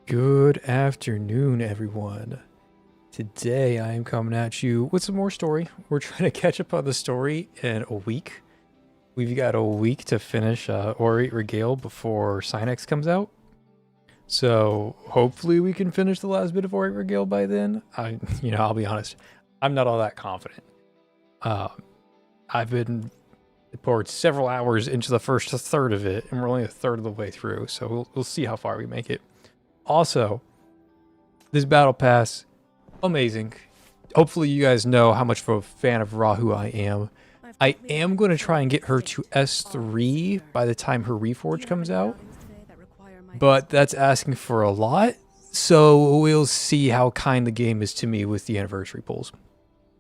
Good afternoon, everyone. Today I am coming at you with some more story. We're trying to catch up on the story in a week. We've got a week to finish Orate Regale before Synex comes out. So hopefully we can finish the last bit of Orate Regale by then. I'll be honest, I'm not all that confident. I've been poured several hours into the first third of it, and we're only a third of the way through. So we'll see how far we make it. Also, this battle pass, amazing. Hopefully you guys know how much of a fan of Rahu I am. I am going to try and get her to S3 by the time her Reforge comes out, but that's asking for a lot, so we'll see how kind the game is to me with the anniversary pulls.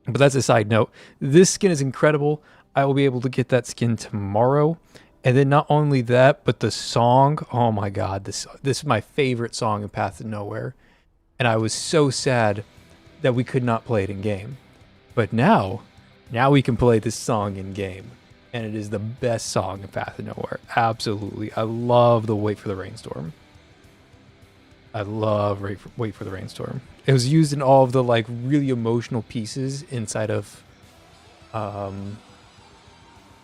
But that's a side note. This skin is incredible. I will be able to get that skin tomorrow. And then not only that, but the song, oh my god, this is my favorite song in Path to Nowhere. And I was so sad that we could not play it in game. But now we can play this song in game. And it is the best song in Path to Nowhere. Absolutely. I love the Wait for the Rainstorm. I love Wait for the Rainstorm. It was used in all of the like really emotional pieces inside of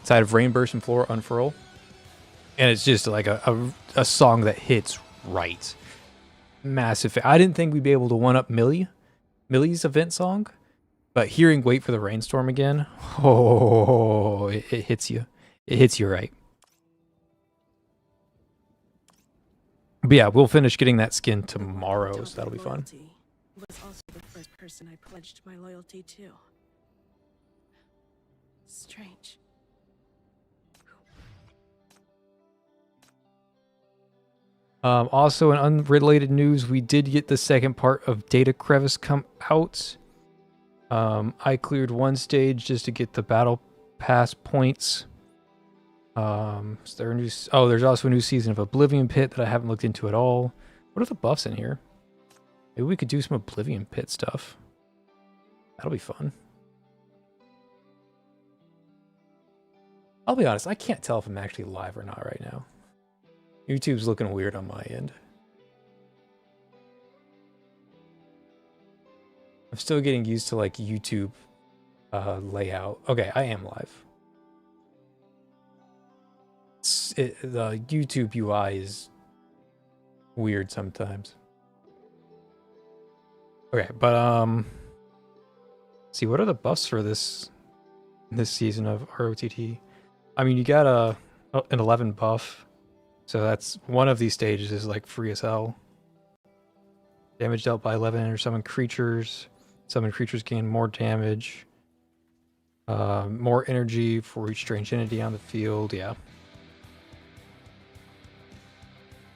Rainburst and Flora Unfurl. And it's just like a song that hits right. Massive. I didn't think we'd be able to one-up Millie's event song, but hearing Wait for the Rainstorm again, oh, it hits you. It hits you right. But yeah, we'll finish getting that skin tomorrow, so that'll be fun. Was also the first person I pledged my loyalty to. Strange. Also, in unrelated news, we did get the second part of Data Crevice come out. I cleared one stage just to get the battle pass points. Is there a new? Oh, there's also a new season of Oblivion Pit that I haven't looked into at all. What are the buffs in here? Maybe we could do some Oblivion Pit stuff. That'll be fun. I'll be honest, I can't tell if I'm actually live or not right now. YouTube's looking weird on my end. I'm still getting used to like YouTube layout. Okay, I am live. The YouTube UI is weird sometimes. Okay, but see, what are the buffs for this season of ROTT? I mean, you got an 11 buff. So that's one of these stages is like free as hell. Damage dealt by 11 or summon creatures. Summon creatures gain more damage. More energy for each strange entity on the field. Yeah.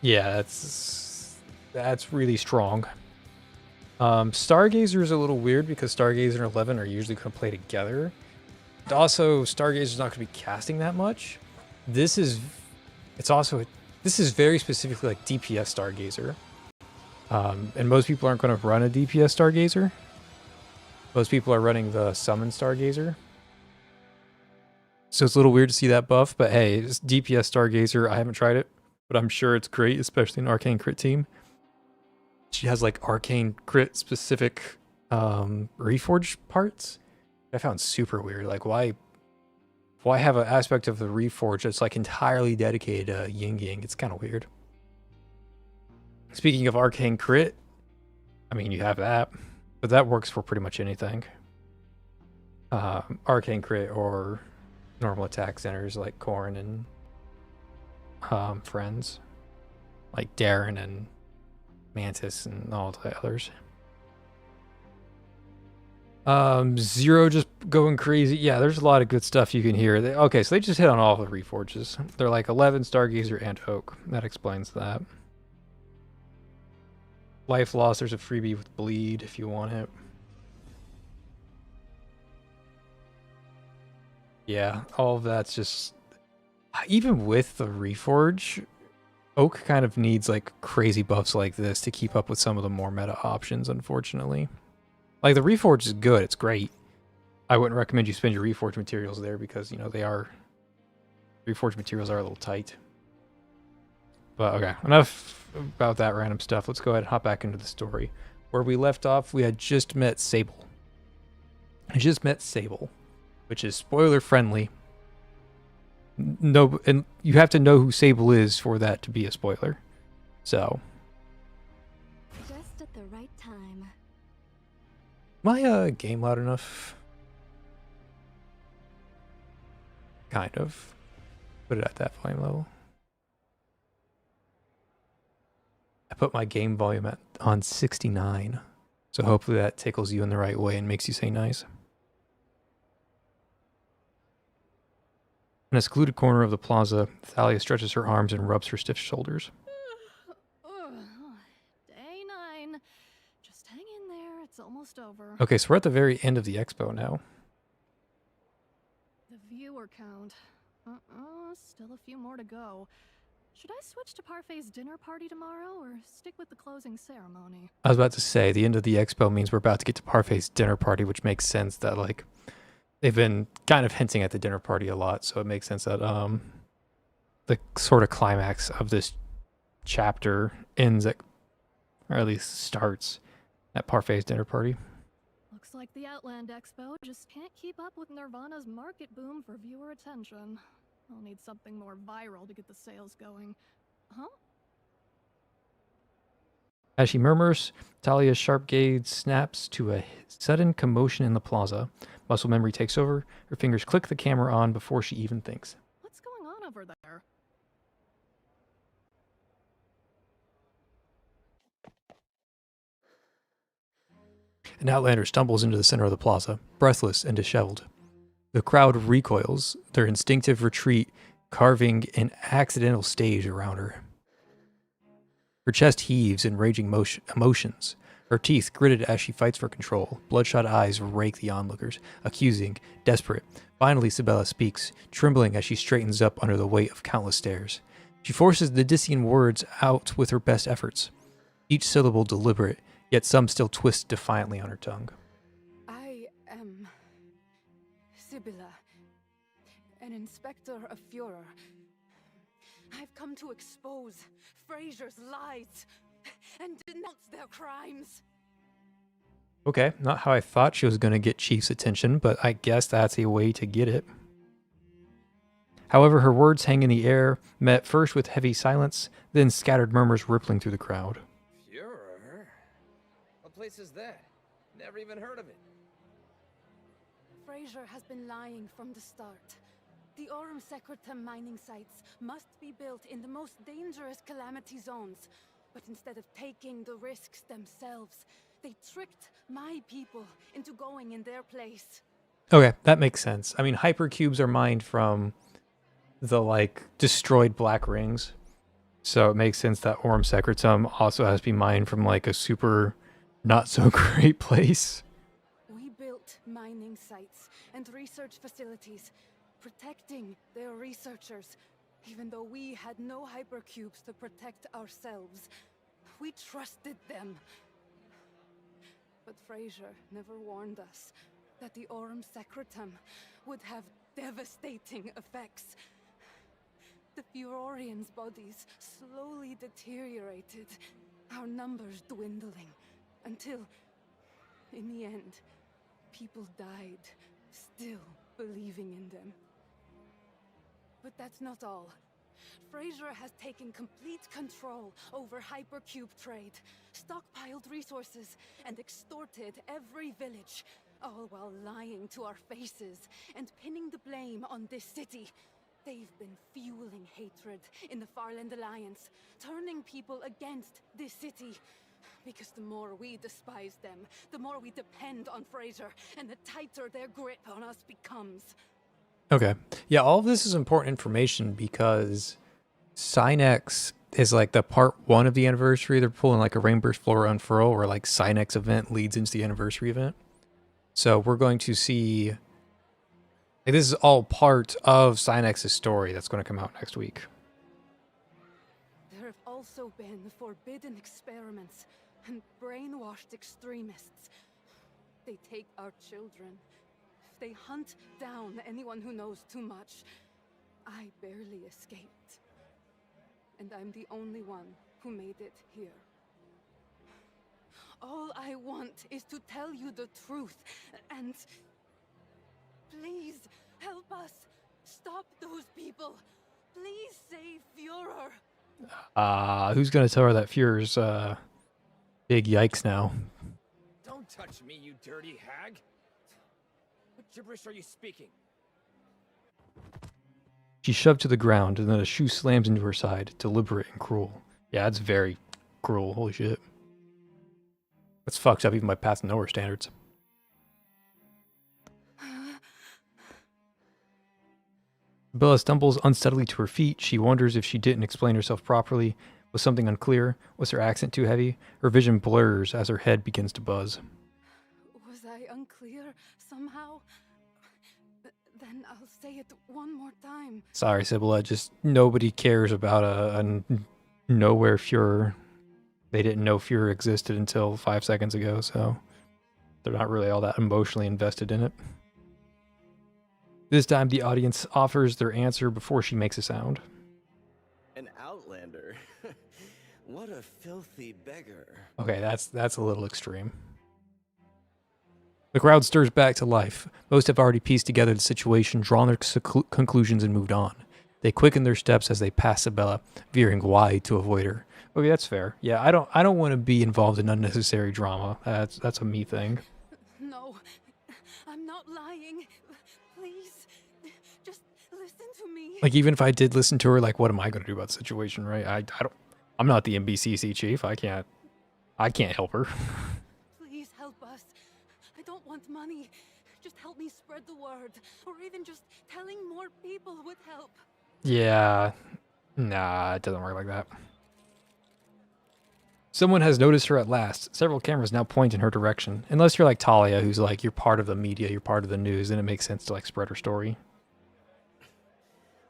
Yeah, that's really strong. Stargazer is a little weird because Stargazer and 11 are usually going to play together. But also, Stargazer is not going to be casting that much. This is very specifically like DPS Stargazer. And most people aren't going to run a DPS Stargazer. Most people are running the Summon Stargazer. So it's a little weird to see that buff, but hey, it's DPS Stargazer. I haven't tried it, but I'm sure it's great, especially an Arcane Crit team. She has like Arcane Crit specific Reforged parts. I found super weird. Like why have an aspect of the Reforge that's like entirely dedicated to Yin Yang? It's kind of weird. Speaking of Arcane Crit, I mean, you have that, but that works for pretty much anything. Arcane Crit or normal attack centers like Corrin and friends, like Darren and Mantis and all the others. Zero just going crazy. Yeah, there's a lot of good stuff you can hear. Okay, so they just hit on all the Reforges. They're like 11, Stargazer, and Oak. That explains that. Life loss, there's a freebie with Bleed if you want it. Yeah, all of that's just... Even with the Reforge, Oak kind of needs like crazy buffs like this to keep up with some of the more meta options, unfortunately. Like, the Reforge is good. It's great. I wouldn't recommend you spend your Reforge materials there because, you know, Reforge materials are a little tight. But, okay. Enough about that random stuff. Let's go ahead and hop back into the story. Where we left off, we had just met Sable. Which is spoiler friendly. No, and you have to know who Sable is for that to be a spoiler. So, Just at the right time. my game loud enough? Kind of. Put it at that volume level. I put my game volume on 69. So hopefully that tickles you in the right way and makes you say nice. In a secluded corner of the plaza, Thalia stretches her arms and rubs her stiff shoulders. Day 9. Just hang in there. It's almost over. Okay, so we're at the very end of the expo now. The viewer count. Still a few more to go. Should I switch to Parfait's dinner party tomorrow or stick with the closing ceremony? I was about to say, the end of the expo means we're about to get to Parfait's dinner party, which makes sense that, like, they've been kind of hinting at the dinner party a lot, so it makes sense that the sort of climax of this chapter ends at, or at least starts at Parfait's dinner party. Looks like the Outland Expo just can't keep up with Nirvana's market boom for viewer attention. I'll need something more viral to get the sales going. Huh? As she murmurs, Talia's sharp gaze snaps to a sudden commotion in the plaza. Muscle memory takes over. Her fingers click the camera on before she even thinks. What's going on over there? An outlander stumbles into the center of the plaza, breathless and disheveled. The crowd recoils, their instinctive retreat carving an accidental stage around her. Her chest heaves in raging emotions. Her teeth gritted as she fights for control. Bloodshot eyes rake the onlookers, accusing, desperate. Finally, Sibella speaks, trembling as she straightens up under the weight of countless stares. She forces the Dysian words out with her best efforts, each syllable deliberate, yet some still twist defiantly on her tongue. I am Sibylla, an inspector of Führer. I've come to expose Fraser's lies and denounce their crimes. Okay, not how I thought she was going to get Chief's attention, but I guess that's a way to get it. However, her words hang in the air, met first with heavy silence, then scattered murmurs rippling through the crowd. Führer? What place is that? Never even heard of it. Fraser has been lying from the start. The Aurum Secretum mining sites must be built in the most dangerous calamity zones. But instead of taking the risks themselves, they tricked my people into going in their place. Okay, that makes sense. I mean, hypercubes are mined from the, like, destroyed black rings. So it makes sense that Aurum Secretum also has to be mined from, like, a super not so great place. We built mining sites and research facilities, protecting their researchers, even though we had no hypercubes to protect ourselves. We trusted them. But Fraser never warned us that the Aurum Secretum would have devastating effects. The Furorians' bodies slowly deteriorated, our numbers dwindling, until, in the end, people died, still believing in them. But that's not all. Fraser has taken complete control over hypercube trade, stockpiled resources, and extorted every village, all while lying to our faces and pinning the blame on this city. They've been fueling hatred in the Farland Alliance, turning people against this city. Because the more we despise them, the more we depend on Fraser, and the tighter their grip on us becomes. Okay. Yeah, all of this is important information because Synex is like the part 1 of the anniversary. They're pulling like a Rainbow Flora Unfurl where like Synex event leads into the anniversary event. So we're going to see, like, this is all part of Synex's story that's going to come out next week. There have also been forbidden experiments and brainwashed extremists. They take our children. They hunt down anyone who knows too much. I barely escaped. And I'm the only one who made it here. All I want is to tell you the truth, and please help us stop those people. Please save Führer. Who's gonna tell her that Fuhrer's big yikes now? Don't touch me, you dirty hag! What gibberish are you speaking? She's shoved to the ground, and then a shoe slams into her side, deliberate and cruel. Yeah, that's very cruel. Holy shit. That's fucked up even by Path Nowhere standards. Bella stumbles unsteadily to her feet. She wonders if she didn't explain herself properly. Was something unclear? Was her accent too heavy? Her vision blurs as her head begins to buzz. Was I unclear somehow? Then I'll say it one more time. Sorry, Sibylla. Just nobody cares about a nowhere Fuhrer. They didn't know Fuhrer existed until 5 seconds ago, so they're not really all that emotionally invested in it. This time, the audience offers their answer before she makes a sound. An outlander? What a filthy beggar. Okay, that's a little extreme. The crowd stirs back to life. Most have already pieced together the situation, drawn their conclusions, and moved on. They quicken their steps as they pass Sibylla, veering wide to avoid her. Okay, that's fair. Yeah, I don't want to be involved in unnecessary drama. That's a me thing. No, I'm not lying. Please, just listen to me. Like, even if I did listen to her, like, what am I going to do about the situation, right? I'm not the NBCC chief. I can't help her. Please help us. I don't want money. Just help me spread the word. Or even just telling more people would help. Yeah. Nah, it doesn't work like that. Someone has noticed her at last. Several cameras now point in her direction. Unless you're like Talia, who's like, you're part of the media, you're part of the news, then it makes sense to like spread her story.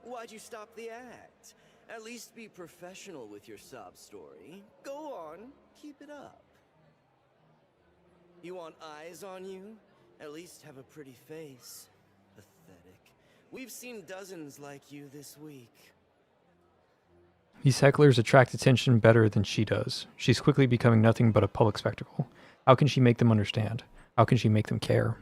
Why'd you stop the act? At least be professional with your sob story. Go on, keep it up. You want eyes on you? At least have a pretty face. Pathetic. We've seen dozens like you this week. These hecklers attract attention better than she does. She's quickly becoming nothing but a public spectacle. How can she make them understand? How can she make them care?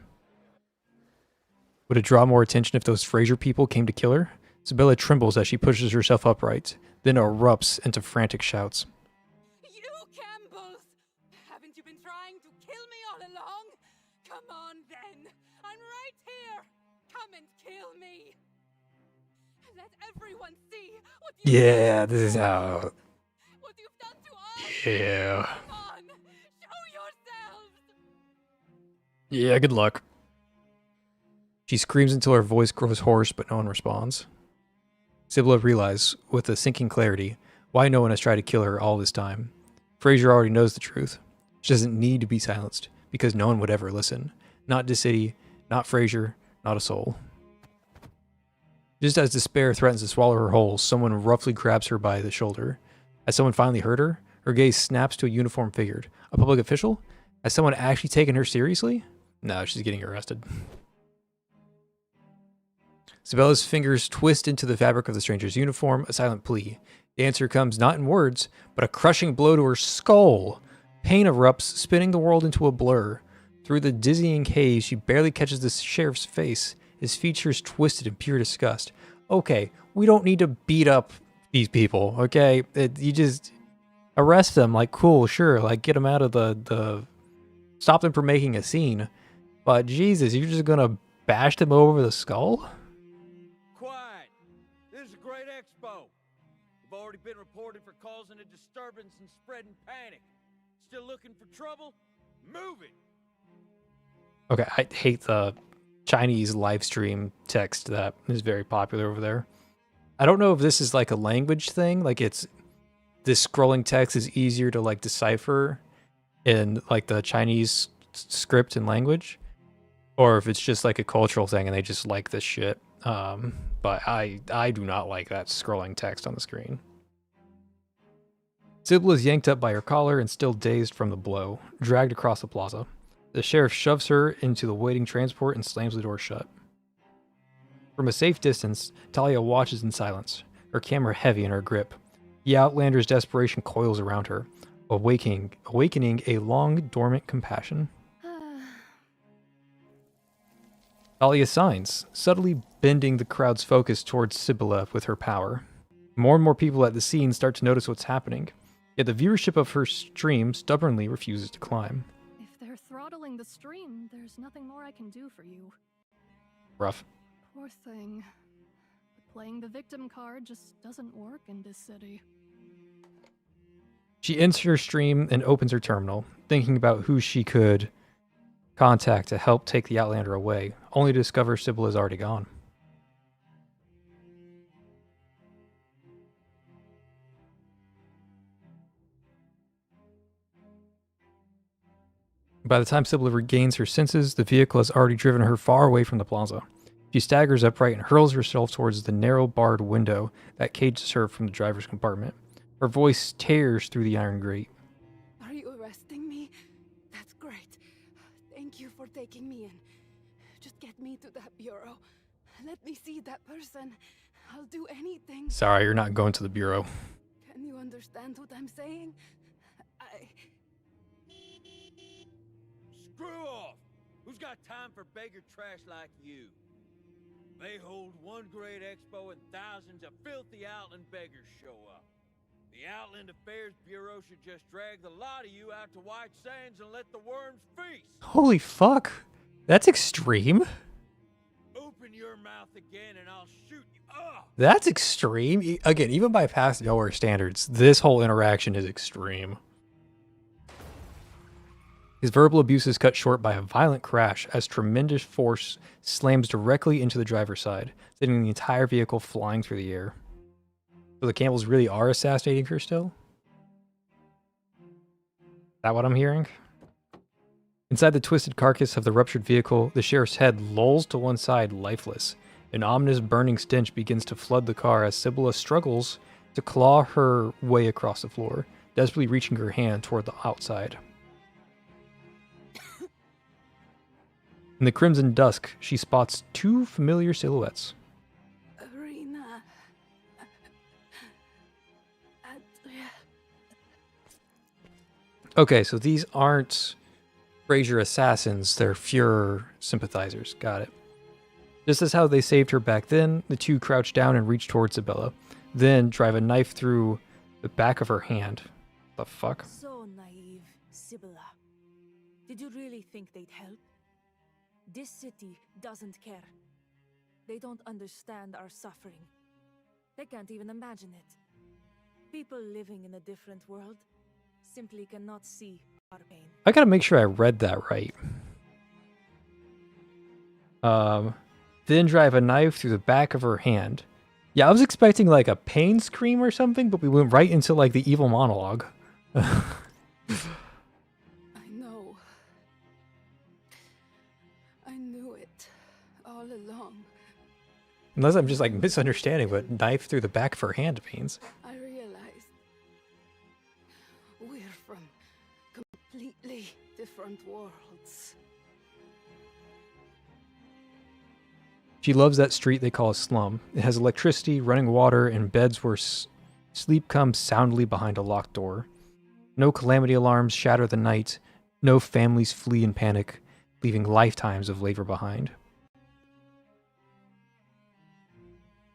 Would it draw more attention if those Fraser people came to kill her? Sibylla trembles as she pushes herself upright, then erupts into frantic shouts. You Campbells! Haven't you been trying to kill me all along? Come on then! I'm right here! Come and kill me! Let everyone see what you've Yeah, done. this is how... What you've done to us! Yeah. Come on! Show yourselves! Yeah, good luck. She screams until her voice grows hoarse, but no one responds. Sibylla realizes, with a sinking clarity, why no one has tried to kill her all this time. Fraser already knows the truth. She doesn't need to be silenced, because no one would ever listen. Not DeCity, not Fraser, not a soul. Just as despair threatens to swallow her whole, someone roughly grabs her by the shoulder. Has someone finally heard her? Her gaze snaps to a uniformed figure. A public official? Has someone actually taken her seriously? No, she's getting arrested. Sibylla's fingers twist into the fabric of the stranger's uniform, a silent plea. The answer comes not in words, but a crushing blow to her skull. Pain erupts, spinning the world into a blur. Through the dizzying haze, she barely catches the sheriff's face, his features twisted in pure disgust. Okay, we don't need to beat up these people, okay? You just arrest them, like, cool, sure, like, get them out of the... Stop them from making a scene. But, Jesus, you're just gonna bash them over the skull? Quiet. This is a great expo. We've already been reported for causing a disturbance and spreading panic. Still looking for trouble? Move it. Okay, I hate the Chinese live stream text that is very popular over there. I don't know if this is like a language thing, like it's this scrolling text is easier to like decipher in like the Chinese script and language, or if it's just like a cultural thing and they just like this shit. But I do not like that scrolling text on the screen. Sybil is yanked up by her collar and still dazed from the blow, dragged across the plaza. The sheriff shoves her into the waiting transport and slams the door shut. From a safe distance, Talia watches in silence, her camera heavy in her grip. The Outlander's desperation coils around her, awakening a long dormant compassion. Talia signs, subtly bending the crowd's focus towards Sibylla with her power. More and more people at the scene start to notice what's happening, yet the viewership of her stream stubbornly refuses to climb. If they're throttling the stream, there's nothing more I can do for you. Rough. Poor thing. Playing the victim card just doesn't work in this city. She ends her stream and opens her terminal, thinking about who she could contact to help take the Outlander away, only to discover Sybil is already gone. By the time Sybil regains her senses, the vehicle has already driven her far away from the plaza. She staggers upright and hurls herself towards the narrow barred window that cages her from the driver's compartment. Her voice tears through the iron grate. Are you arresting me? That's great. Thank you for taking me in. Just get me to that bureau. Let me see that person. I'll do anything. Sorry, you're not going to the bureau. Can you understand what I'm saying? Screw off! Who's got time for beggar trash like you? They hold one great expo and thousands of filthy Outland beggars show up. The Outland Affairs Bureau should just drag the lot of you out to White Sands and let the worms feast. Holy fuck. That's extreme. Open your mouth again and I'll shoot you. Ugh! That's extreme. Again, even by past Yellow standards, this whole interaction is extreme. His verbal abuse is cut short by a violent crash as tremendous force slams directly into the driver's side, sending the entire vehicle flying through the air. So the Campbells really are assassinating her still? Is that what I'm hearing? Inside the twisted carcass of the ruptured vehicle, the sheriff's head lolls to one side, lifeless. An ominous burning stench begins to flood the car as Sibylla struggles to claw her way across the floor, desperately reaching her hand toward the outside. In the crimson dusk, she spots two familiar silhouettes. Arena. Adria. Okay, so these aren't Frazier assassins, they're Fuhrer sympathizers. Got it. Just as how they saved her back then, the two crouch down and reach towards Sibylla, then drive a knife through the back of her hand. The fuck? So naive, Sibylla. Did you really think they'd help? This city doesn't care. They don't understand our suffering. They can't even imagine it. People living in a different world simply cannot see our pain. I gotta make sure I read that right. Then drive a knife through the back of her hand. Yeah, I was expecting like a pain scream or something, but we went right into like the evil monologue. I know. I knew it all along. Unless I'm just like misunderstanding what knife through the back of her hand means. I realized we're from completely different worlds. She loves that street they call a slum. It has electricity, running water, and beds where sleep comes soundly behind a locked door. No calamity alarms shatter the night. No families flee in panic, leaving lifetimes of labor behind.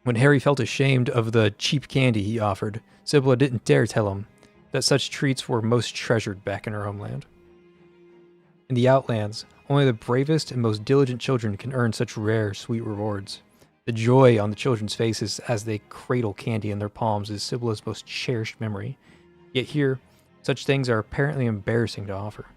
When Harry felt ashamed of the cheap candy he offered, Sibylla didn't dare tell him that such treats were most treasured back in her homeland. In the Outlands, only the bravest and most diligent children can earn such rare, sweet rewards. The joy on the children's faces as they cradle candy in their palms is Sibylla's most cherished memory. Yet here, such things are apparently embarrassing to offer.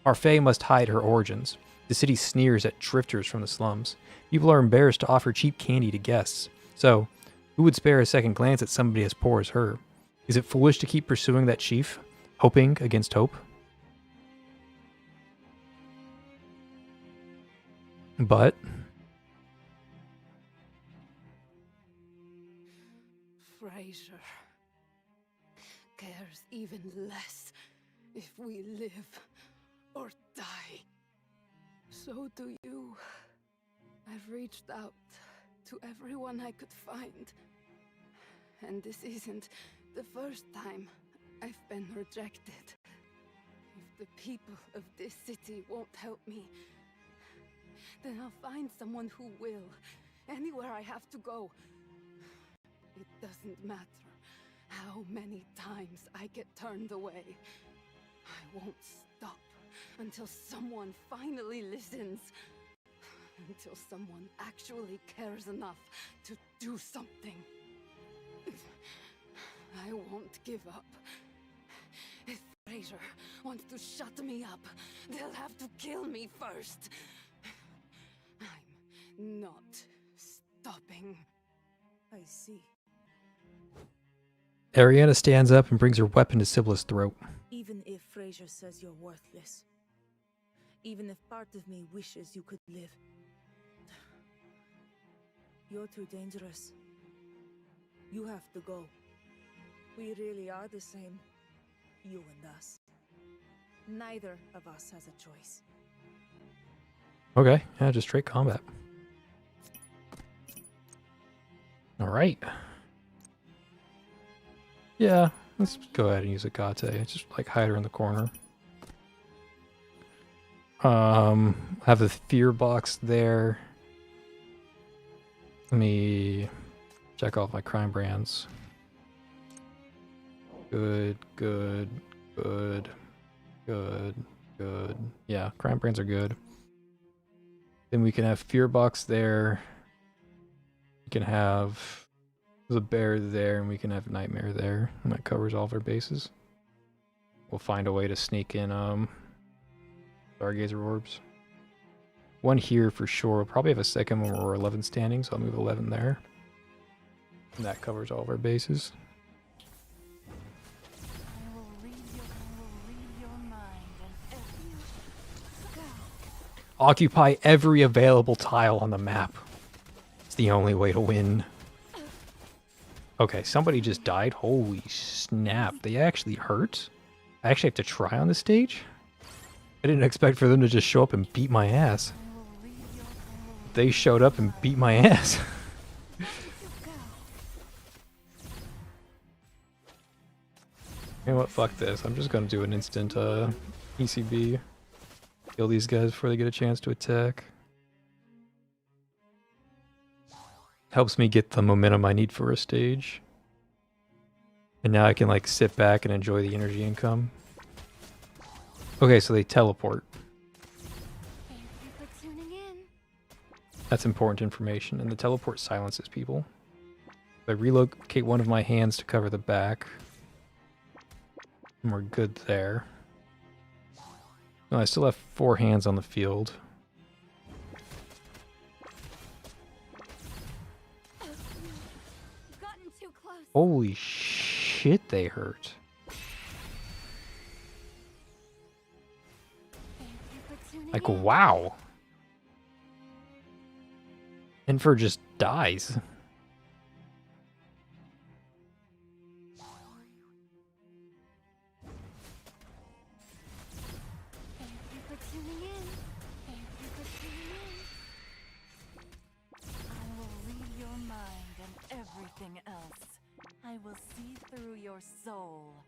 Parfait must hide her origins. The city sneers at drifters from the slums. People are embarrassed to offer cheap candy to guests. So, who would spare a second glance at somebody as poor as her? Is it foolish to keep pursuing that chief, hoping against hope? But Fraser cares even less if we live or die. So do you. I've reached out to everyone I could find. And this isn't the first time I've been rejected. If the people of this city won't help me, then I'll find someone who will. Anywhere I have to go. It doesn't matter how many times I get turned away. I won't stop until someone finally listens. Until someone actually cares enough to do something. I won't give up. If Fraser wants to shut me up, they'll have to kill me first. I'm not stopping. I see. Ariana stands up and brings her weapon to Sybilla's throat. Even if Fraser says you're worthless, even if part of me wishes you could live, you're too dangerous. You have to go. We really are the same, you and us. Neither of us has a choice. Okay, yeah, just straight combat. Alright. Yeah, let's go ahead and use Agate. Just like hide her in the corner. Have the fear box there. Let me check off my crime brands. Good, good, good, good, good. Yeah, crime brands are good. Then we can have fear box there. We can have the bear there, and we can have nightmare there. And that covers all of our bases. We'll find a way to sneak in Stargazer orbs. One here for sure. We'll probably have a second when we're 11 standing, so I'll move 11 there. And that covers all of our bases. Occupy every available tile on the map. It's the only way to win. Okay, somebody just died. Holy snap. They actually hurt? I actually have to try on the stage? I didn't expect for them to just show up and beat my ass. They showed up and beat my ass. You know what? Fuck this. I'm just gonna do an instant ECB. Kill these guys before they get a chance to attack. Helps me get the momentum I need for a stage. And now I can like sit back and enjoy the energy income. Okay, so they teleport. Thank you for tuning in. That's important information, and the teleport silences people. If I relocate one of my hands to cover the back, and we're good there. No, I still have 4 hands on the field. Gotten too close. Holy shit, they hurt. Thank you for tuning Like, in. wow. Infer just dies. Thank you for tuning in. Thank you for tuning in. I will read your mind and everything else. I will see through your soul.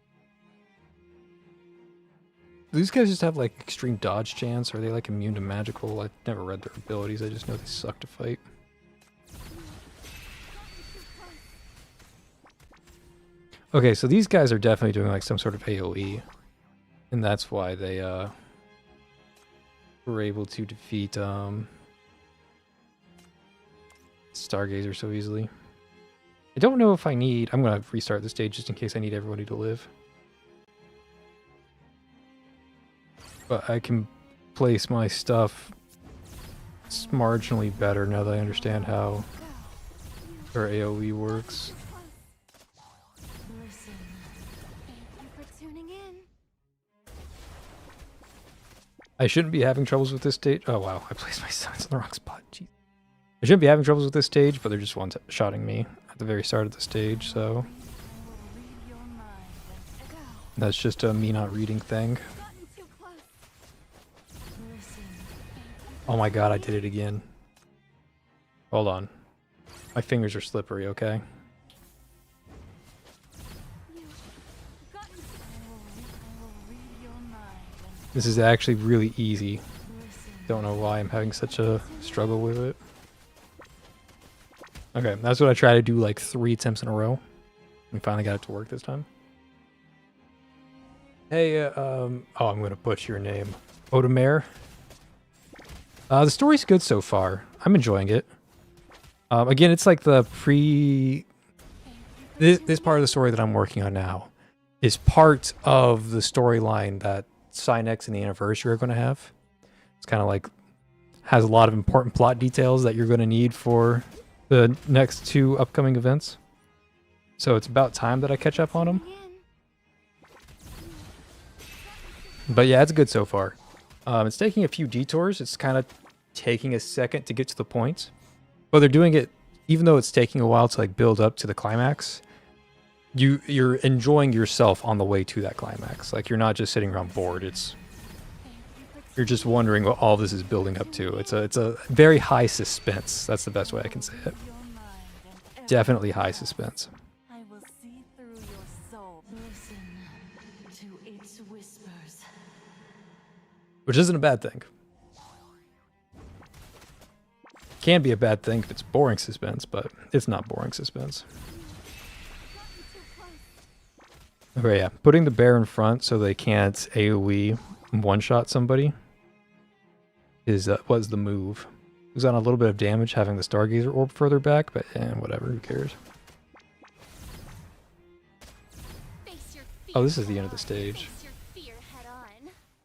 Do these guys just have like extreme dodge chance? Or are they like immune to magical? I've never read their abilities. I just know they suck to fight. Okay, so these guys are definitely doing like some sort of AoE. And that's why they were able to defeat Stargazer so easily. I don't know if I need... I'm going to restart the stage just in case I need everybody to live. But I can place my stuff marginally better now that I understand how their AoE works. Listen. Thank you for tuning in. I shouldn't be having troubles with this stage. Oh wow, I placed my signs in the wrong spot. Jeez. I shouldn't be having troubles with this stage, but they're just one-shotting me at the very start of the stage, so... That's just a me not reading thing. Oh my god, I did it again. Hold on. My fingers are slippery, okay? This is actually really easy. Don't know why I'm having such a struggle with it. Okay, that's what I try to do like 3 attempts in a row. We finally got it to work this time. Hey, oh, I'm gonna butcher your name. Odomare. The story's good so far. I'm enjoying it. Again, it's like the this part of the story that I'm working on now is part of the storyline that Synex and the Anniversary are going to have. It's kind of like has a lot of important plot details that you're going to need for the next 2 upcoming events. So it's about time that I catch up on them. But yeah, it's good so far. It's taking a few detours. It's kind of taking a second to get to the point. But they're doing it, even though it's taking a while to like build up to the climax, you're enjoying yourself on the way to that climax. Like you're not just sitting around bored. You're just wondering what all this is building up to. It's a very high suspense. That's the best way I can say it. Definitely high suspense. I will see through your soul. Listen to its whispers. Which isn't a bad thing. Can be a bad thing if it's boring suspense, but it's not boring suspense. Okay, yeah. Putting the bear in front so they can't AoE one-shot somebody was the move. It was on a little bit of damage having the Stargazer orb further back, but whatever, who cares? Oh, this is the end of the stage.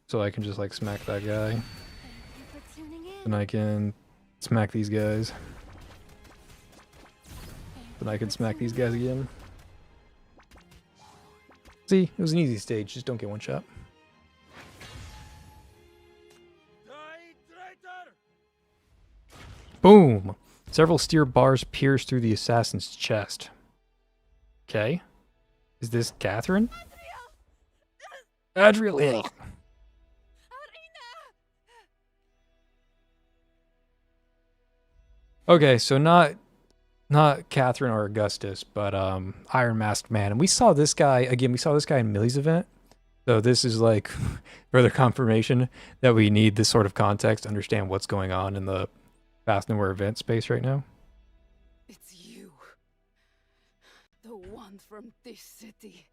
So I can just like smack that guy. And I can smack these guys. Then I can smack these guys again. See, it was an easy stage, just don't get one shot. Boom! Several steel bars pierce through the assassin's chest. Okay. Is this Catherine? Adriel! Okay, so not Catherine or Augustus, but Iron Masked Man. And we saw this guy, again, we saw this guy in Millie's event. So this is like further confirmation that we need this sort of context to understand what's going on in the Fast Nowhere event space right now. It's you. The one from this city.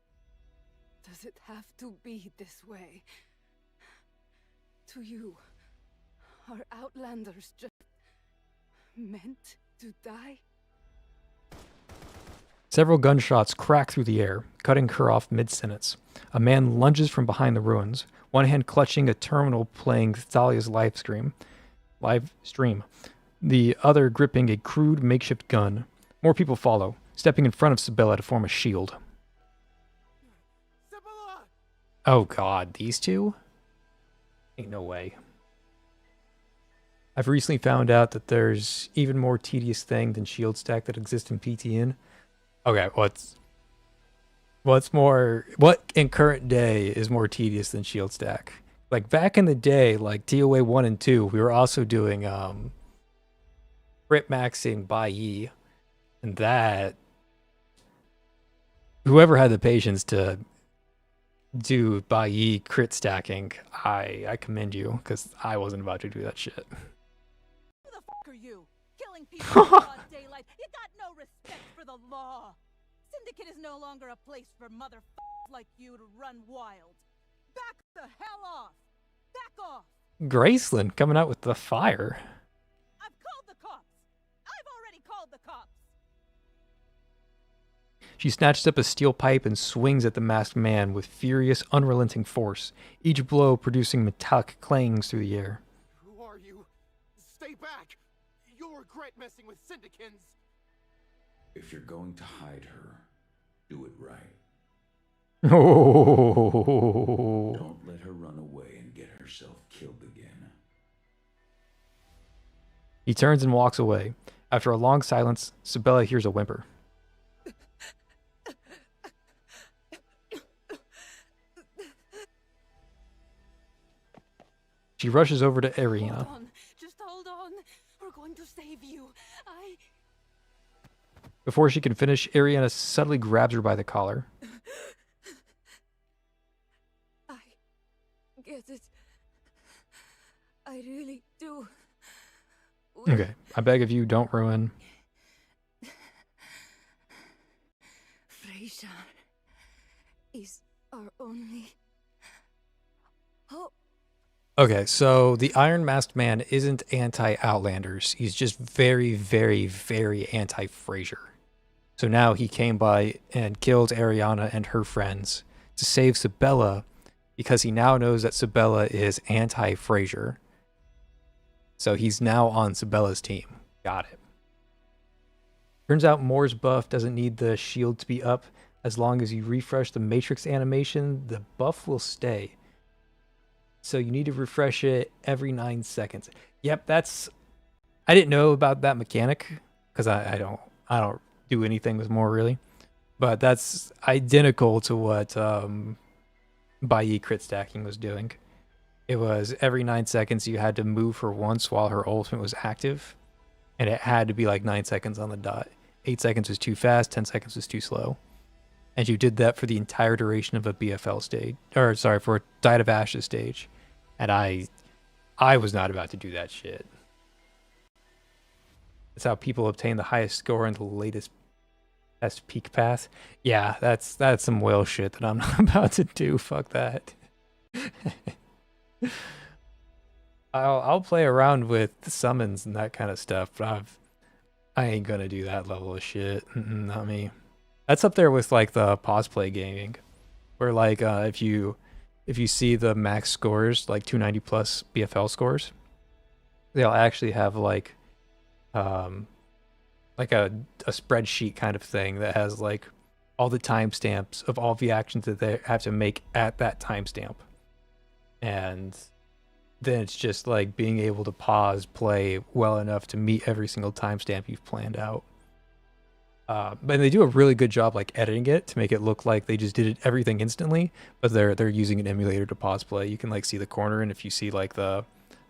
Does it have to be this way? To you, are Outlanders just meant to die? Several gunshots crack through the air, cutting her off mid-sentence. A man lunges from behind the ruins, one hand clutching a terminal playing Thalia's live stream, the other gripping a crude makeshift gun. More people follow, stepping in front of Sibella to form a shield. Sibella! Oh god, these two? Ain't no way. I've recently found out that there's even more tedious thing than shield stack that exists in PTN. Okay, what in current day is more tedious than shield stack? Like back in the day, like TOA 1 and 2, we were also doing crit maxing by E, and that whoever had the patience to do by E crit stacking, I commend you, because I wasn't about to do that shit. Who the fuck are you? Killing people in broad daylight. You got no respect for the law. Syndicate is no longer a place for motherfuckers like you to run wild. Back the hell off. Back off. Graceland coming out with the fire. I've called the cops. I've already called the cops. She snatches up a steel pipe and swings at the masked man with furious, unrelenting force, each blow producing metallic clangs through the air. Who are you? Stay back! You'll regret messing with Syndicans! If you're going to hide her, do it right. Oh. Don't let her run away and get herself killed again. He turns and walks away. After a long silence, Sibella hears a whimper. She rushes over to Ariana. Hold on. Just hold on. We're going to save you. Before she can finish, Ariana suddenly grabs her by the collar. I guess it's I really do. Okay, I beg of you, don't ruin. Frasier is our only hope. Okay, so the Iron Masked Man isn't anti-Outlanders. He's just very, very, very anti-Frasier. So now he came by and killed Ariana and her friends to save Sabella because he now knows that Sabella is anti-Frasier. So he's now on Sabella's team. Got it. Turns out Moore's buff doesn't need the shield to be up. As long as you refresh the Matrix animation, the buff will stay. So you need to refresh it every 9 seconds. Yep, I didn't know about that mechanic because I don't do anything with Moore really. But that's identical to what Bai crit stacking was doing. It was every 9 seconds you had to move her once while her ultimate was active. And it had to be like 9 seconds on the dot. 8 seconds was too fast, 10 seconds was too slow. And you did that for the entire duration of a BFL stage. Or sorry, for a Diet of Ashes stage. And I was not about to do that shit. That's how people obtain the highest score in the latest best peak path. Yeah, that's some whale shit that I'm not about to do. Fuck that. I'll play around with summons and that kind of stuff, but I ain't gonna do that level of shit. Not me. That's up there with like the pause play gaming, where like if you see the max scores, like 290 plus BFL scores, they'll actually have like a spreadsheet kind of thing that has like all the timestamps of all the actions that they have to make at that timestamp. And then it's just like being able to pause play well enough to meet every single timestamp you've planned out. But they do a really good job like editing it to make it look like they just did everything instantly, but they're using an emulator to pause play. You can like see the corner, and if you see like the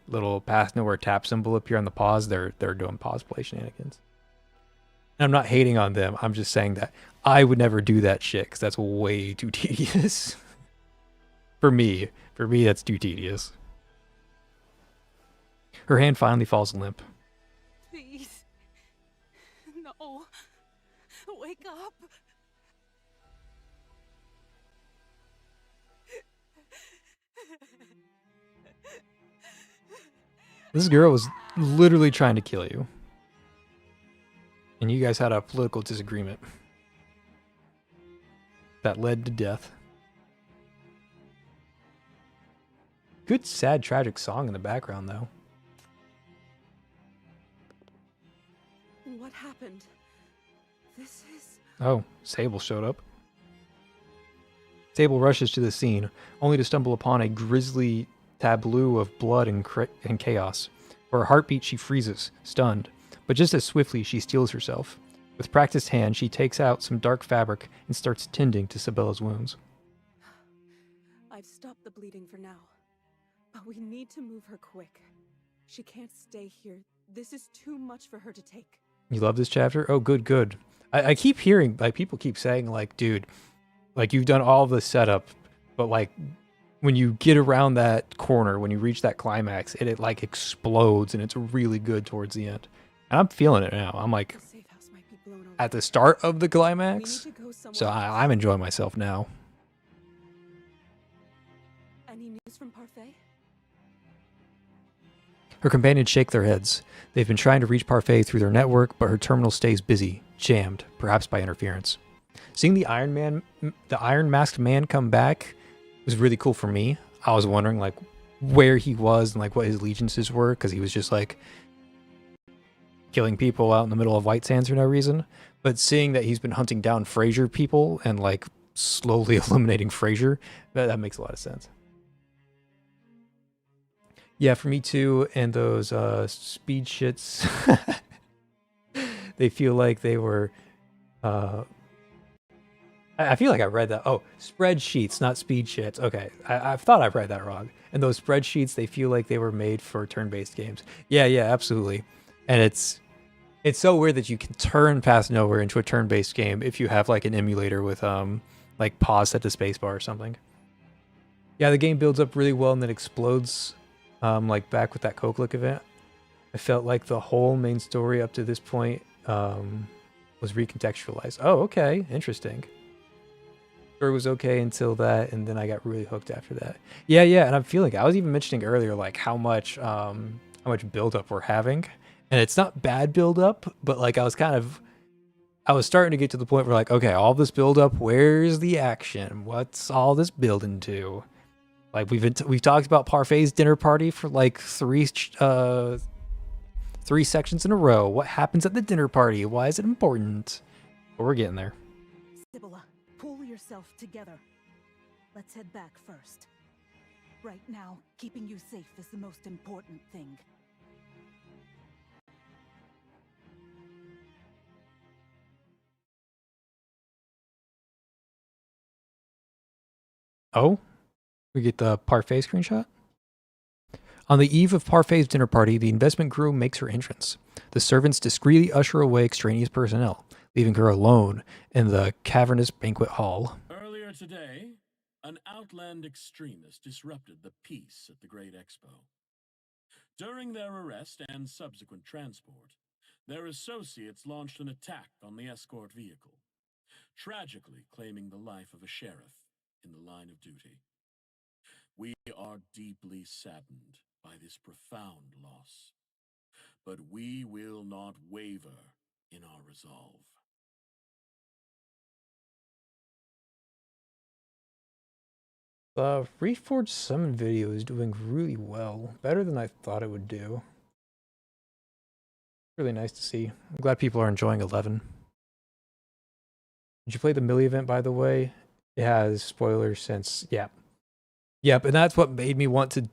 little path nowhere tap symbol appear on the pause, they're doing pause play shenanigans. And I'm not hating on them. I'm just saying that I would never do that shit because that's way too tedious. For me, that's too tedious. Her hand finally falls limp. Please. No. Wake up. This girl was literally trying to kill you. And you guys had a political disagreement that led to death. Good, sad, tragic song in the background, though. What happened? This is... Oh, Sable showed up. Sable rushes to the scene, only to stumble upon a grisly tableau of blood and chaos. For her heartbeat, she freezes, stunned. But just as swiftly, she steels herself. With practiced hand, she takes out some dark fabric and starts tending to Sabella's wounds. I've stopped the bleeding for now. But we need to move her quick. She can't stay here. This is too much for her to take. You love this chapter? Oh, good, good. I keep hearing, like, people keep saying, like, dude, like, you've done all the setup, but, like, when you get around that corner, when you reach that climax, it like, explodes, and it's really good towards the end. And I'm feeling it now. I'm, like, at the start of the climax, so I'm enjoying myself now. Any news from Parfait? Her companions shake their heads. They've been trying to reach Parfait through their network, but her terminal stays busy, jammed, perhaps by interference. Seeing the Iron Masked Man come back was really cool for me. I was wondering like where he was and like what his allegiances were, because he was just like killing people out in the middle of White Sands for no reason. But seeing that he's been hunting down Frasier people and like slowly eliminating Frasier, that makes a lot of sense. Yeah, for me too. And those speed shits, they feel like they were. I feel like I read that. Oh, spreadsheets, not speed shits. Okay, I thought I read that wrong. And those spreadsheets, they feel like they were made for turn-based games. Yeah, absolutely. And it's so weird that you can turn Path Nowhere into a turn-based game if you have like an emulator with like pause set to spacebar or something. Yeah, the game builds up really well and then explodes like back with that Koklik event. I felt like the whole main story up to this point was recontextualized. Oh, okay, interesting. It was okay until that, and then I got really hooked after that. Yeah, and I'm feeling. I was even mentioning earlier like how much buildup we're having, and it's not bad buildup, but like I was starting to get to the point where like, okay, all this buildup, where's the action? What's all this building to? Like we've talked about Parfait's dinner party for like three sections in a row. What happens at the dinner party? Why is it important? But we're getting there. Sibylla, pull yourself together. Let's head back first. Right now, keeping you safe is the most important thing. Oh, we get the Parfait screenshot. On the eve of Parfait's dinner party, the investment groom makes her entrance. The servants discreetly usher away extraneous personnel, leaving her alone in the cavernous banquet hall. Earlier today, an Outland extremist disrupted the peace at the Great Expo. During their arrest and subsequent transport, their associates launched an attack on the escort vehicle, tragically claiming the life of a sheriff in the line of duty. We are deeply saddened by this profound loss, but we will not waver in our resolve. The Reforged Summon video is doing really well, better than I thought it would do. Really nice to see. I'm glad people are enjoying 11. Did you play the Millie event, by the way? It has spoilers since, Yep, and that's what made me want to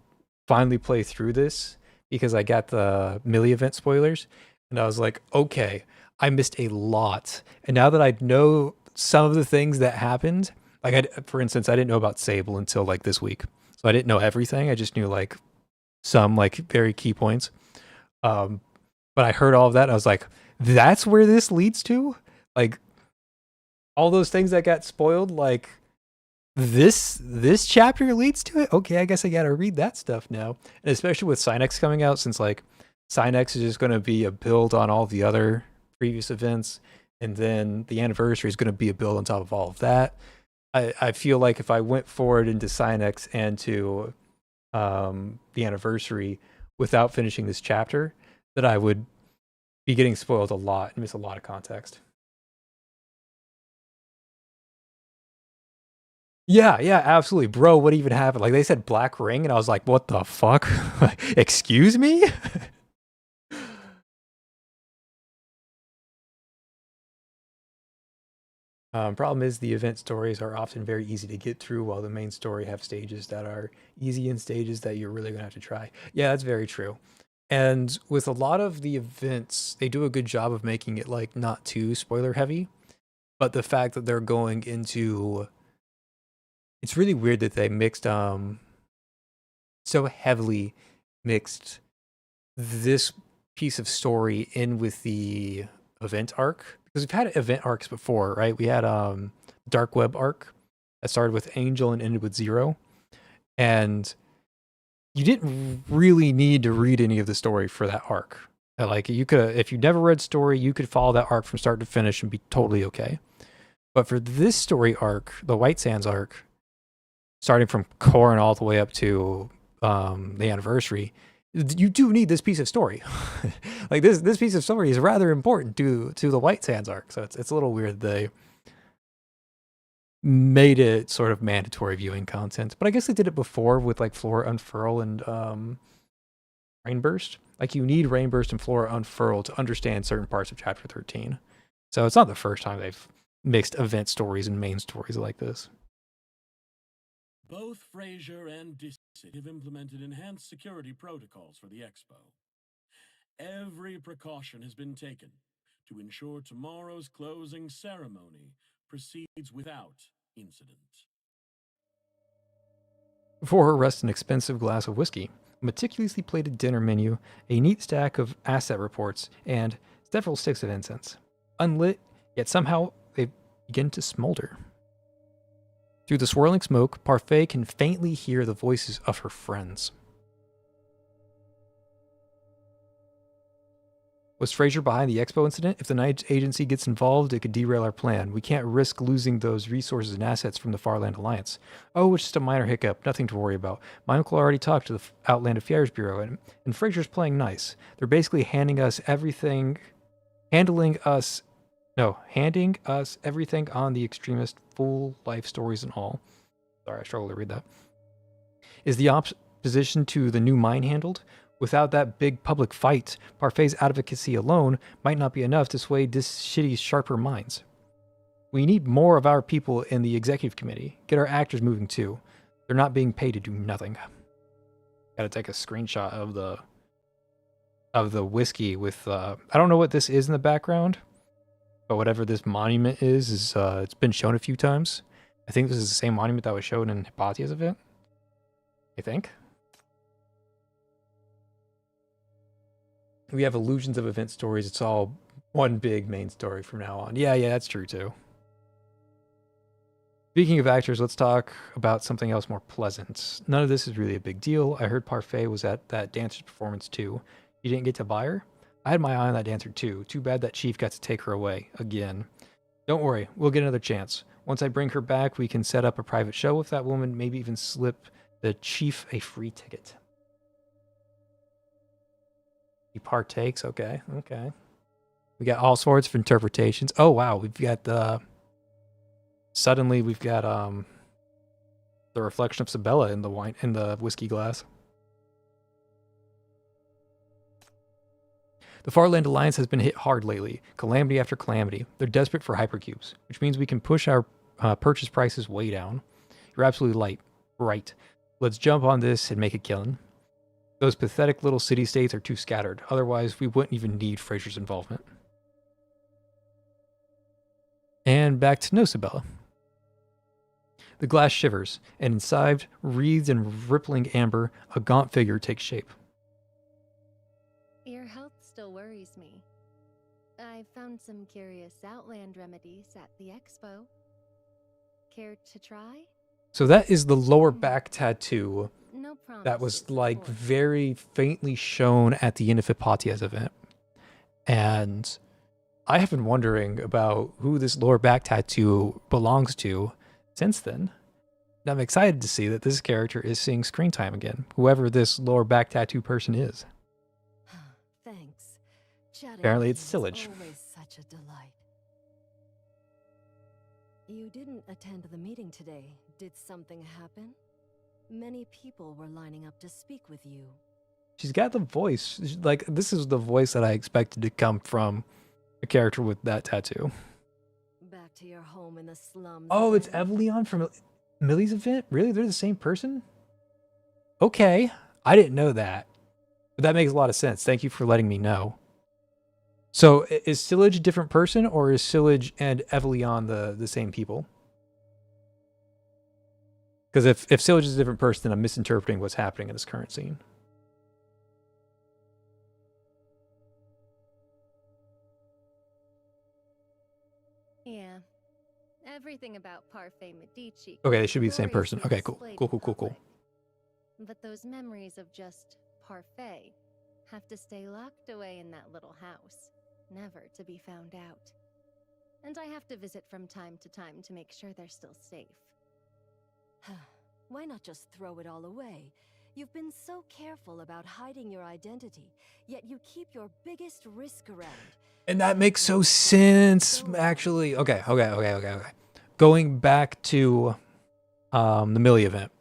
finally play through this, because I got the Millie event spoilers, and I was like, okay, I missed a lot. And now that I know some of the things that happened, like, for instance, I didn't know about Sable until, like, this week. So I didn't know everything. I just knew, like, some, like, very key points. But I heard all of that, and I was like, that's where this leads to? Like, all those things that got spoiled, like, this chapter leads to it? Okay, I guess I gotta read that stuff now. And especially with Synex coming out, since, like, Synex is just going to be a build on all the other previous events, and then the anniversary is going to be a build on top of all of that. I feel like if I went forward into Synex and to the anniversary without finishing this chapter, that I would be getting spoiled a lot and miss a lot of context. Yeah, absolutely. Bro, what even happened? Like, they said Black Ring, and I was like, what the fuck? Excuse me? Problem is, the event stories are often very easy to get through, while the main story have stages that are easy and stages that you're really going to have to try. Yeah, that's very true. And with a lot of the events, they do a good job of making it, like, not too spoiler heavy. But the fact that they're going into... It's really weird that they mixed, so heavily mixed this piece of story in with the event arc. Because we've had event arcs before, right? We had Dark Web arc that started with Angel and ended with Zero. And you didn't really need to read any of the story for that arc. Like, you could, if you never read story, you could follow that arc from start to finish and be totally okay. But for this story arc, the White Sands arc, starting from Korn all the way up to the anniversary, you do need this piece of story. Like, this piece of story is rather important to the White Sands arc. So it's a little weird they made it sort of mandatory viewing content. But I guess they did it before with, like, Flora Unfurl and Rainburst. Like, you need Rainburst and Flora Unfurl to understand certain parts of Chapter 13. So it's not the first time they've mixed event stories and main stories like this. Both Fraser and Dissett have implemented enhanced security protocols for the Expo. Every precaution has been taken to ensure tomorrow's closing ceremony proceeds without incident. Before her rests an expensive glass of whiskey, a meticulously plated dinner menu, a neat stack of asset reports, and several sticks of incense. Unlit, yet somehow they begin to smolder. Through the swirling smoke, Parfait can faintly hear the voices of her friends. Was Fraser behind the Expo incident? If the Night Agency gets involved, it could derail our plan. We can't risk losing those resources and assets from the Farland Alliance. Oh, it's just a minor hiccup. Nothing to worry about. My uncle already talked to the Outland Affairs Bureau, and Fraser's playing nice. They're basically handing us everything on the extremist, full life stories and all. Sorry, I struggle to read that. Is the opposition to the new mine handled? Without that big public fight, Parfai's advocacy alone might not be enough to sway this city's sharper minds. We need more of our people in the executive committee. Get our actors moving too. They're not being paid to do nothing. Gotta take a screenshot of the whiskey with I don't know what this is in the background, but whatever this monument is it's been shown a few times. I think this is the same monument that was shown in Hypatia's event. I think. We have illusions of event stories. It's all one big main story from now on. Yeah, that's true too. Speaking of actors, let's talk about something else more pleasant. None of this is really a big deal. I heard Parfait was at that dancer's performance too. You didn't get to buy her? I had my eye on that dancer too. Too bad that chief got to take her away again. Don't worry, we'll get another chance. Once I bring her back, we can set up a private show with that woman, maybe even slip the chief a free ticket. He partakes. Okay. We got all sorts of interpretations. Oh wow, we've got suddenly we've got the reflection of Sabella in the whiskey glass. The Farland Alliance has been hit hard lately, calamity after calamity. They're desperate for hypercubes, which means we can push our purchase prices way down. You're absolutely right. Let's jump on this and make a killing. Those pathetic little city-states are too scattered. Otherwise, we wouldn't even need Fraser's involvement. And back to no Sabella. The glass shivers, and inside, wreathed in rippling amber, a gaunt figure takes shape. Your health still worries me. I found some curious Outland remedies at the expo. Care to try? So that is the lower back tattoo No that was promises, like of course. very faintly shown at the end of Hypatia's event. And I have been wondering about who this lower back tattoo belongs to since then. And I'm excited to see that this character is seeing screen time again, whoever this lower back tattoo person is. Thanks. Chatting Apparently with it's you is Sillage. always such a delight. You didn't attend the meeting today. Did something happen? Many people were lining up to speak with you. She's got the voice. Like, this is the voice that I expected to come from a character with that tattoo. Back to your home in the slums. Oh, it's again? Evelyon from Millie's event? Really? They're the same person? Okay. I didn't know that. But that makes a lot of sense. Thank you for letting me know. So is Sillage a different person, or is Sillage and Evelyon the same people? Because if Sillage is a different person, then I'm misinterpreting what's happening in this current scene. Yeah. Everything about Parfait Medici. Okay, they should be the same person. gloriously Okay, cool. displayed Cool, in cool, cool, cool. public. But those memories of just Parfait have to stay locked away in that little house, never to be found out. And I have to visit from time to time to make sure they're still safe. Why not just throw it all away? You've been so careful about hiding your identity, yet you keep your biggest risk around. And that makes so sense, actually. Okay. Going back to the Millie event,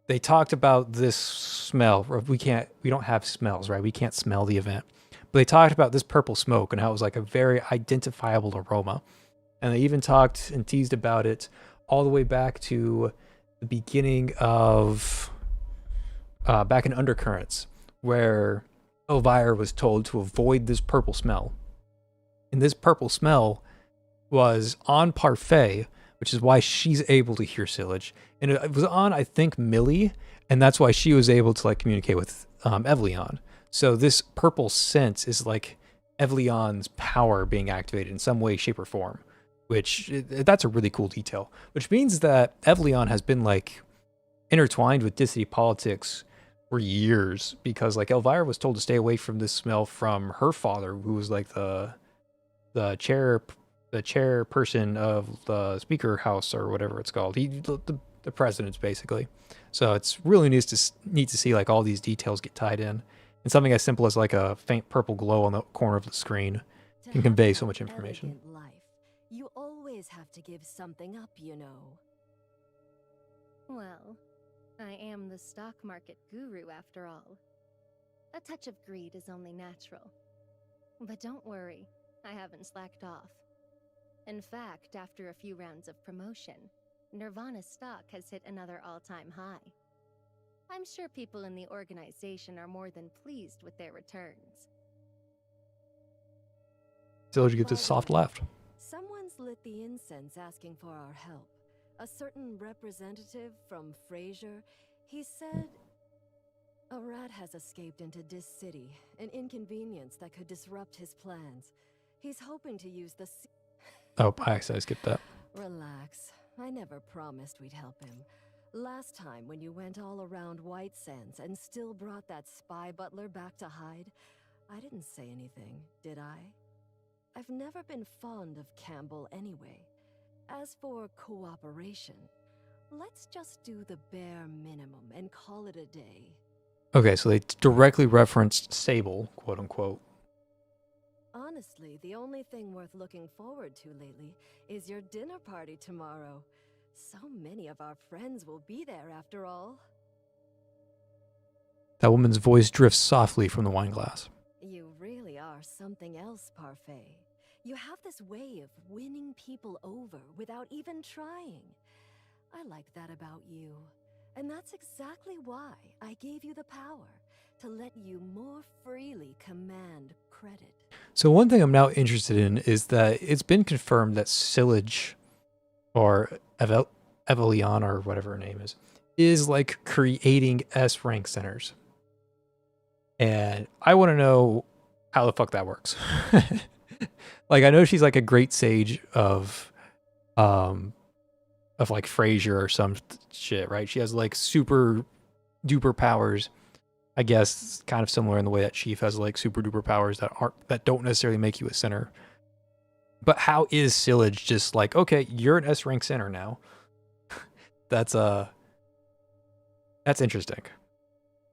they talked about this smell. We don't have smells, right? We can't smell the event. But they talked about this purple smoke and how it was like a very identifiable aroma. And they even talked and teased about it all the way back to the beginning of back in Undercurrents, where Elvira was told to avoid this purple smell. And this purple smell was on Parfait, which is why she's able to hear Sillage. And it was on, I think, Millie, and that's why she was able to like communicate with Evelyon. So this purple scent is like Evelyon's power being activated in some way, shape, or form. Which, that's a really cool detail. Which means that Evelyon has been like intertwined with Disney politics for years because like Elvira was told to stay away from this smell from her father, who was like the chairperson of the speaker house or whatever it's called. The president's basically. So it's really neat to see like all these details get tied in, and something as simple as like a faint purple glow on the corner of the screen can convey so much information. Elegant life, you always have to give something up, you know. Well, I am the stock market guru after all. A touch of greed is only natural. But don't worry, I haven't slacked off. In fact, after a few rounds of promotion, Nirvana's stock has hit another all-time high. I'm sure people in the organization are more than pleased with their returns. So you get this soft laugh. Someone's lit the incense asking for our help. A certain representative from Frasier, he said a rat has escaped into Dis City, an inconvenience that could disrupt his plans. He's hoping to use the Oh, I skipped that. Relax. I never promised we'd help him. Last time when you went all around White Sands and still brought that spy butler back to hide, I didn't say anything, did I? I've never been fond of Campbell anyway. As for cooperation, let's just do the bare minimum and call it a day. Okay, so they directly referenced Sable, quote unquote. Honestly, the only thing worth looking forward to lately is your dinner party tomorrow. So many of our friends will be there after all. That woman's voice drifts softly from the wine glass. You really are something else, Parfait. You have this way of winning people over without even trying. I like that about you. And that's exactly why I gave you the power to let you more freely command credit. So one thing I'm now interested in is that it's been confirmed that Sillage, or Evelion, or whatever her name is like creating S-rank centers. And I want to know how the fuck that works. Like, I know she's like a great sage of like Frasier or some shit, right? She has like super duper powers. I guess kind of similar in the way that Chief has like super duper powers that don't necessarily make you a center. But how is Sillage just like, okay, you're an S rank center now? That's interesting.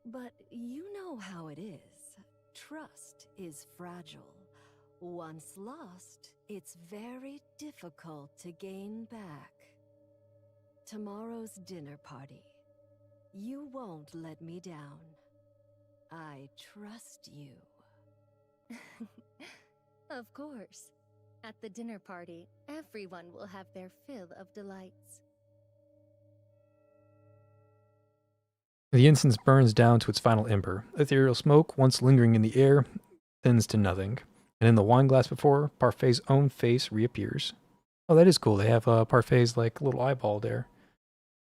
But you know how it is. Trust is fragile. Once lost, it's very difficult to gain back. Tomorrow's dinner party. You won't let me down. I trust you. Of course. At the dinner party, everyone will have their fill of delights. The incense burns down to its final ember. Ethereal smoke, once lingering in the air, thins to nothing. And in the wine glass before, Parfait's own face reappears. Oh, that is cool. They have Parfait's like little eyeball there.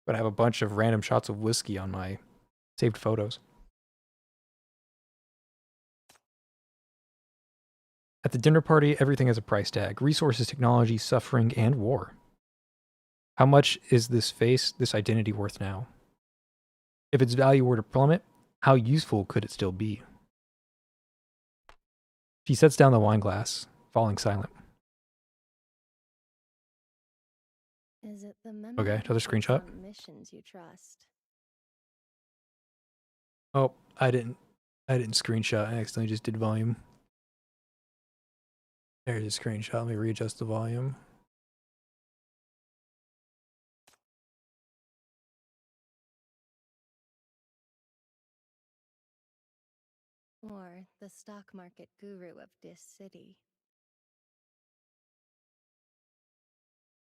But I have a bunch of random shots of whiskey on my saved photos. At the dinner party, everything has a price tag. Resources, technology, suffering, and war. How much is this face, this identity worth now? If its value were to plummet, how useful could it still be? She sets down the wine glass, falling silent. Is it the Okay, another screenshot. Missions you trust? Oh, I didn't screenshot. I accidentally just did volume. There's a screenshot. Let me readjust the volume. Or the stock market guru of Dis City?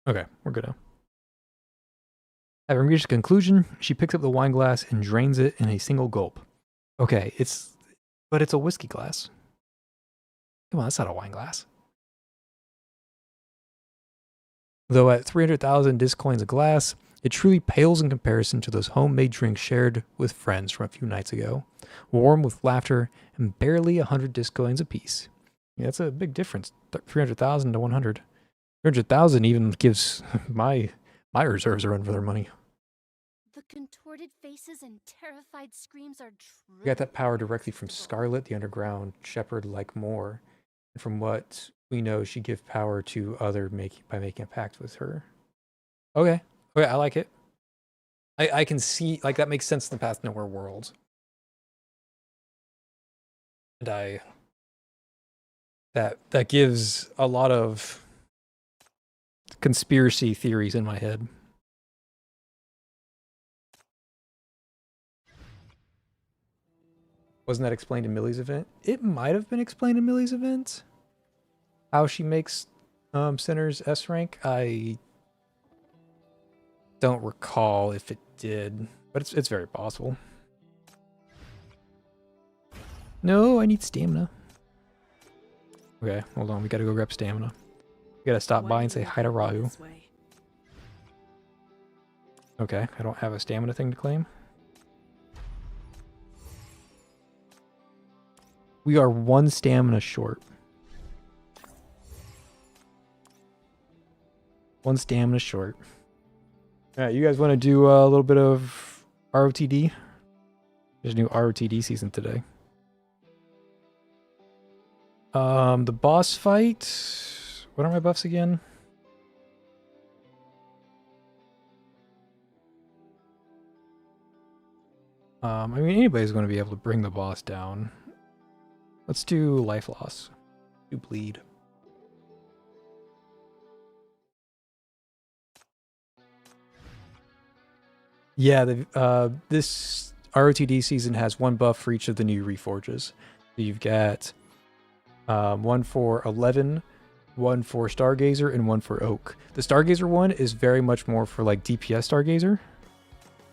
Okay, we're good now. Having reached a conclusion, she picks up the wine glass and drains it in a single gulp. Okay, but it's a whiskey glass. Come on, that's not a wine glass. Though at 300,000 disc coins a glass, it truly pales in comparison to those homemade drinks shared with friends from a few nights ago, warm with laughter and barely 100 disc coins apiece. Yeah, that's a big difference, 300,000 to 100. 300,000 even gives my reserves a run for their money. The distorted faces and terrified screams are true. We got that power directly from Scarlet, the underground shepherd like Moore. And from what we know, she gives power to other by making a pact with her. Okay. Okay, I like it. I can see, like, that makes sense in the Path Nowhere world. And that gives a lot of conspiracy theories in my head. Wasn't that explained in Millie's event? It might have been explained in Millie's event. How she makes Sinner's S rank. I don't recall if it did, but it's very possible. No, I need stamina. Okay, hold on. We gotta go grab stamina. We gotta stop by and say hi to Rahu. Okay, I don't have a stamina thing to claim. We are 1 stamina short. 1 stamina short. Alright, you guys want to do a little bit of ROTD? There's a new ROTD season today. The boss fight. What are my buffs again? I mean, anybody's going to be able to bring the boss down. Let's do life loss. Do bleed. Yeah, this ROTD season has 1 buff for each of the new reforges. So you've got 1 for 11, 1 for Stargazer, and 1 for Oak. The Stargazer one is very much more for like DPS Stargazer,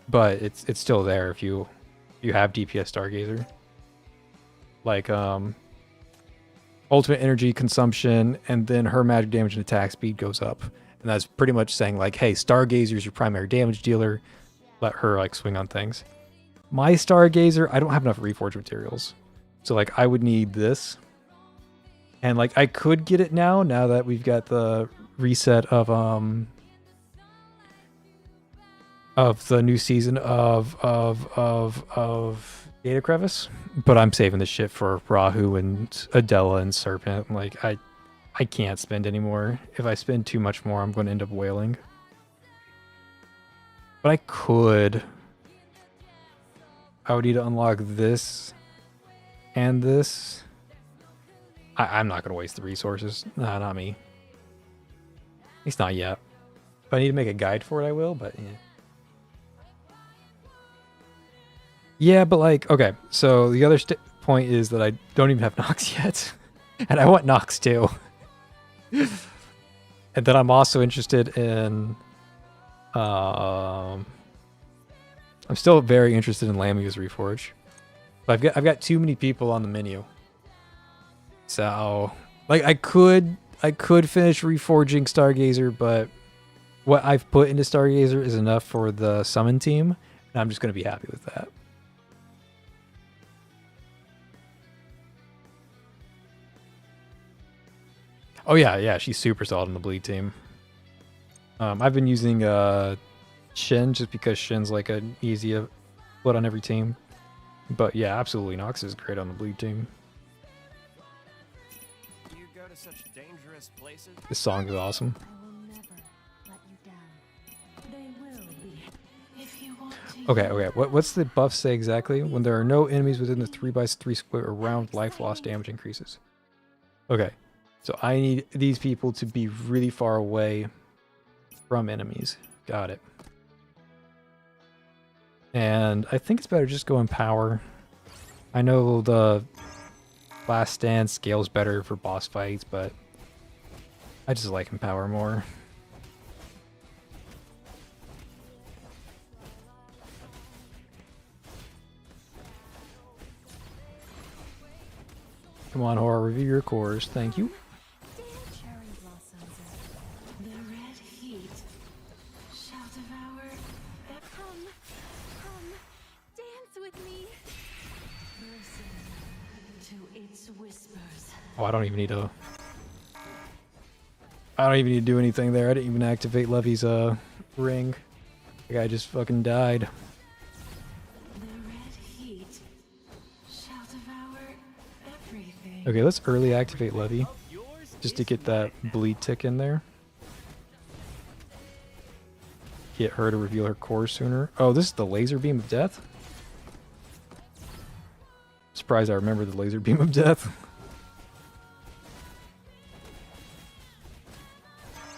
but it's still there if you have DPS Stargazer. Like ultimate energy consumption, and then her magic damage and attack speed goes up. And that's pretty much saying like, hey, Stargazer is your primary damage dealer. Let her like swing on things. My Stargazer, I don't have enough reforge materials. So like I would need this. And like I could get it now that we've got the reset of the new season of Data Crevice, but I'm saving this shit for Rahu and Adela and Serpent. Like I can't spend anymore. If I spend too much more, I'm going to end up wailing. But I could. I would need to unlock this and this. I'm not going to waste the resources. Nah, not me. At least not yet. If I need to make a guide for it, I will, but yeah. Yeah, but like, okay. So the other point is that I don't even have Nox yet. And I want Nox too. And then I'm also interested in... I'm still very interested in Lamia's Reforge. But I've got too many people on the menu. So, like, I could finish reforging Stargazer, but what I've put into Stargazer is enough for the summon team, and I'm just going to be happy with that. Oh yeah, she's super solid on the bleed team. I've been using Shin just because Shin's like an easy put on every team. But yeah, absolutely, Nox is great on the bleed team. You go to such dangerous places. This song is awesome. Okay. What's the buff say exactly? When there are no enemies within the 3x3 square around, life loss damage increases. Okay. So I need these people to be really far away from enemies. Got it. And I think it's better just go in power. I know the last stand scales better for boss fights, but I just like Empower more. Come on, Horror, review your cores. Thank you. Oh, I don't even need to do anything there. I didn't even activate Levy's ring. The guy just fucking died. Okay, let's early activate Levy. Just to get that bleed tick in there. Get her to reveal her core sooner. Oh, this is the laser beam of death? Surprised I remember the laser beam of death.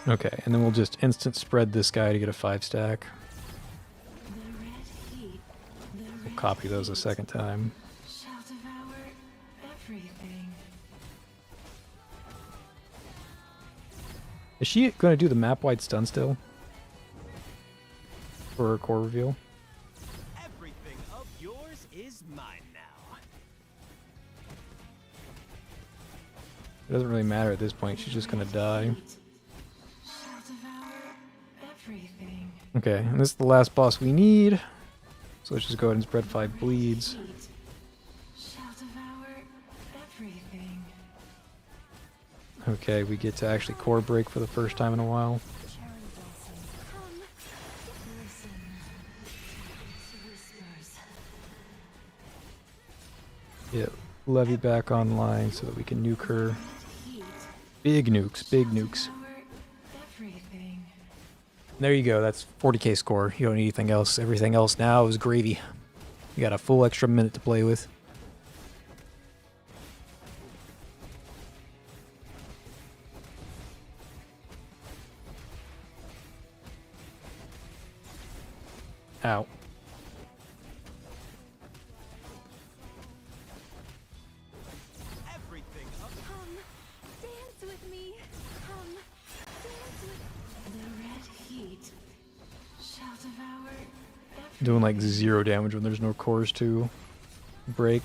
Okay, and then we'll just instant spread this guy to get a 5-stack. We'll copy those a second time. Is she going to do the map-wide stun still? For her core reveal? Everything of yours is mine now. It doesn't really matter at this point, she's just going to die. Okay, and this is the last boss we need. So let's just go ahead and spread 5 bleeds. Okay, we get to actually core break for the first time in a while. Get Levy back online so that we can nuke her. Big nukes, big nukes. There you go, that's 40k score. You don't need anything else. Everything else now is gravy. You got a full extra minute to play with. Ow. Everything of Dance with me. Come, dance with the red heat. Shall devour Doing like 0 damage when there's no cores to break.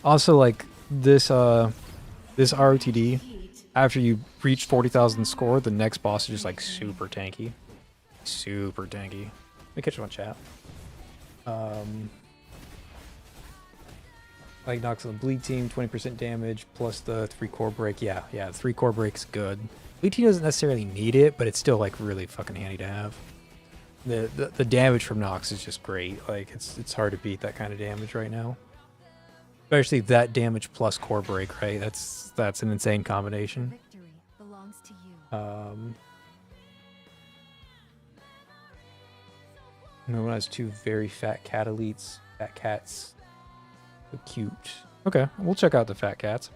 Also, like this this ROTD, after you reach 40,000 score, the next boss is just like super tanky. Super tanky. Let me catch it on chat. Like knocks on the bleed team, 20% damage plus the 3 core break. Yeah, 3 core break's good. Bleed team doesn't necessarily need it, but it's still like really fucking handy to have. The damage from Nox is just great. Like it's hard to beat that kind of damage right now. Especially that damage plus core break, right? That's an insane combination. victory belongs to you. No one has 2 very fat cat elites. Fat cats. So cute. Okay, we'll check out the fat cats.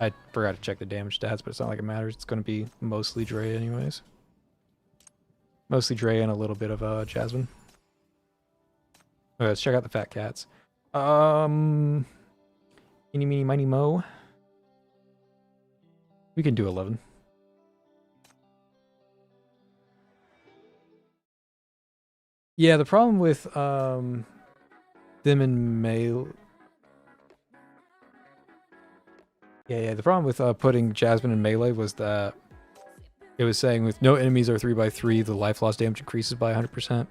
I forgot to check the damage stats, but it's not like it matters. It's going to be mostly Dre anyways. Mostly Dre and a little bit of Jasmine. Okay, let's check out the fat cats. Eeny, meeny, miny, mo. We can do 11. Yeah, the problem with them in melee. Yeah, the problem with putting Jasmine in melee was that it was saying with no enemies or 3x3, the life loss damage increases by 100%.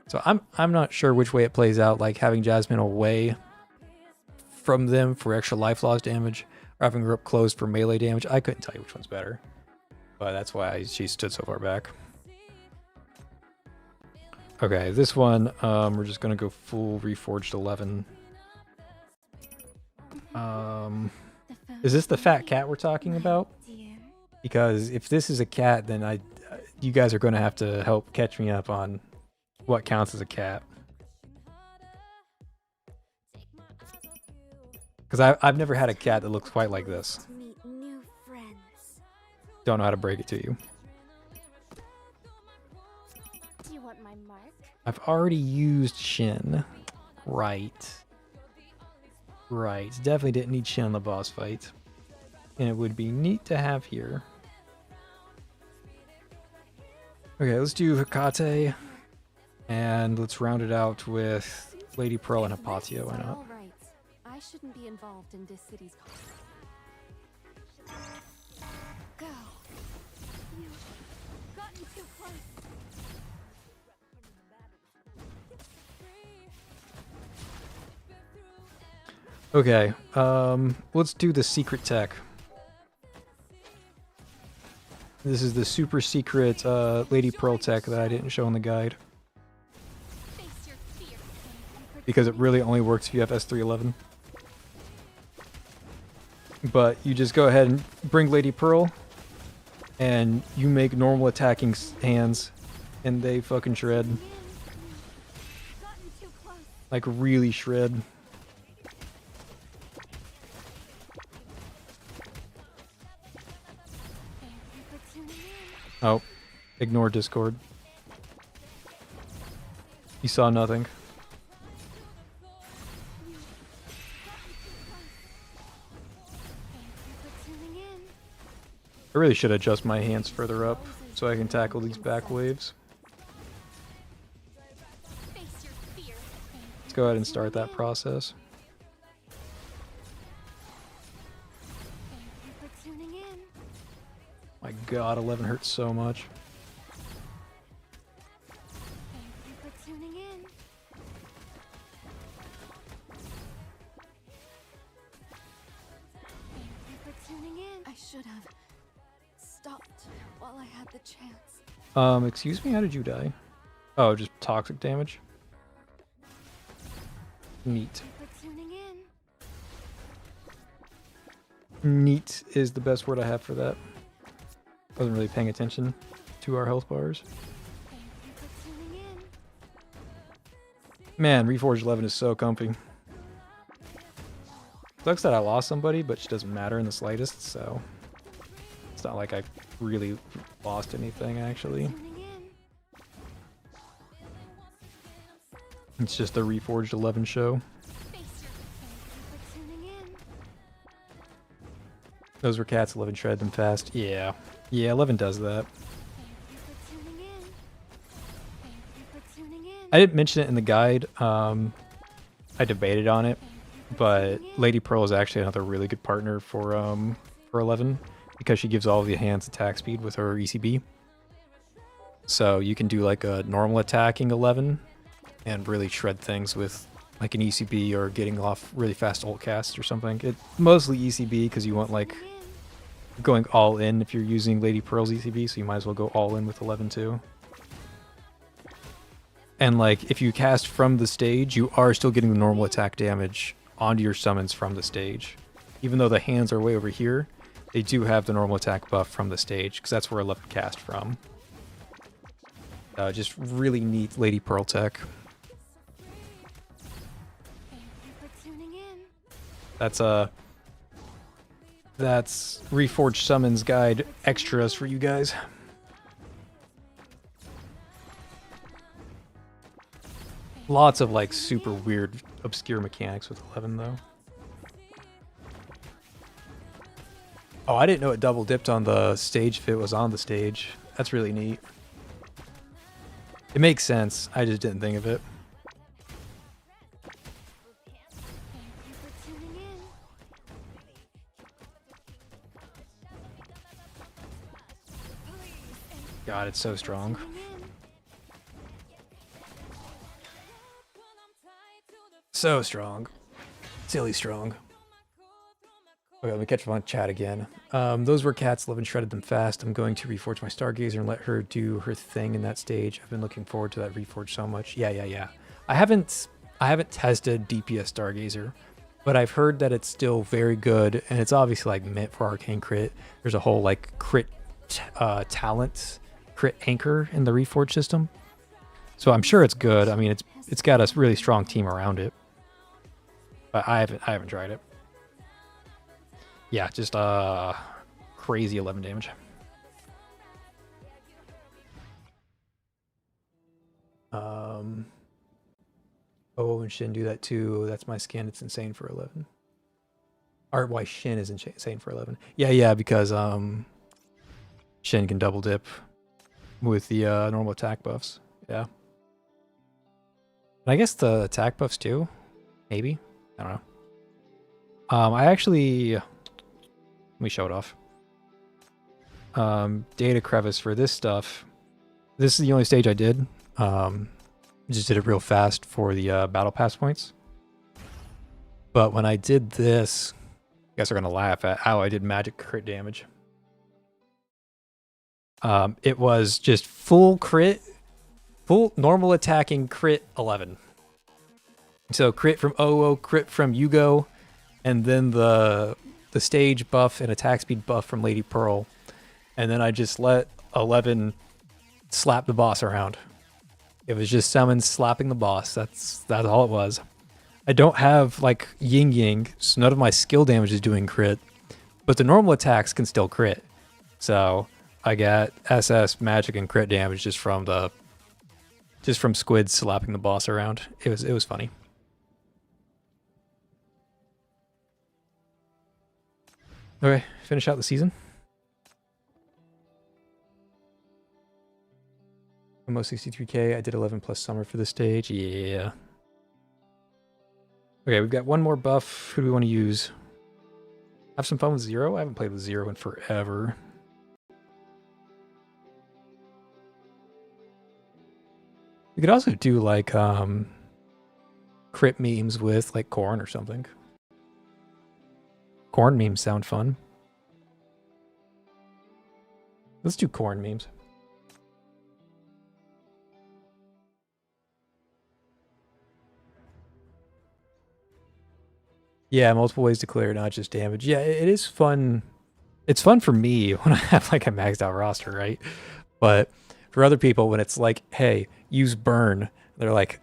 So I'm not sure which way it plays out, like having Jasmine away from them for extra life loss damage, or having her up close for melee damage. I couldn't tell you which one's better, but that's why she stood so far back. Okay, this one, we're just gonna go full Reforged 11. Is this the fat cat we're talking about? Because if this is a cat, then you guys are gonna have to help catch me up on what counts as a cat. Because I've never had a cat that looks quite like this. Meet new friends. Don't know how to break it to you. Do you want my mark? I've already used Shin. Right. Right. Definitely didn't need Shin in the boss fight. And it would be neat to have here. Okay, let's do Hecate. And let's round it out with Lady Pearl and Hypatia. Why not? All right. I shouldn't be involved in this city's. Go. You've gotten too close. Okay, let's do the secret tech. This is the super secret Lady Pearl tech that I didn't show in the guide. Because it really only works if you have S311. But you just go ahead and bring Lady Pearl, and you make normal attacking hands, and they fucking shred. Like, really shred. Oh, ignore Discord. You saw nothing. I really should adjust my hands further up so I can tackle these back waves. Let's go ahead and start that process. My god, 11 hurts so much. I should have stopped while I had the chance. Excuse me, how did you die? Oh, just toxic damage? Neat. Neat is the best word I have for that. Wasn't really paying attention to our health bars. Man, Reforged 11 is so comfy. Sucks that I lost somebody, but she doesn't matter in the slightest, so it's not like I really lost anything, actually. It's just the Reforged 11 show. Those were cats, 11 shred them fast. Yeah. Yeah, 11 does that. I didn't mention it in the guide. I debated on it, but Lady Pearl is actually another really good partner for 11 because she gives all the enhanced attack speed with her ECB. So you can do like a normal attacking 11 and really shred things with like an ECB or getting off really fast ult casts or something. It mostly ECB because you want like going all in if you're using Lady Pearl's ECB, so you might as well go all in with 11 too. And like if you cast from the stage, you are still getting the normal attack damage onto your summons from the stage. Even though the hands are way over here, they do have the normal attack buff from the stage because that's where 11 cast from. Just really neat Lady Pearl tech. That's Reforged Summons Guide extras for you guys. Lots of like super weird, obscure mechanics with 11 though. Oh, I didn't know it double dipped on the stage if it was on the stage. That's really neat. It makes sense. I just didn't think of it. God, it's so strong. So strong. Silly strong. Okay, let me catch up on chat again. Those were cats, 11 shredded them fast. I'm going to reforge my Stargazer and let her do her thing in that stage. I've been looking forward to that reforge so much. Yeah. I haven't tested DPS Stargazer, but I've heard that it's still very good, and it's obviously like meant for arcane crit. There's a whole like crit talent, crit anchor in the reforge system. So I'm sure it's good. I mean, it's got a really strong team around it. But I haven't tried it. Yeah, just crazy 11 damage. Oh, and Shin do that too. That's my skin. It's insane for 11. Or why Shin is insane for 11. Yeah, because Shin can double dip with the normal attack buffs. Yeah. And I guess the attack buffs too. Maybe. I don't know. I actually... Let me show it off. Data crevice for this stuff. This is the only stage I did. Just did it real fast for the battle pass points. But when I did this, you guys are going to laugh at how I did magic crit damage. It was just full crit, full normal attacking crit 11. So crit from Oo, crit from Yugo, and then the the stage buff and attack speed buff from Lady Pearl, and then I just let 11 slap the boss around. It was just summons slapping the boss. That's all it was. I don't have like Ying Ying, so none of my skill damage is doing crit, but the normal attacks can still crit. So I got SS, magic, and crit damage just from squids slapping the boss around. It was funny. Okay, finish out the season. Almost 63k. I did 11 plus summer for this stage. Yeah. Okay, we've got one more buff. Who do we want to use? Have some fun with Zero. I haven't played with Zero in forever. We could also do like crit memes with like corn or something. Corn memes sound fun. Let's do corn memes. Yeah, multiple ways to clear, not just damage. Yeah, it is fun. It's fun for me when I have like a maxed out roster, right? But for other people, when it's like, hey, use burn, they're like,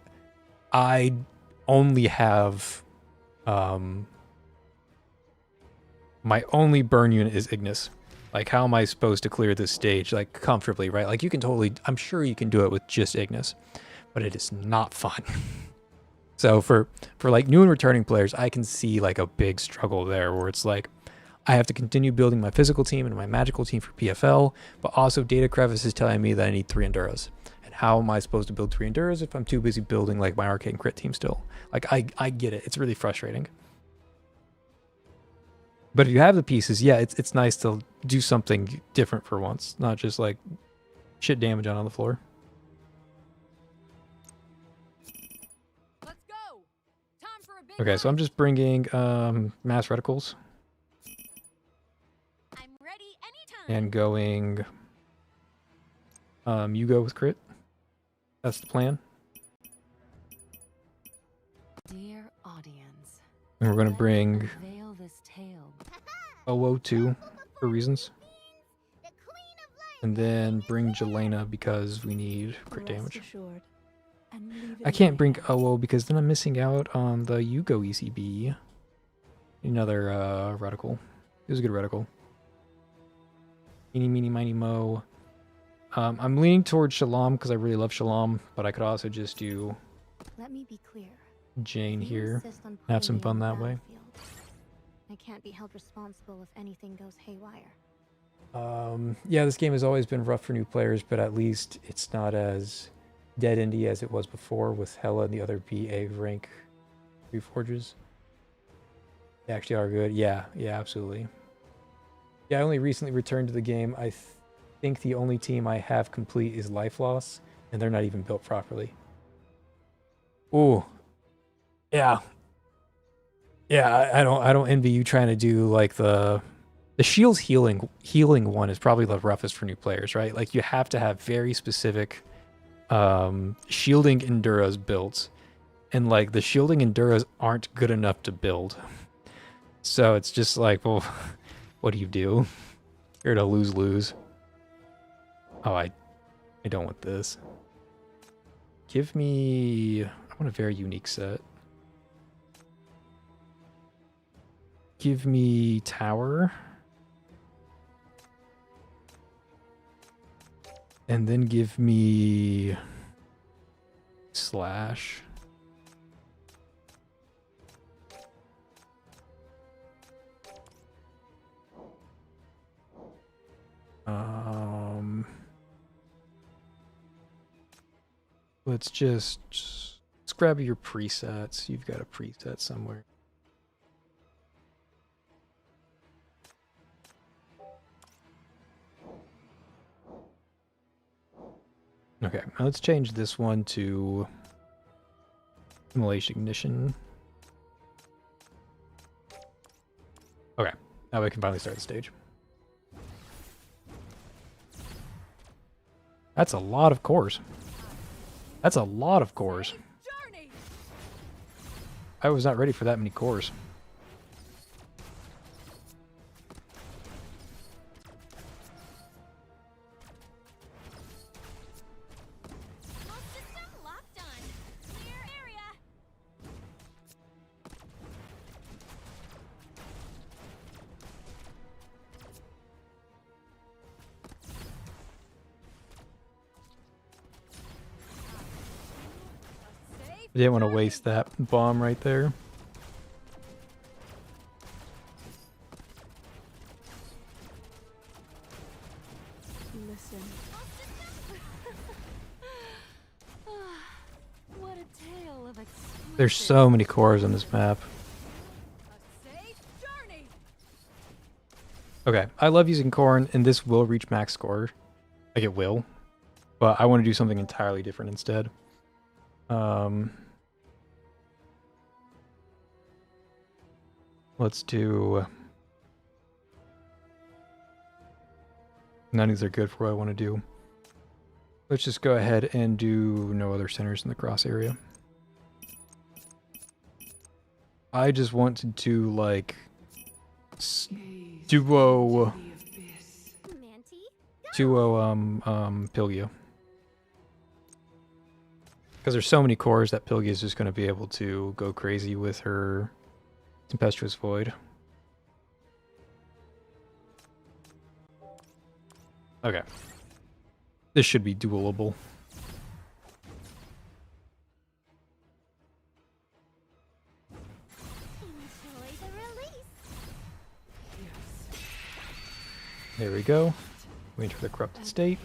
I only have my only burn unit is Ignis. Like, how am I supposed to clear this stage like comfortably, right? Like, you can totally, I'm sure you can do it with just Ignis, but it is not fun. So for like new and returning players, I can see like a big struggle there where it's like, I have to continue building my physical team and my magical team for PFL, but also Data Crevice is telling me that I need 3 Enduros. And how am I supposed to build 3 Enduros if I'm too busy building like my Arcane Crit team still? Like, I get it. It's really frustrating. But if you have the pieces, yeah, it's nice to do something different for once, not just like shit damage on the floor. Let's go. Time for a big Okay, so I'm just bringing mass reticles. I'm ready anytime. And going you go with crit. That's the plan. Dear audience, And we're gonna bring veil this tale. OO 2 for reasons. And then bring Jelena because we need crit damage. I can't bring OO because then I'm missing out on the Yugo ECB. Another reticle. It was a good reticle. Eeny, meeny, miny, mo. I'm leaning towards Shalom because I really love Shalom, but I could also just do Let me be clear. Jane If you here. insist on Have some putting me fun on that way. the battlefield, I can't be held responsible if anything goes haywire. Yeah, this game has always been rough for new players, but at least it's not as dead indie as it was before with Hella and the other BA rank Reforges. They actually are good. Yeah, absolutely. Yeah, I only recently returned to the game. I think the only team I have complete is Life Loss, and they're not even built properly. Ooh. Yeah. Yeah, I don't envy you trying to do like the Shield's healing one is probably the roughest for new players, right? Like you have to have very specific shielding Enduros built, and like the shielding Enduros aren't good enough to build. So it's just like, well, what do you do? You're to lose. Oh, I don't want this. Give me, I want a very unique set. Give me tower. And then give me slash. Let's grab your presets. You've got a preset somewhere. Okay, now let's change this one to simulation ignition. Okay, now we can finally start the stage. That's a lot of cores. That's a lot of cores. I was not ready for that many cores. I didn't want to waste that bomb right there. Listen. What a tale of There's so many cores on this map. Okay, I love using corn, and this will reach max score. Like, it will. But I want to do something entirely different instead. Let's do... None of these are good for what I want to do. Let's just go ahead and do no other centers in the cross area. I just want to do, like... Duo Pilgia. Because there's so many cores that Pilgia is just going to be able to go crazy with her Tempestuous Void. Okay. This should be duelable. There we go. Wait for the corrupted state.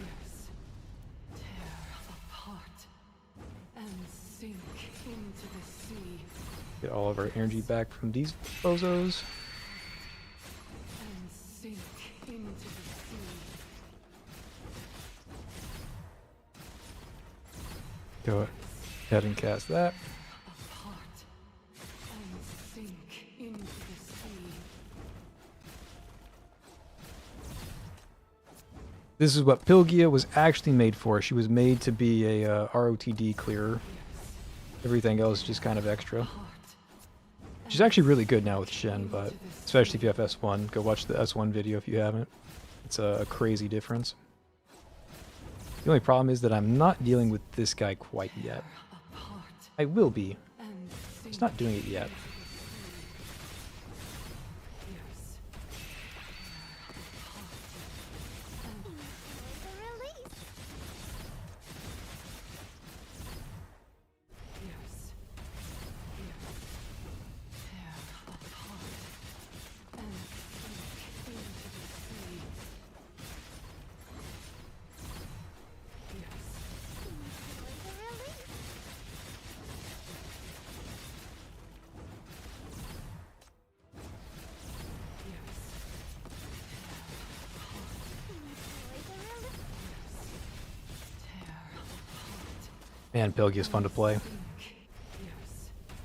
Get all of our energy back from these bozos. Go ahead and cast that. This is what Pilgia was actually made for. She was made to be a ROTD clearer. Everything else just kind of extra. She's actually really good now with Shen, but especially if you have S1, go watch the S1 video if you haven't. It's a crazy difference. The only problem is that I'm not dealing with this guy quite yet. I will be. Just not doing it yet. Man, Pilgia's fun to play.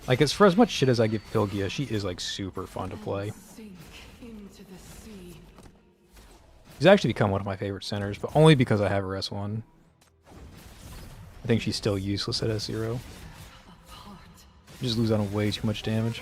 Like, for as much shit as I give Pilgia, she is, like, super fun to play. She's actually become one of my favorite centers, but only because I have her S1. I think she's still useless at S0. Just lose on way too much damage.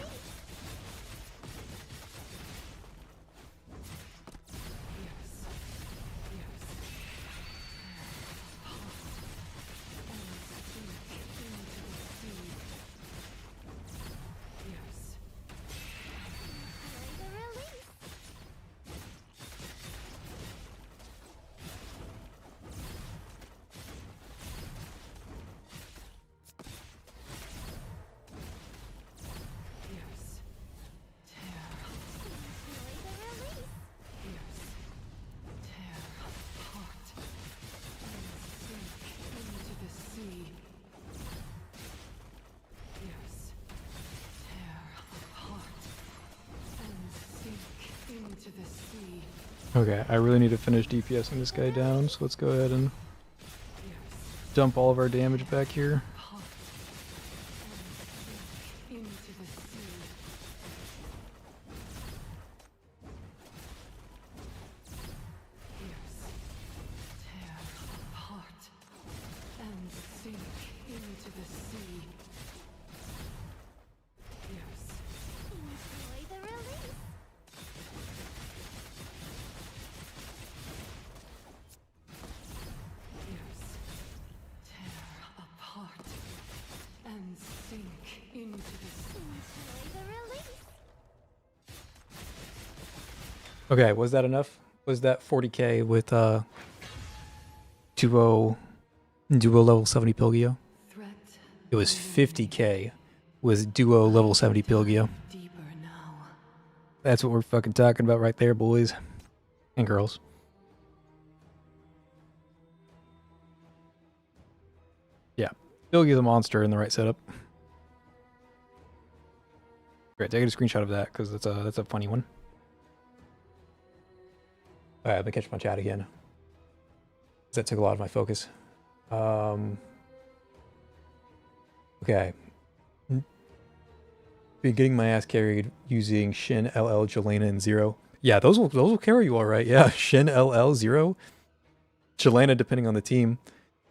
Okay, I really need to finish DPSing this guy down, so let's go ahead and dump all of our damage back here. Okay, was that enough? Was that 40k with duo level 70 Pilgia? it was 50k with duo level 70 Pilgia. That's what we're fucking talking about right there, boys and girls. Yeah, Pilgia's a monster in the right setup. Great, taking a screenshot of that because that's a funny one. All right, let me catch my chat again. That took a lot of my focus. Okay. Been getting my ass carried using Shin, LL, Jelena, and Zero. Yeah, those will carry you all right. Yeah, Shin, LL, Zero, Jelena, depending on the team.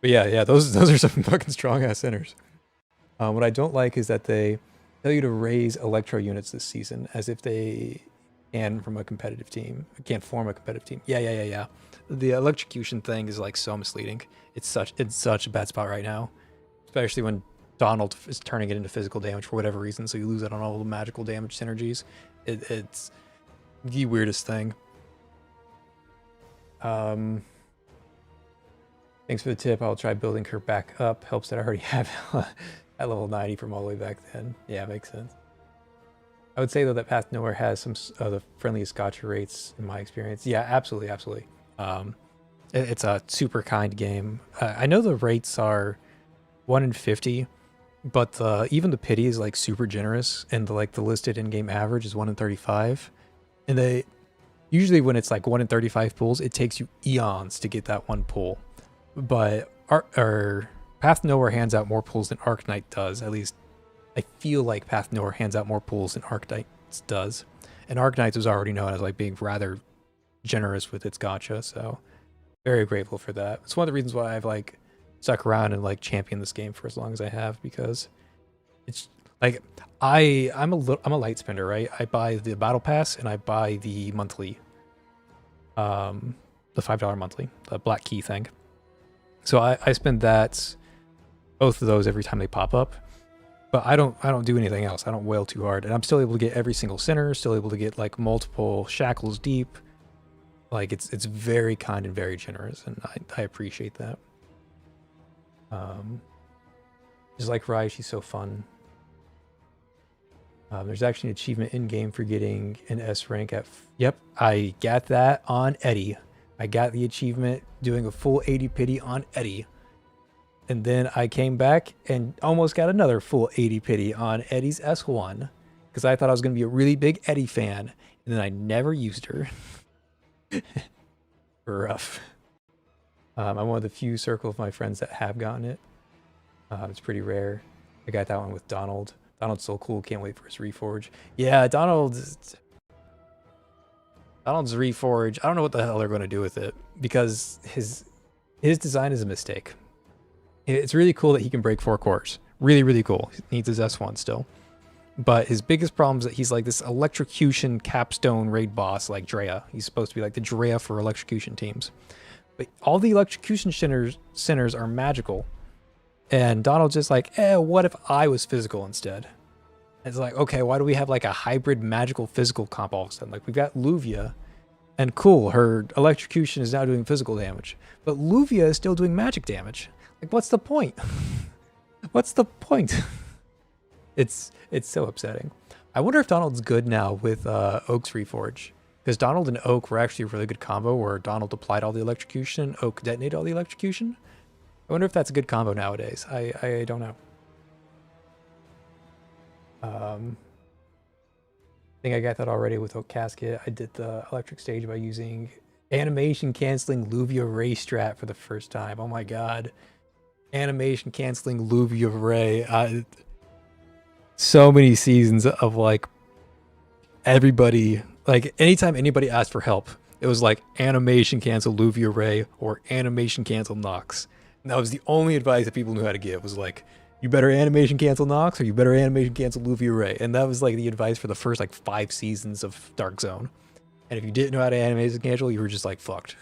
But yeah, those are some fucking strong ass centers. What I don't like is that they tell you to raise Electro units this season as if they can from a competitive team. Can't form a competitive team. Yeah. The electrocution thing is like so misleading. It's such a bad spot right now, especially when Donald is turning it into physical damage for whatever reason, so you lose out on all the magical damage synergies. It's the weirdest thing. Thanks for the tip. I'll try building her back up. Helps that I already have at level 90 from all the way back then. Yeah, makes sense. I would say though that Path Nowhere has some of the friendliest gacha rates in my experience. Yeah, absolutely. It's a super kind game. I know the rates are 1 in 50. But even the pity is like super generous, and the listed in-game average is 1 in 35. And they usually when it's like 1 in 35 pulls, it takes you eons to get that one pull. But Path Nowhere hands out more pulls than Arknight does. At least I feel like Path Nowhere hands out more pulls than Arknight does. And Arknight was already known as like being rather generous with its gacha, so very grateful for that. It's one of the reasons why I've like stuck around and like championed this game for as long as I have, because it's like I'm a light spender, right? I buy the battle pass and I buy the monthly, the $5 monthly, the black key thing. So I spend both of those every time they pop up, but I don't do anything else. I don't wail too hard, and I'm still able to get every single center, still able to get like multiple shackles deep. Like it's very kind and very generous, and I appreciate that. Just like Rai, she's so fun. There's actually an achievement in game for getting an S rank at. Yep, I got that on Eddie. I got the achievement doing a full 80 pity on Eddie, and then I came back and almost got another full 80 pity on Eddie's S1 because I thought I was going to be a really big Eddie fan, and then I never used her. Rough. I'm one of the few circle of my friends that have gotten it. It's pretty rare. I got that one with Donald. Donald's so cool. Can't wait for his Reforge. Yeah, Donald's Reforge. I don't know what the hell they're going to do with it because his design is a mistake. It's really cool that he can break 4 cores. Really, really cool. He needs his S1 still. But his biggest problem is that he's like this electrocution capstone raid boss like Drea. He's supposed to be like the Drea for electrocution teams. But all the electrocution centers are magical. And Donald's just like, what if I was physical instead? And it's like, okay, why do we have like a hybrid magical physical comp all of a sudden? Like we've got Luvia, and cool, her electrocution is now doing physical damage. But Luvia is still doing magic damage. Like what's the point? What's the point? It's so upsetting. I wonder if Donald's good now with Oak's Reforge. Because Donald and Oak were actually a really good combo where Donald applied all the electrocution, Oak detonated all the electrocution. I wonder if that's a good combo nowadays. I don't know. I think I got that already with Oak Casket. I did the electric stage by using animation canceling Luvia Ray strat for the first time. Oh my god. Animation canceling Luvia Ray. So many seasons of like everybody, like anytime anybody asked for help, it was like animation cancel Luvia Ray or animation cancel Nox. And that was the only advice that people knew how to give, was like, you better animation cancel Nox or you better animation cancel Luvia Ray. And that was like the advice for the first like 5 seasons of Dark Zone. And if you didn't know how to animation cancel, you were just like fucked.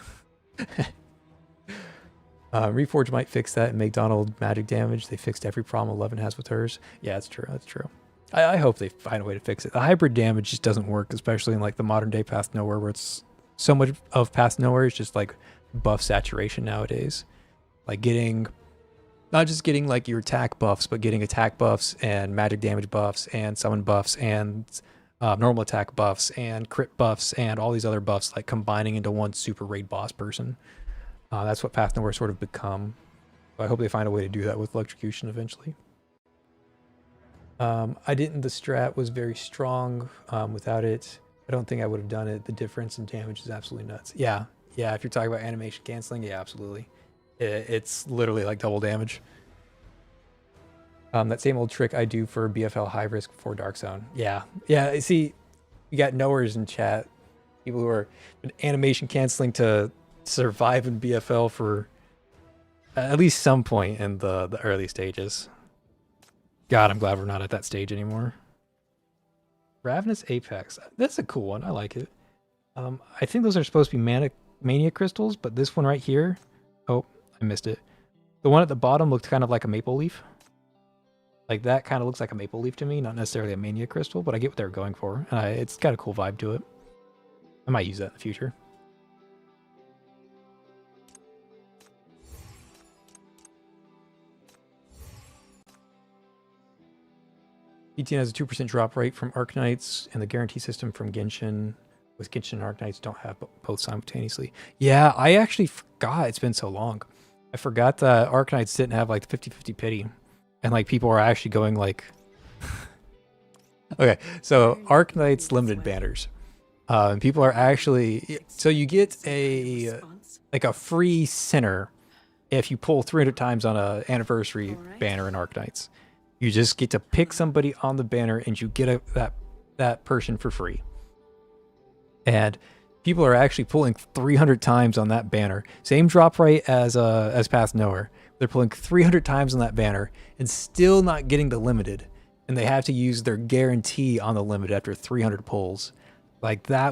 Reforge might fix that and make Donald magic damage. They fixed every problem 11 has with hers. Yeah, that's true. That's true. I hope they find a way to fix it. The hybrid damage just doesn't work, especially in like the modern day Path Nowhere, where it's so much of Path Nowhere is just like buff saturation nowadays. Like getting not just getting like your attack buffs, but getting attack buffs and magic damage buffs and summon buffs and normal attack buffs and crit buffs and all these other buffs, like combining into one super raid boss person. That's what Path Nowhere sort of become. So I hope they find a way to do that with electrocution eventually. The strat was very strong without it. I don't think I would have done it. The difference in damage is absolutely nuts. Yeah, if you're talking about animation canceling, yeah, absolutely. It's literally like double damage. That same old trick I do for BFL high risk for Dark Zone. Yeah, see, you got knowers in chat. People who are animation canceling to survive in BFL for at least some point in the early stages. God, I'm glad we're not at that stage anymore. Ravenous Apex. That's a cool one. I like it. I think those are supposed to be Mania crystals, but this one right here... Oh, I missed it. The one at the bottom looked kind of like a maple leaf. Like, that kind of looks like a maple leaf to me, not necessarily a Mania crystal, but I get what they're going for. And it's got a cool vibe to it. I might use that in the future. ETN has a 2% drop rate from Arknights, and the guarantee system from Genshin. With Genshin and Arknights don't have both simultaneously. Yeah, I actually forgot. It's been so long. I forgot that Arknights didn't have like the 50-50 pity. And like people are actually going like... Okay, so Arknights limited banners. And people are actually... So you get a free center if you pull 300 times on an anniversary banner in Arknights. You just get to pick somebody on the banner and you get that person for free. And people are actually pulling 300 times on that banner. Same drop rate as Path Nowhere. They're pulling 300 times on that banner and still not getting the limited. And they have to use their guarantee on the limit after 300 pulls. Like I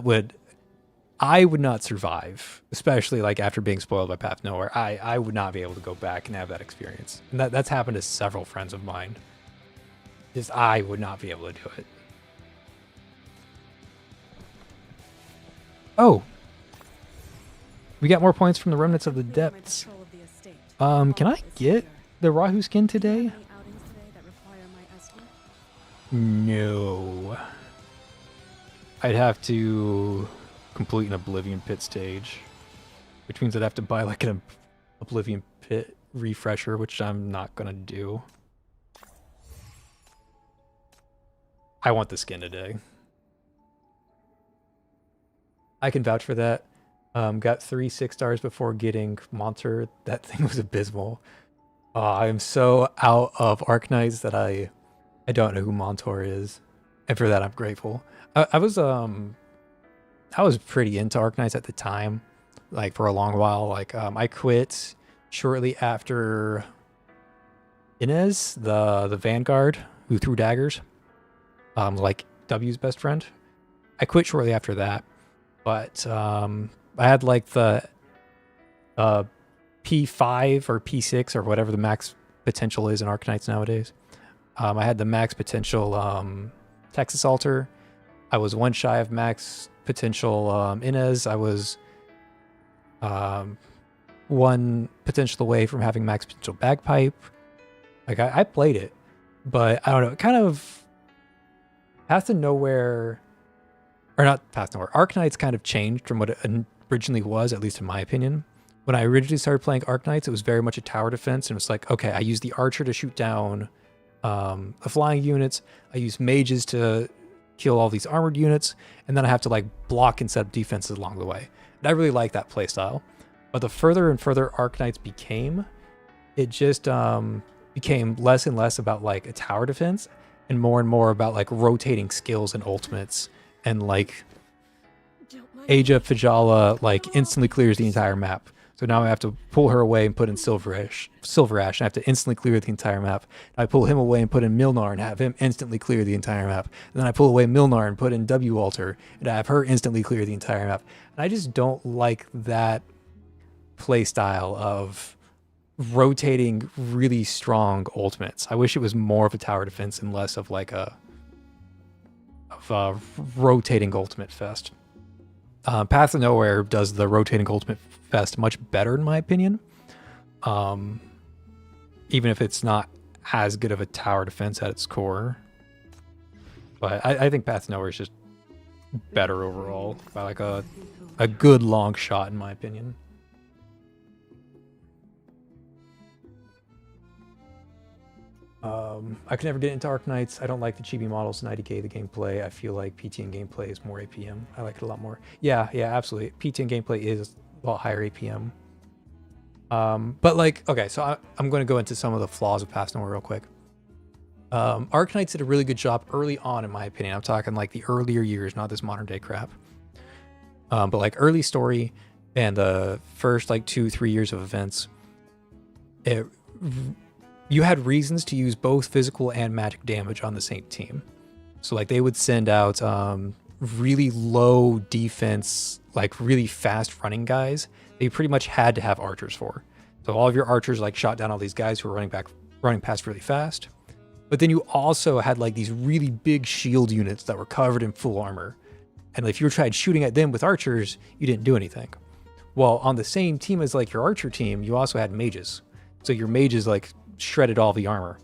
would not survive, especially like after being spoiled by Path Nowhere. I would not be able to go back and have that experience. And that's happened to several friends of mine. Just I would not be able to do it. Oh, we got more points from the Remnants of the Depths. Can I get the Rahu skin today? No. I'd have to complete an Oblivion Pit stage, which means I'd have to buy like an Oblivion Pit refresher, which I'm not gonna do. I want the skin today. I can vouch for that. Got 3 6 stars before getting Monter. That thing was abysmal. I'm so out of Arknights that I don't know who Montor is, and for that I'm grateful. I was pretty into Arknights at the time, like for a long while. Like I quit shortly after Inez, the Vanguard who threw daggers, like W's best friend. I quit shortly after that. But I had like the P5 or P6 or whatever the max potential is in Arknights nowadays. I had the max potential Texas Altar. I was one shy of max potential Inez. I was one potential away from having max potential Bagpipe. Like I played it, but I don't know. It kind of Path to Nowhere. Or not Path Nowhere. Arknights kind of changed from what it originally was, at least in my opinion. When I originally started playing Arknights, it was very much a tower defense, and it was like, okay, I use the archer to shoot down the flying units. I use mages to kill all these armored units, and then I have to like block and set up defenses along the way. And I really like that playstyle. But the further and further Arknights became, it just became less and less about like a tower defense, and more about like rotating skills and ultimates. And like Aja Fajala like instantly clears the entire map. So now I have to pull her away and put in Silver Ash, and I have to instantly clear the entire map. I pull him away and put in Milnar and have him instantly clear the entire map. And then I pull away Milnar and put in W Alter and I have her instantly clear the entire map. And I just don't like that play style of rotating really strong ultimates. I wish it was more of a tower defense and less of like a rotating ultimate fest. Path of Nowhere does the rotating ultimate fest much better in my opinion, even if it's not as good of a tower defense at its core. But I think Path to Nowhere is just better overall by like a good long shot, in my opinion. I could never get into Arknights. I don't like the chibi models in IDK, the gameplay. I feel like PTN gameplay is more APM. I like it a lot more. Yeah, absolutely. PTN gameplay is a lot higher APM. But like, okay, so I'm going to go into some of the flaws of Path to Nowhere real quick. Arknights did a really good job early on, in my opinion. I'm talking like the earlier years, not this modern day crap. But like early story and the first like 2-3 years of events, you had reasons to use both physical and magic damage on the same team. So like they would send out really low defense, like really fast running guys that you pretty much had to have archers for. So all of your archers like shot down all these guys who were running past really fast. But then you also had like these really big shield units that were covered in full armor. And if you tried shooting at them with archers, you didn't do anything. Well, on the same team as like your archer team, you also had mages. So your mages like shredded all the armor.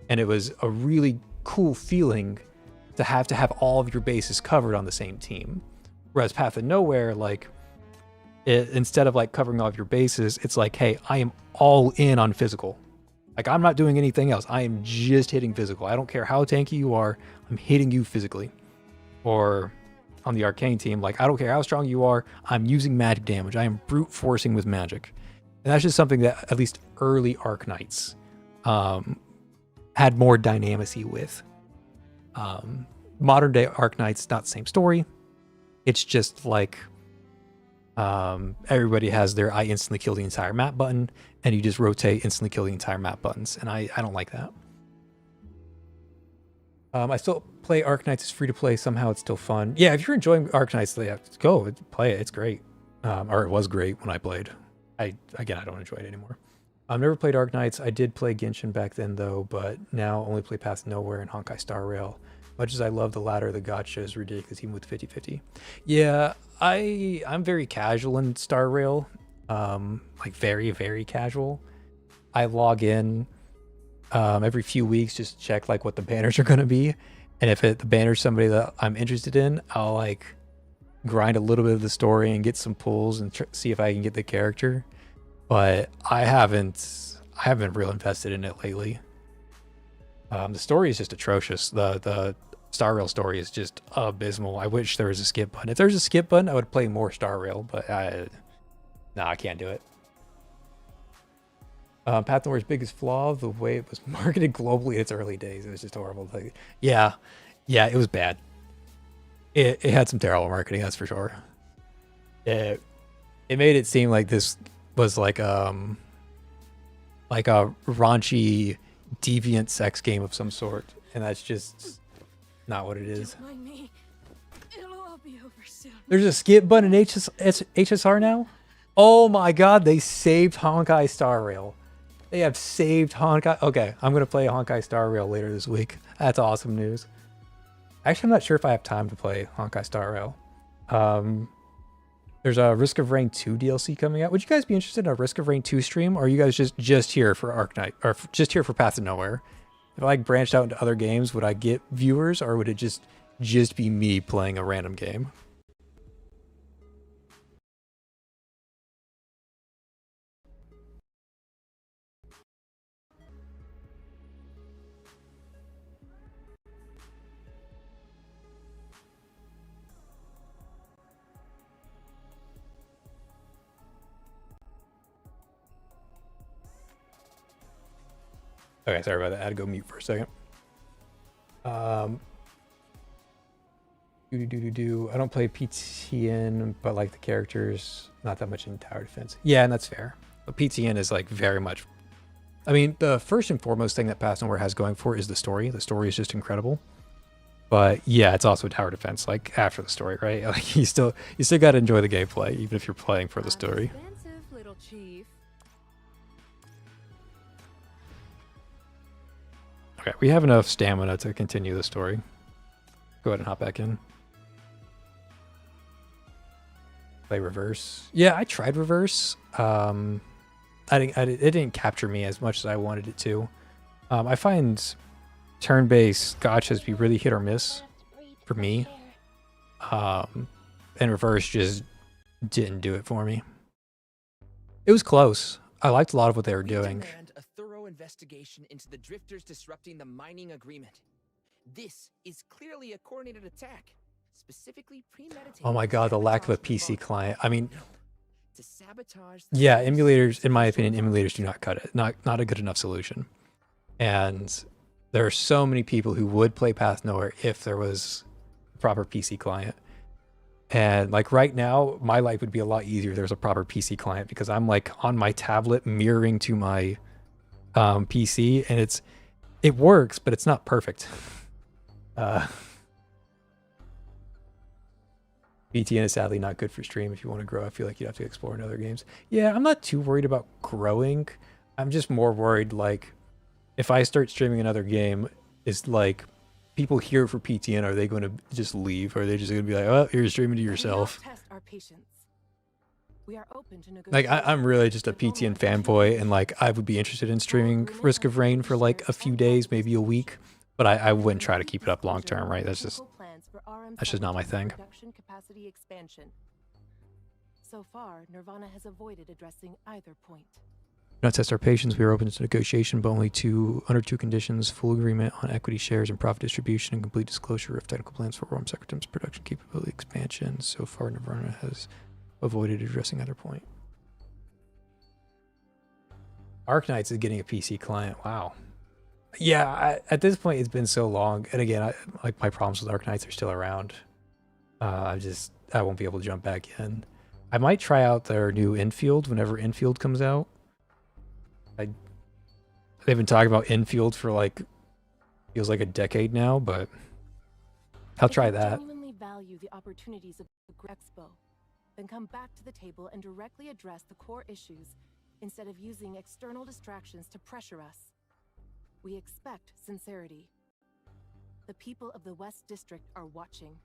And it was a really cool feeling to have all of your bases covered on the same team. Whereas Path of Nowhere, like, instead of like covering all of your bases, it's like, hey, I am all in on physical. Like, I'm not doing anything else. I am just hitting physical. I don't care how tanky you are. I'm hitting you physically. Or on the Arcane team, like, I don't care how strong you are. I'm using magic damage. I am brute forcing with magic. And that's just something that at least early Arknights had more dynamacy with. Modern day Arknights, not the same story. It's just like everybody has their I instantly kill the entire map button, and you just rotate instantly kill the entire map buttons, and I don't like that. I still play Arknights. It's free to play. Somehow it's still fun. Yeah, if you're enjoying Arknights, yeah, go play it. It's great. Or it was great when I played. I don't enjoy it anymore. I've never played Arknights. I did play Genshin back then though, but now only play Path to Nowhere and Honkai Star Rail. Much as I love the latter, the gacha is ridiculous, even with 50-50. Yeah, I'm very casual in Star Rail. Like very, very casual. I log in every few weeks just to check like what the banners are going to be. And if the banner's somebody that I'm interested in, I'll like grind a little bit of the story and get some pulls and see if I can get the character. But I haven't real invested in it lately. The story is just atrocious. The Star Rail story is just abysmal. I wish there was a skip button. If there's a skip button, I would play more Star Rail, but I can't do it. Path to Nowhere's biggest flaw, the way it was marketed globally in its early days. It was just horrible. Like, yeah, it was bad. It had some terrible marketing, that's for sure. It made it seem like this was like a raunchy, deviant sex game of some sort, and that's just not what it is. Don't mind me. It'll all be over soon. There's a skip button in HSR now? Oh my god, they saved Honkai Star Rail. They have saved Honkai. Okay, I'm going to play Honkai Star Rail later this week. That's awesome news. Actually, I'm not sure if I have time to play Honkai Star Rail. There's a Risk of Rain 2 DLC coming out. Would you guys be interested in a Risk of Rain 2 stream? Or are you guys just here for Arknight? Or just here for Path to Nowhere? If I like branched out into other games, would I get viewers? Or would it just be me playing a random game? Okay, sorry about that. I had to go mute for a second. I don't play PTN, but like the characters, not that much in tower defense. Yeah, and that's fair. But PTN is like very much. I mean, the first and foremost thing that Path to Nowhere has going for is the story. The story is just incredible. But yeah, it's also tower defense. Like after the story, right? Like you still got to enjoy the gameplay, even if you're playing for the story. Expensive, little chief. Okay, we have enough stamina to continue the story. Go ahead and hop back in. Play reverse. Yeah, I tried reverse. it didn't capture me as much as I wanted it to. I find turn-based gotchas be really hit or miss for me. And Reverse just didn't do it for me. It was close. I liked a lot of what they were doing. Demand a thorough investigation into the drifters disrupting the mining agreement. This is clearly a coordinated attack, specifically premeditated. Oh my god, the lack of a PC client. I mean, to sabotage yeah, emulators, in my opinion, emulators do not cut it. Not a good enough solution. And there are so many people who would play Path Nowhere if there was a proper PC client. And like right now, my life would be a lot easier if there was a proper PC client, because I'm like on my tablet mirroring to my PC, and it works, but it's not perfect. BTN is sadly not good for stream. If you want to grow, I feel like you'd have to explore in other games. Yeah, I'm not too worried about growing. I'm just more worried, like, if I start streaming another game, is like, people here for PTN, are they going to just leave? Or are they just going to be like, oh, you're streaming to yourself? Like, I'm really just a PTN fanboy, and like, I would be interested in streaming Risk of Rain for like a few days, maybe a week, but I wouldn't try to keep it up long term, right? That's just not my thing. Capacity expansion. So far, Nirvana has avoided addressing either point. Not test our patience. We are open to negotiation, but only under two conditions: full agreement on equity shares and profit distribution, and complete disclosure of technical plans for Rome Secretum's production capability expansion. So far, Nirvana has avoided addressing either point. Arknights is getting a PC client. Wow. Yeah, at this point, it's been so long. And again, like my problems with Arknights are still around. I won't be able to jump back in. I might try out their new infield whenever infield comes out. They've been talking about infield for like, feels like a decade now, but I'll try that. If you genuinely value the opportunities of the Expo, then come back to the table and directly address the core issues instead of using external distractions to pressure us. We expect sincerity. The people of the West District are watching.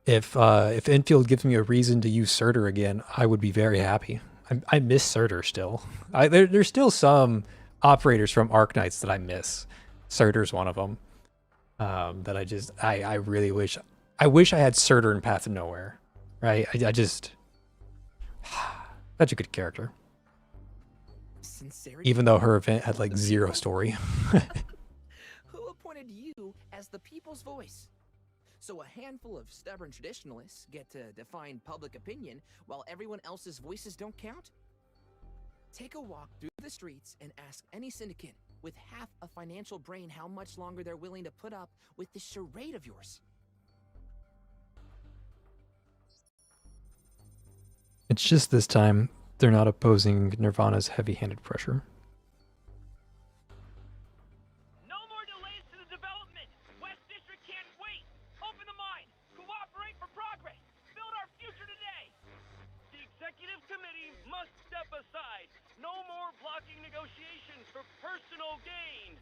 If infield gives me a reason to use Surtur again, I would be very happy. I miss Surtur still. There's still some operators from Arknights that I miss. Surtur's one of them. That I really wish. I wish I had Surtur in Path of Nowhere. Right? I just such a good character. Sincerity? Even though her event had like zero story. Who appointed you as the people's voice? So a handful of stubborn traditionalists get to define public opinion while everyone else's voices don't count? Take a walk through the streets and ask any syndicate with half a financial brain how much longer they're willing to put up with this charade of yours. It's just this time they're not opposing Nirvana's heavy-handed pressure. No more blocking negotiations for personal gain.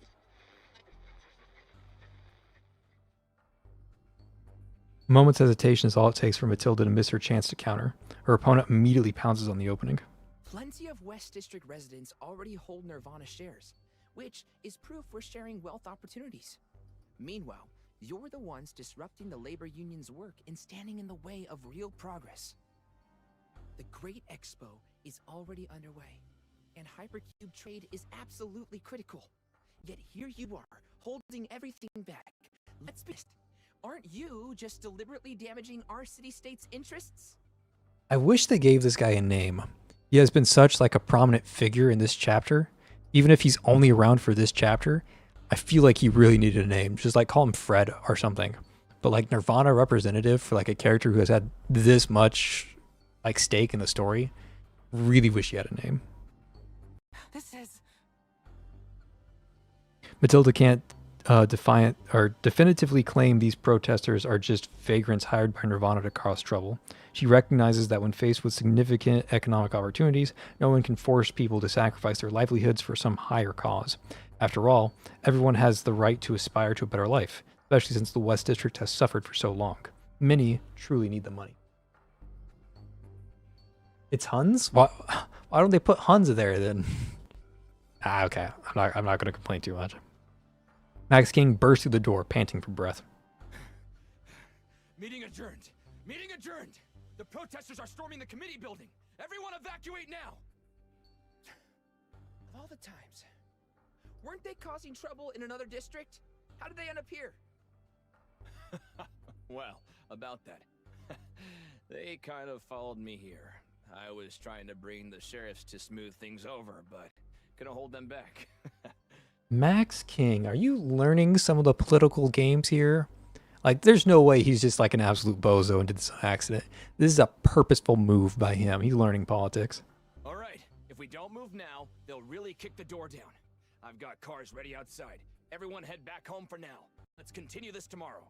A moment's hesitation is all it takes for Matilda to miss her chance to counter. Her opponent immediately pounces on the opening. Plenty of West District residents already hold Nirvana shares, which is proof we're sharing wealth opportunities. Meanwhile, you're the ones disrupting the labor union's work and standing in the way of real progress. The Great Expo is already underway, and hypercube trade is absolutely critical. Yet here you are, holding everything back. Let's be honest, aren't you just deliberately damaging our city-state's interests? I wish they gave this guy a name. He has been such like a prominent figure in this chapter. Even if he's only around for this chapter, I feel like he really needed a name. Just like call him Fred or something. But like Nirvana representative for like a character who has had this much like stake in the story, really wish he had a name. This is... Matilda can't definitively claim these protesters are just vagrants hired by Nirvana to cause trouble. She recognizes that when faced with significant economic opportunities, no one can force people to sacrifice their livelihoods for some higher cause. After all, everyone has the right to aspire to a better life, especially since the West District has suffered for so long. Many truly need the money. It's Huns? Why don't they put Huns there then? Okay. I'm not going to complain too much. Max King burst through the door, panting for breath. Meeting adjourned. Meeting adjourned. The protesters are storming the committee building. Everyone evacuate now. Of all the times, weren't they causing trouble in another district? How did they end up here? Well, about that. They kind of followed me here. I was trying to bring the sheriffs to smooth things over, but couldn't hold them back. Max King, are you learning some of the political games here? Like, there's no way he's just like an absolute bozo and did this on accident. This is a purposeful move by him. He's learning politics. All right, if we don't move now, they'll really kick the door down. I've got cars ready outside. Everyone head back home for now. Let's continue this tomorrow.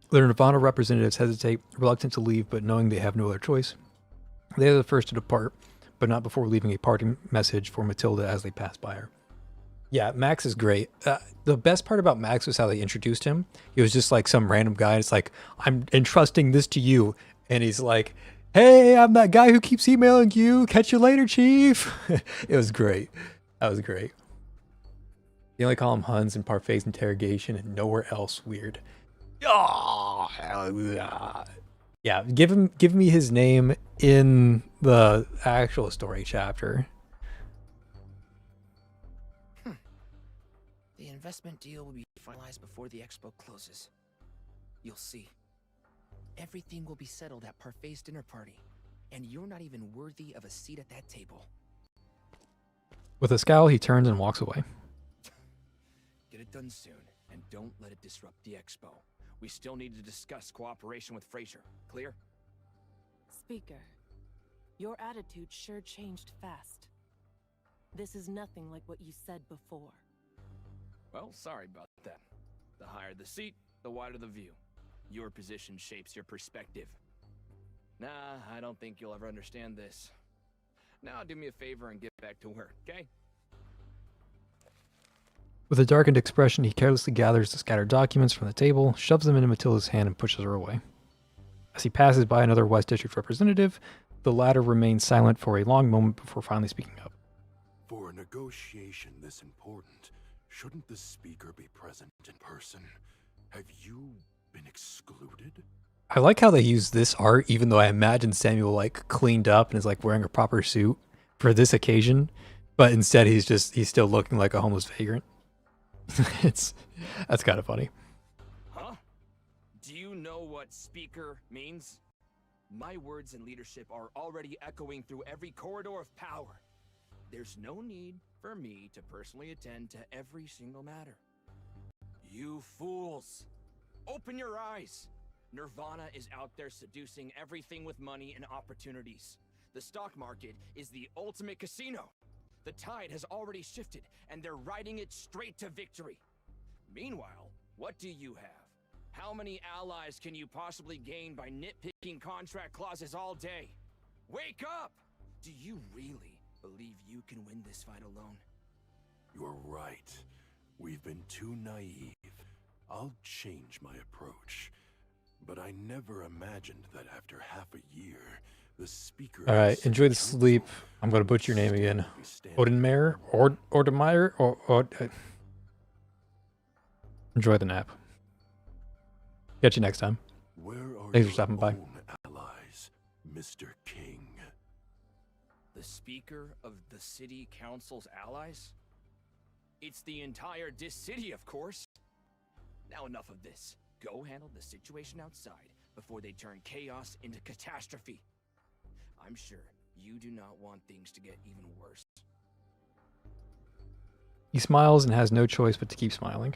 The Nirvana representatives hesitate, reluctant to leave, but knowing they have no other choice. They are the first to depart, but not before leaving a parting message for Matilda as they pass by her. Yeah, Max is great. The best part about Max was how they introduced him. He was just like some random guy. It's like, I'm entrusting this to you. And he's like, hey, I'm that guy who keeps emailing you. Catch you later, Chief. It was great. That was great. They only call him Huns in Parfai's interrogation and nowhere else. Weird. Oh, yeah, give me his name in the actual story chapter. The investment deal will be finalized before the expo closes. You'll see. Everything will be settled at Parfai's dinner party, and you're not even worthy of a seat at that table. With a scowl, he turns and walks away. Get it done soon, and don't let it disrupt the expo. We still need to discuss cooperation with Fraser. Clear? Speaker, your attitude sure changed fast. This is nothing like what you said before. Well, sorry about that. The higher the seat, the wider the view. Your position shapes your perspective. Nah, I don't think you'll ever understand this. Now do me a favor and get back to work, okay? With a darkened expression, he carelessly gathers the scattered documents from the table, shoves them into Matilda's hand, and pushes her away. As he passes by another West District representative, the latter remains silent for a long moment before finally speaking up. For a negotiation this important, shouldn't the speaker be present in person? Have you been excluded? I like how they use this art, even though I imagine Samuel like cleaned up and is like wearing a proper suit for this occasion, but instead he's still looking like a homeless vagrant. That's kind of funny. Huh? Do you know what speaker means? My words and leadership are already echoing through every corridor of power. There's no need for me to personally attend to every single matter. You fools! Open your eyes! Nirvana is out there seducing everything with money and opportunities. The stock market is the ultimate casino. The tide has already shifted, and they're riding it straight to victory. Meanwhile, what do you have? How many allies can you possibly gain by nitpicking contract clauses all day? Wake up! Do you really believe you can win this fight alone? You're right. We've been too naive. I'll change my approach. But I never imagined that after half a year, the speaker... Alright, enjoy the sleep. I'm going to butcher your name again. Odenmeyer? Ordemeyer? Or enjoy the nap. Catch you next time. Where are Thanks for stopping by. allies, Mr. King? The Speaker of the City Council's allies? It's the entire city, of course. Now enough of this. Go handle the situation outside before they turn chaos into catastrophe. I'm sure you do not want things to get even worse. He smiles and has no choice but to keep smiling.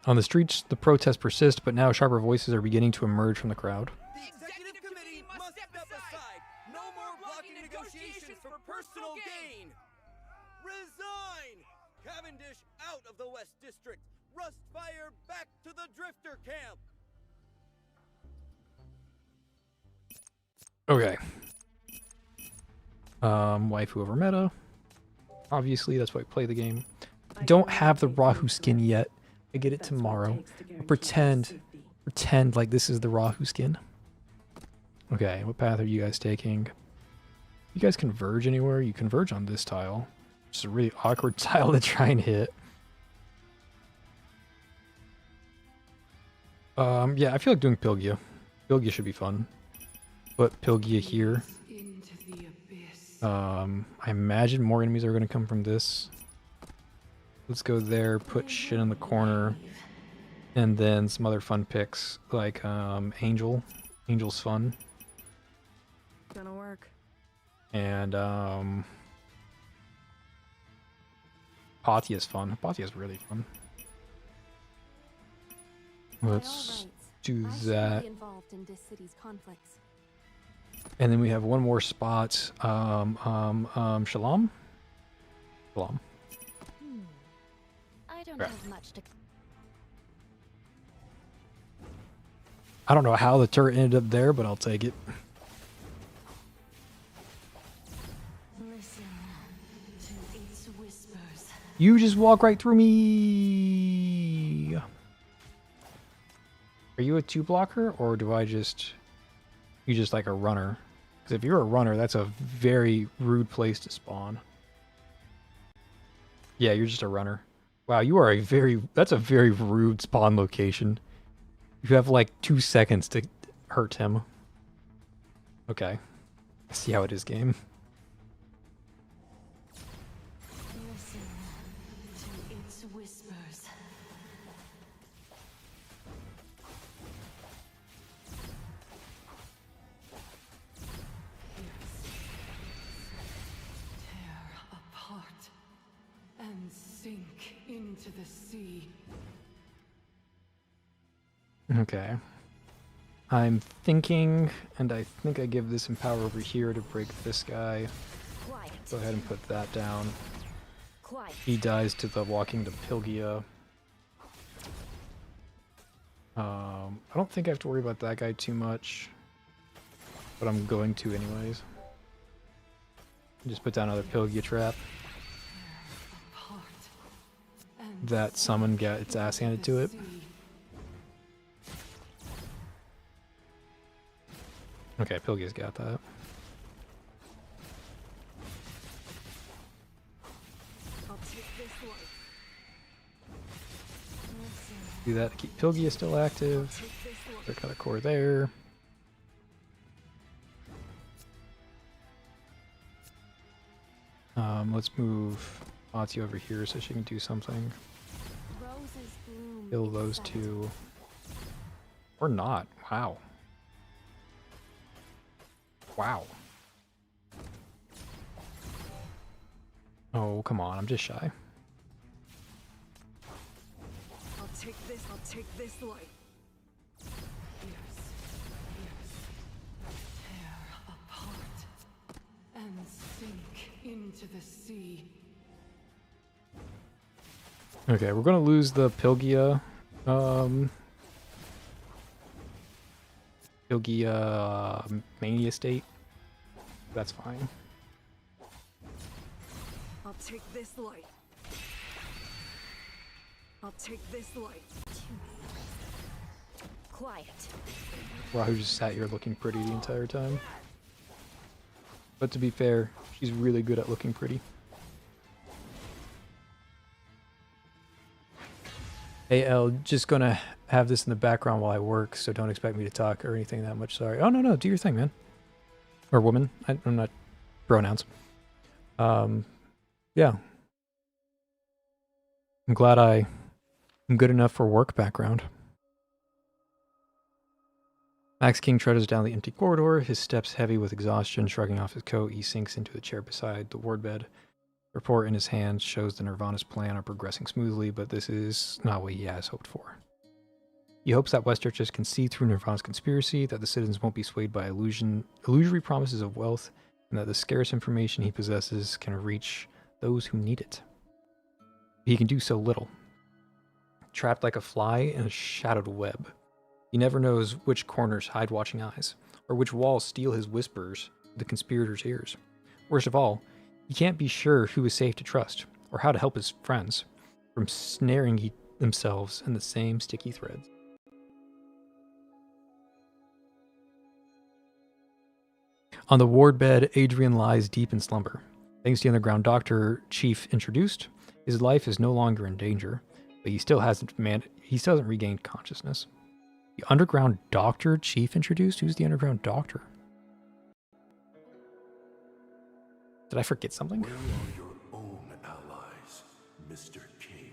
On the streets, the protests persist, but now sharper voices are beginning to emerge from the crowd. The executive committee must step aside. No more blocking negotiations for personal gain. Resign! Cavendish out of the West District. Rustfire back to the Drifter camp. Okay. Waifu over meta. Obviously, that's why I play the game. I don't have the Rahu skin yet. I get it tomorrow. I'll pretend Pretend like this is the Rahu skin. Okay, what path are you guys taking? You guys converge anywhere? You converge on this tile. It's a really awkward tile to try and hit. Yeah, I feel like doing Pilgia. Pilgia should be fun. Put Pilgia here. I imagine more enemies are going to come from this. Let's go there, put shit in the corner, and then some other fun picks, like Angel. Angel's fun. Gonna work. And Pathia's fun. Pathia's really fun. Let's do that. And then we have one more spot. Shalom? Shalom? I don't have much to. I don't know how the turret ended up there, but I'll take it. Listen to its whispers. You just walk right through me. Are you a 2-blocker, or do I just... You just like a runner? Because if you're a runner, that's a very rude place to spawn. Yeah, you're just a runner. Wow, you are a very... That's a very rude spawn location. You have like 2 seconds to hurt him. Okay. See how it is, game. Listen to its whispers. Tear apart and sink into the sea. Okay. I'm thinking, and I think I give this Empower over here to break this guy. Quiet. Go ahead and put that down. Quiet. He dies to the walking to Pilgia. I don't think I have to worry about that guy too much, but I'm going to anyways. Just put down another Pilgia trap. That summon got its ass handed to it. Okay, Pilgia's got that. I'll take this one. Do that to keep Pilgia still active. Got a core there. Let's move Ati over here so she can do something. Kill those two. Or not. Wow. Wow. Oh, come on. I'm just shy. I'll take this light. Yes. Tear apart and sink into the sea. Okay, we're gonna lose the Pilgia. Pilgia Mania state. That's fine. I'll take this light. I'll take this light. Quiet. Rahu just sat here looking pretty the entire time. But to be fair, she's really good at looking pretty. Hey El, just gonna have this in the background while I work, so don't expect me to talk or anything that much, sorry. Oh, no, do your thing, man. Or woman, I'm not pronouns. Yeah. I'm glad I'm good enough for work background. Max King treads down the empty corridor, his steps heavy with exhaustion. Shrugging off his coat, he sinks into a chair beside the ward bed. The report in his hand shows the Nirvana's plan are progressing smoothly, but this is not what he has hoped for. He hopes that West Churches can see through Nirvana's conspiracy, that the citizens won't be swayed by illusory promises of wealth, and that the scarce information he possesses can reach those who need it. He can do so little. Trapped like a fly in a shadowed web. He never knows which corners hide watching eyes, or which walls steal his whispers to the conspirators' ears. Worst of all, he can't be sure who is safe to trust, or how to help his friends from snaring themselves in the same sticky threads. On the ward bed, Adrian lies deep in slumber. Thanks to the underground doctor Chief introduced, his life is no longer in danger, but he still hasn't regained consciousness. The underground doctor Chief introduced? Who's the underground doctor? Did I forget something? Where are your own allies, Mr. King?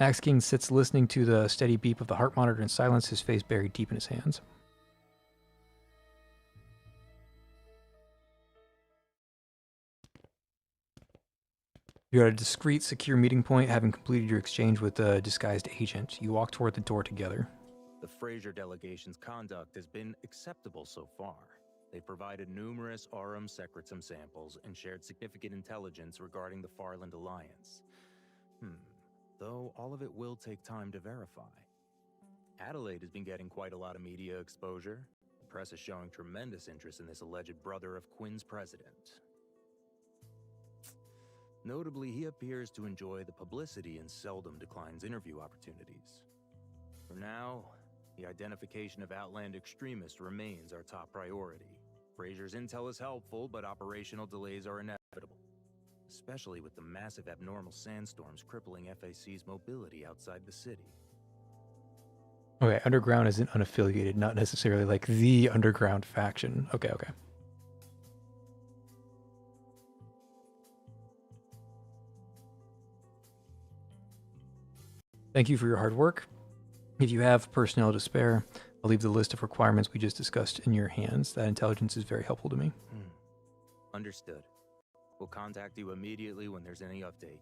Max King sits listening to the steady beep of the heart monitor in silence, his face buried deep in his hands. You're at a discreet, secure meeting point, having completed your exchange with the disguised agent. You walk toward the door together. The Fraser delegation's conduct has been acceptable so far. They provided numerous Aurum Secretum samples and shared significant intelligence regarding the Farland Alliance. Though all of it will take time to verify. Adelaide has been getting quite a lot of media exposure. The press is showing tremendous interest in this alleged brother of Quinn's president. Notably, he appears to enjoy the publicity and seldom declines interview opportunities. For now, the identification of Outland extremists remains our top priority. Fraser's intel is helpful, but operational delays are inevitable, especially with the massive abnormal sandstorms crippling FAC's mobility outside the city. Okay, Underground isn't unaffiliated, not necessarily like the underground faction. Okay. Thank you for your hard work. If you have personnel to spare, I'll leave the list of requirements we just discussed in your hands. That intelligence is very helpful to me. Understood. We'll contact you immediately when there's any update.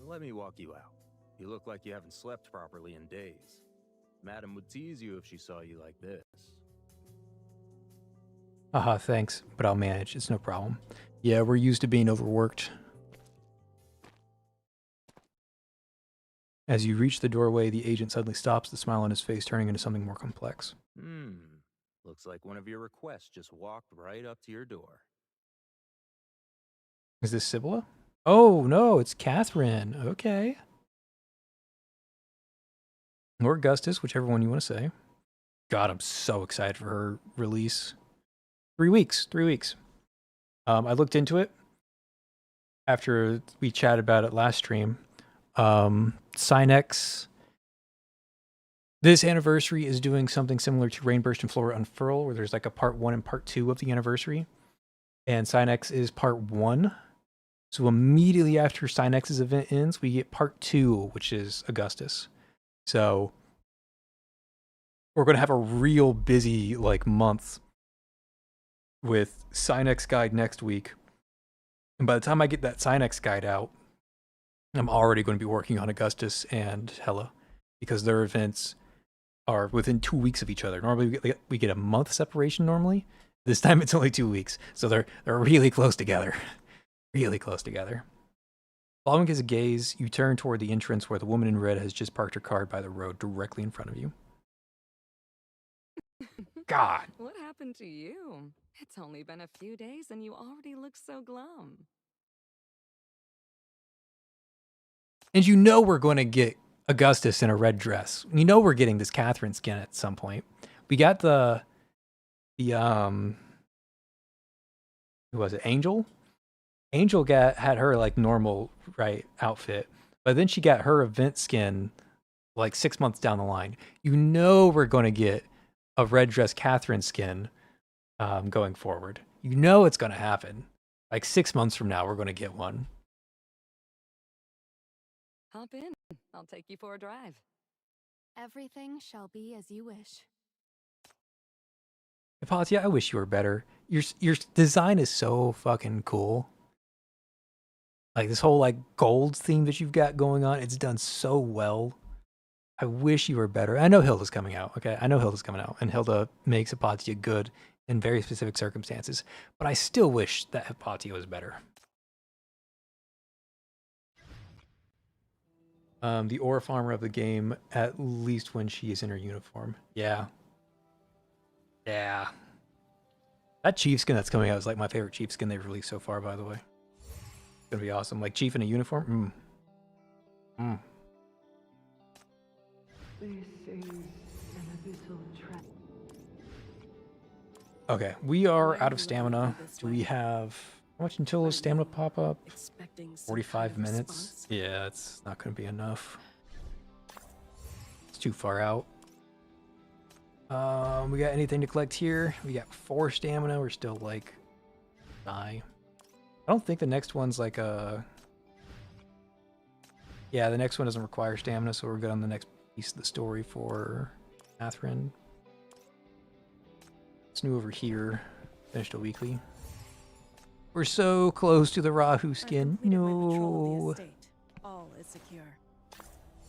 Let me walk you out. You look like you haven't slept properly in days. Madam would tease you if she saw you like this. Haha, thanks, but I'll manage. It's no problem. Yeah, we're used to being overworked. As you reach the doorway, the agent suddenly stops, the smile on his face turning into something more complex. Looks like one of your requests just walked right up to your door. Is this Sibylla? Oh, no, it's Catherine. Okay. Or Augustus, whichever one you want to say. God, I'm so excited for her release. 3 weeks. I looked into it after we chatted about it last stream. Synex, this anniversary is doing something similar to Rainburst and Flora Unfurl, where there's like a part 1 and part 2 of the anniversary. And Synex is part 1. So immediately after Synex's event ends, we get part 2, which is Augustus. So we're going to have a real busy month with Synex guide next week. And by the time I get that Synex guide out, I'm already going to be working on Augustus and Hela because their events are within 2 weeks of each other. Normally we get a month separation normally. This time it's only 2 weeks. So they're really close together. Really close together. Following his gaze, you turn toward the entrance where the woman in red has just parked her car by the road directly in front of you. God. What happened to you? It's only been a few days and you already look so glum. And you know we're going to get Augustus in a red dress. You know we're getting this Catherine skin at some point. We got the who was it? Angel? Angel had her normal outfit, but then she got her event skin 6 months down the line. You know we're going to get a red dress Catherine skin going forward. You know it's going to happen. 6 months from now, we're going to get one. Hop in. I'll take you for a drive. Everything shall be as you wish. Hypatia, I wish you were better. Your design is so fucking cool. This whole gold theme that you've got going on, it's done so well. I wish you were better. I know Hilda's coming out, okay? I know Hilda's coming out, and Hilda makes Hypatia good in very specific circumstances. But I still wish that Hypatia was better. The aura farmer of the game, at least when she is in her uniform. Yeah. That chief skin that's coming out is my favorite chief skin they've released so far, by the way. It's gonna be awesome. Chief in a uniform? This is an abyssal trap. Okay, we are out of stamina. Do we have how much until the stamina pop up? 45 minutes. Yeah, it's not going to be enough. It's too far out. We got anything to collect here? We got 4 stamina. We're still like die. I don't think the next one's like a. Yeah, the next one doesn't require stamina, so we're good on the next piece of the story for Catherine. It's new over here. Finished a weekly. We're so close to the Rahu skin. No. All is secure.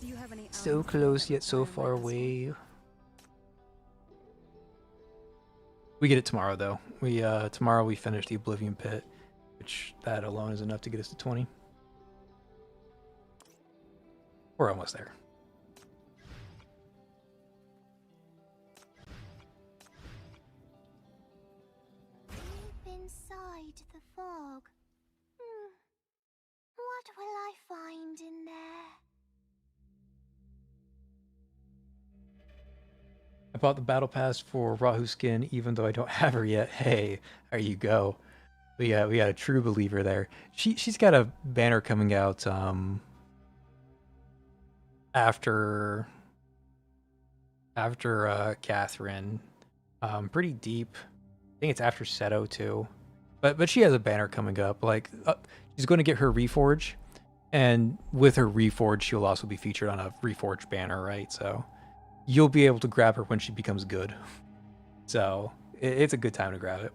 Do you have any So close yet so far away. We get it tomorrow though. We tomorrow we finish the Oblivion Pit, which that alone is enough to get us to 20. We're almost there. Deep inside the fog. What will I find in there? I bought the battle pass for Rahu skin, even though I don't have her yet. Hey, there you go. We got a true believer there. She's got a banner coming out after Catherine. Pretty deep. I think it's after Seto too. But she has a banner coming up. Like she's going to get her reforge, and with her reforge, she'll also be featured on a reforged banner, right? So you'll be able to grab her when she becomes good. So it's a good time to grab it.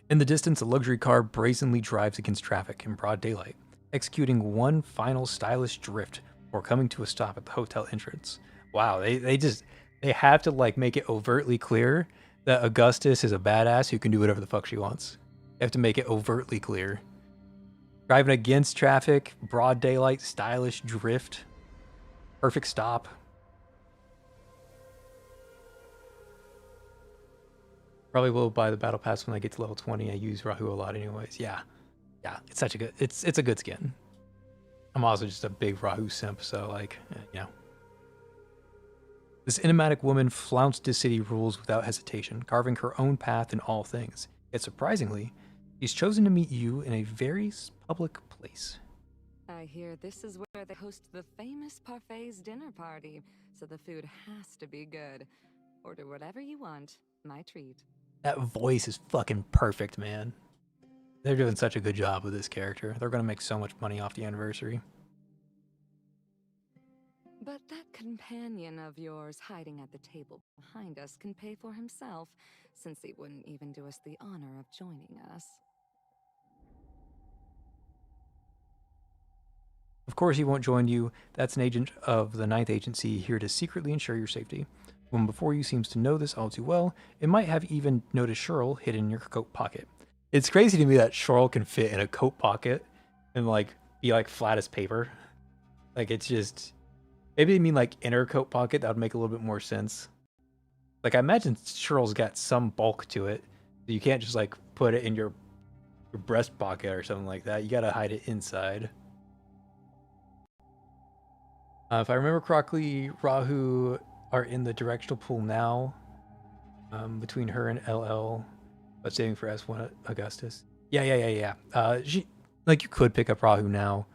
In the distance, a luxury car brazenly drives against traffic in broad daylight, executing one final stylish drift before coming to a stop at the hotel entrance. Wow, they have to like make it overtly clear that Augustus is a badass who can do whatever the fuck she wants. They have to make it overtly clear. Driving against traffic, broad daylight, stylish drift, perfect stop. Probably will buy the battle pass when I get to level 20. I use Rahu a lot anyways. Yeah, it's such a good, it's a good skin. I'm also just a big Rahu simp, so like, you know. This enigmatic woman flounced his city rules without hesitation, carving her own path in all things. Yet surprisingly, she's chosen to meet you in a very public place. I hear this is where they host the famous Parfait's dinner party, so the food has to be good. Order whatever you want, my treat. That voice is fucking perfect, man. They're doing such a good job with this character. They're going to make so much money off the anniversary. But that companion of yours hiding at the table behind us can pay for himself, since he wouldn't even do us the honor of joining us. Of course he won't join you. That's an agent of the 9th Agency here to secretly ensure your safety. One before you seems to know this all too well. It might have even noticed Shirl hidden in your coat pocket. It's crazy to me that Shirl can fit in a coat pocket and like be like flat as paper. Like it's just, maybe they mean like inner coat pocket. That would make a little bit more sense. Like I imagine Shirl's got some bulk to it. So you can't just like put it in your breast pocket or something like that. You gotta hide it inside. If I remember correctly, Rahu are in the directional pool now, between her and LL, but saving for S1 Augustus. Yeah. She, like, you could pick up Rahu now.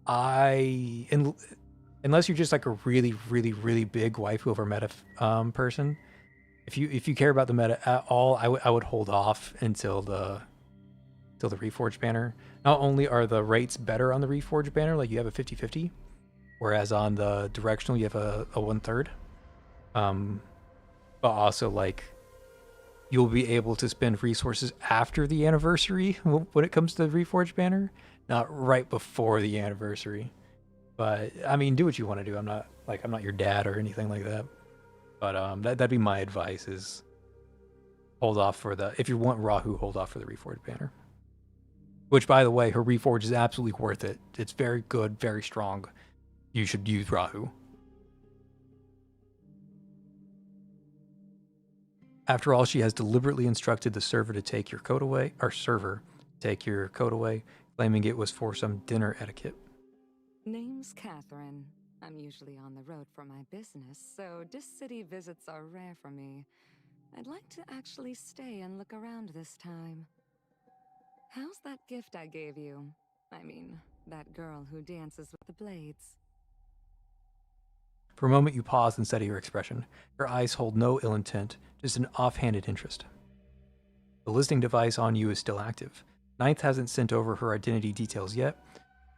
Unless you're just like a really big waifu over meta person. If you care about the meta at all, I would hold off until the Reforged banner. Not only are the rates better on the Reforged banner, like you have a 50-50. Whereas on the directional, you have a 1/3. But also, like, you'll be able to spend resources after the anniversary when it comes to the Reforged banner, not right before the anniversary. But, I mean, do what you want to do. I'm not your dad or anything like that. But that'd be my advice is hold off for if you want Rahu, hold off for the Reforged banner. Which, by the way, her Reforge is absolutely worth it. It's very good, very strong. You should use Rahu. After all, she has deliberately instructed the server to take your coat away, claiming it was for some dinner etiquette. Name's Catherine. I'm usually on the road for my business, so Dis City visits are rare for me. I'd like to actually stay and look around this time. How's that gift I gave you? I mean, that girl who dances with the blades. For a moment, you pause and study her expression. Her eyes hold no ill intent, just an offhanded interest. The listening device on you is still active. Ninth hasn't sent over her identity details yet,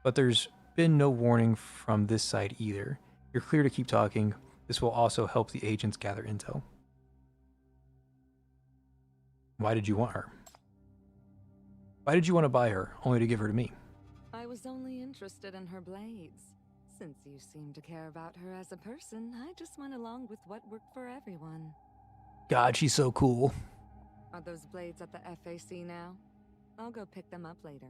but there's been no warning from this side either. You're clear to keep talking. This will also help the agents gather intel. Why did you want her? Why did you want to buy her, only to give her to me? I was only interested in her blades. Since you seem to care about her as a person, I just went along with what worked for everyone. God, she's so cool. Are those blades at the FAC now? I'll go pick them up later.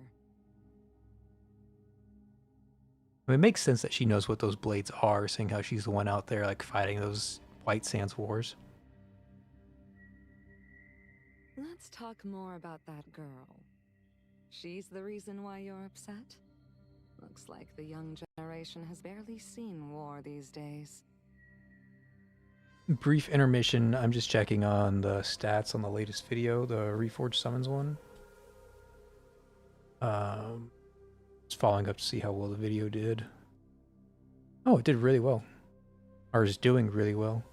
I mean, it makes sense that she knows what those blades are, seeing how she's the one out there, like, fighting those White Sands wars. Let's talk more about that girl. She's the reason why you're upset? Looks like the young generation has barely seen war these days. Brief intermission. I'm just checking on the stats on the latest video, the Reforged Summons one. Just following up to see how well the video did. Oh, it did really well. Or is doing really well.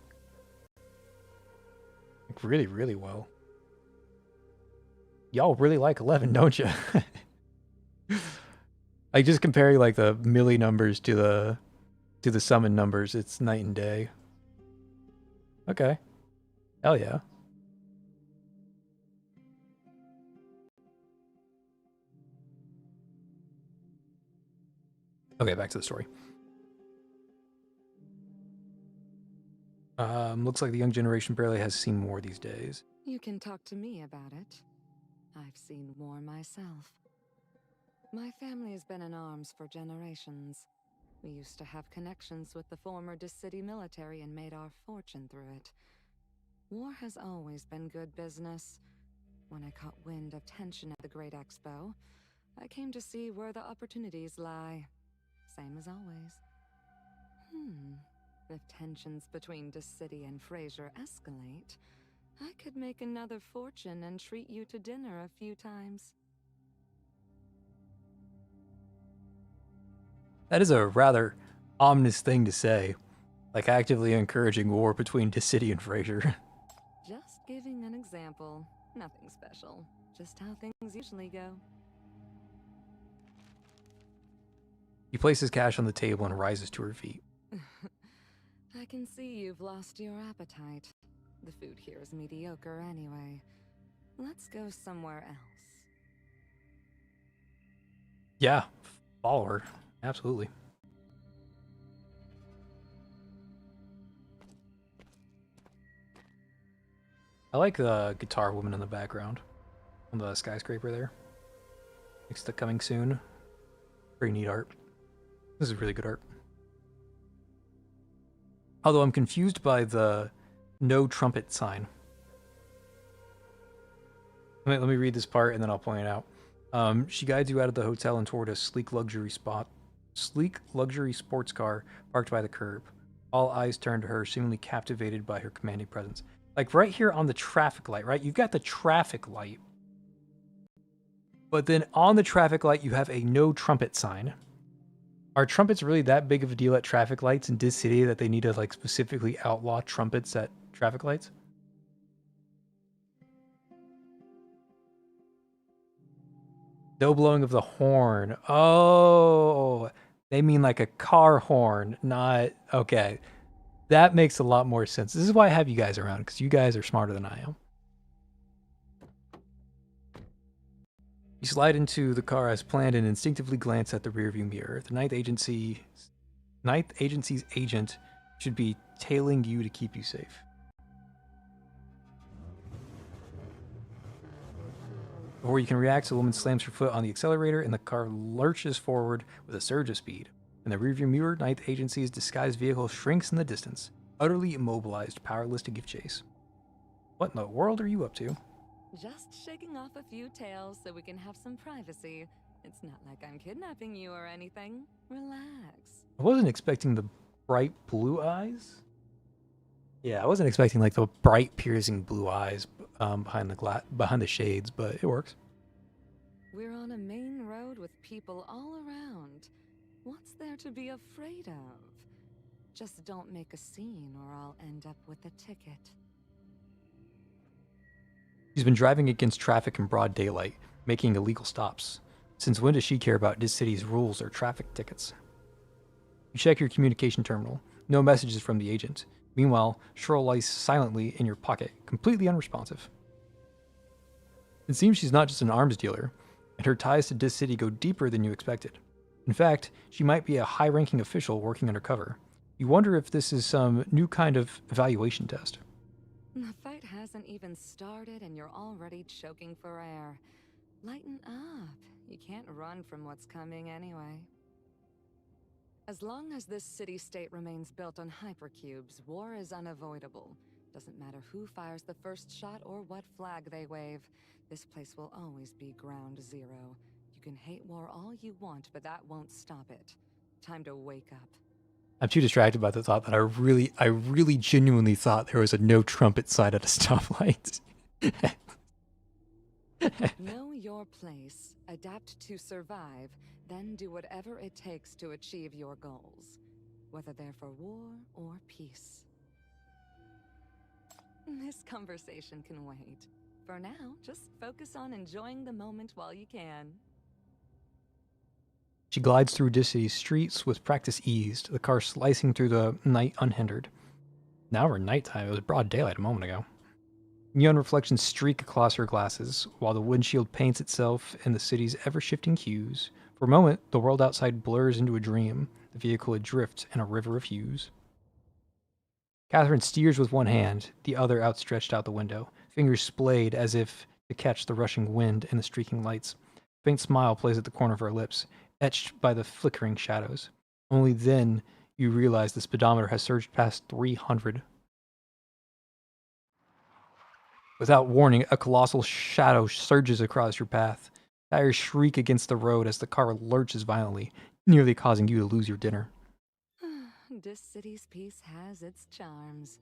Like, really, really well. Y'all really like 11, don't you? Like, just comparing like the melee numbers to the summon numbers, it's night and day. Okay. Hell yeah. Okay, back to the story. Looks like the young generation barely has seen war these days. You can talk to me about it. I've seen war myself. My family has been in arms for generations. We used to have connections with the former Dis City military and made our fortune through it. War has always been good business. When I caught wind of tension at the Great Expo, I came to see where the opportunities lie. Same as always. If tensions between Dis City and Fraser escalate, I could make another fortune and treat you to dinner a few times. That is a rather ominous thing to say. Like actively encouraging war between Dis City and Fraser. Just giving an example. Nothing special. Just how things usually go. He places cash on the table and rises to her feet. I can see you've lost your appetite. The food here is mediocre anyway. Let's go somewhere else. Yeah, follow her. Absolutely. I like the guitar woman in the background on the skyscraper there. Next to coming soon. Very neat art. This is really good art. Although I'm confused by the no trumpet sign. Let me read this part and then I'll point it out. She guides you out of the hotel and toward a sleek luxury sports car parked by the curb. All eyes turn to her, seemingly captivated by her commanding presence. Like right here on the traffic light, right? You've got the traffic light. But then on the traffic light, you have a no trumpet sign. Are trumpets really that big of a deal at traffic lights in Dis City that they need to like specifically outlaw trumpets at traffic lights? No blowing of the horn. Oh, they mean like a car horn, not... Okay. That makes a lot more sense. This is why I have you guys around, because you guys are smarter than I am. You slide into the car as planned and instinctively glance at the rearview mirror. The Ninth Agency's agent should be tailing you to keep you safe. Before you can react, the woman slams her foot on the accelerator and the car lurches forward with a surge of speed. In the rearview mirror, Ninth Agency's disguised vehicle shrinks in the distance, utterly immobilized, powerless to give chase. What in the world are you up to? Just shaking off a few tails so we can have some privacy. It's not like I'm kidnapping you or anything. Relax. I wasn't expecting the bright blue eyes? Yeah, I wasn't expecting like the bright piercing blue eyes behind the shades, but it works. We're on a main road with people all around. What's there to be afraid of? Just don't make a scene or I'll end up with a ticket. She's been driving against traffic in broad daylight, making illegal stops. Since when does she care about this city's rules or traffic tickets? You check your communication terminal. No messages from the agent. Meanwhile, Cheryl lies silently in your pocket, completely unresponsive. It seems she's not just an arms dealer, and her ties to this city go deeper than you expected. In fact, she might be a high-ranking official working undercover. You wonder if this is some new kind of evaluation test. The fight hasn't even started and you're already choking for air. Lighten up. You can't run from what's coming anyway. As long as this city-state remains built on hypercubes, war is unavoidable. Doesn't matter who fires the first shot or what flag they wave. This place will always be ground zero. You can hate war all you want, but that won't stop it. Time to wake up. I'm too distracted by the thought that I really genuinely thought there was a no trumpet sign at a stoplight. Know your place, adapt to survive, then do whatever it takes to achieve your goals, whether they're for war or peace. This conversation can wait. For now, just focus on enjoying the moment while you can. She glides through City's streets with practiced ease, the car slicing through the night unhindered. Now we're nighttime. It was broad daylight a moment ago. Neon reflections streak across her glasses, while the windshield paints itself in the city's ever-shifting hues. For a moment, the world outside blurs into a dream, the vehicle adrift in a river of hues. Catherine steers with one hand, the other outstretched out the window, fingers splayed as if to catch the rushing wind and the streaking lights. A faint smile plays at the corner of her lips, etched by the flickering shadows. Only then you realize the speedometer has surged past 300. Without warning, a colossal shadow surges across your path. Tires shriek against the road as the car lurches violently, nearly causing you to lose your dinner. This city's peace has its charms.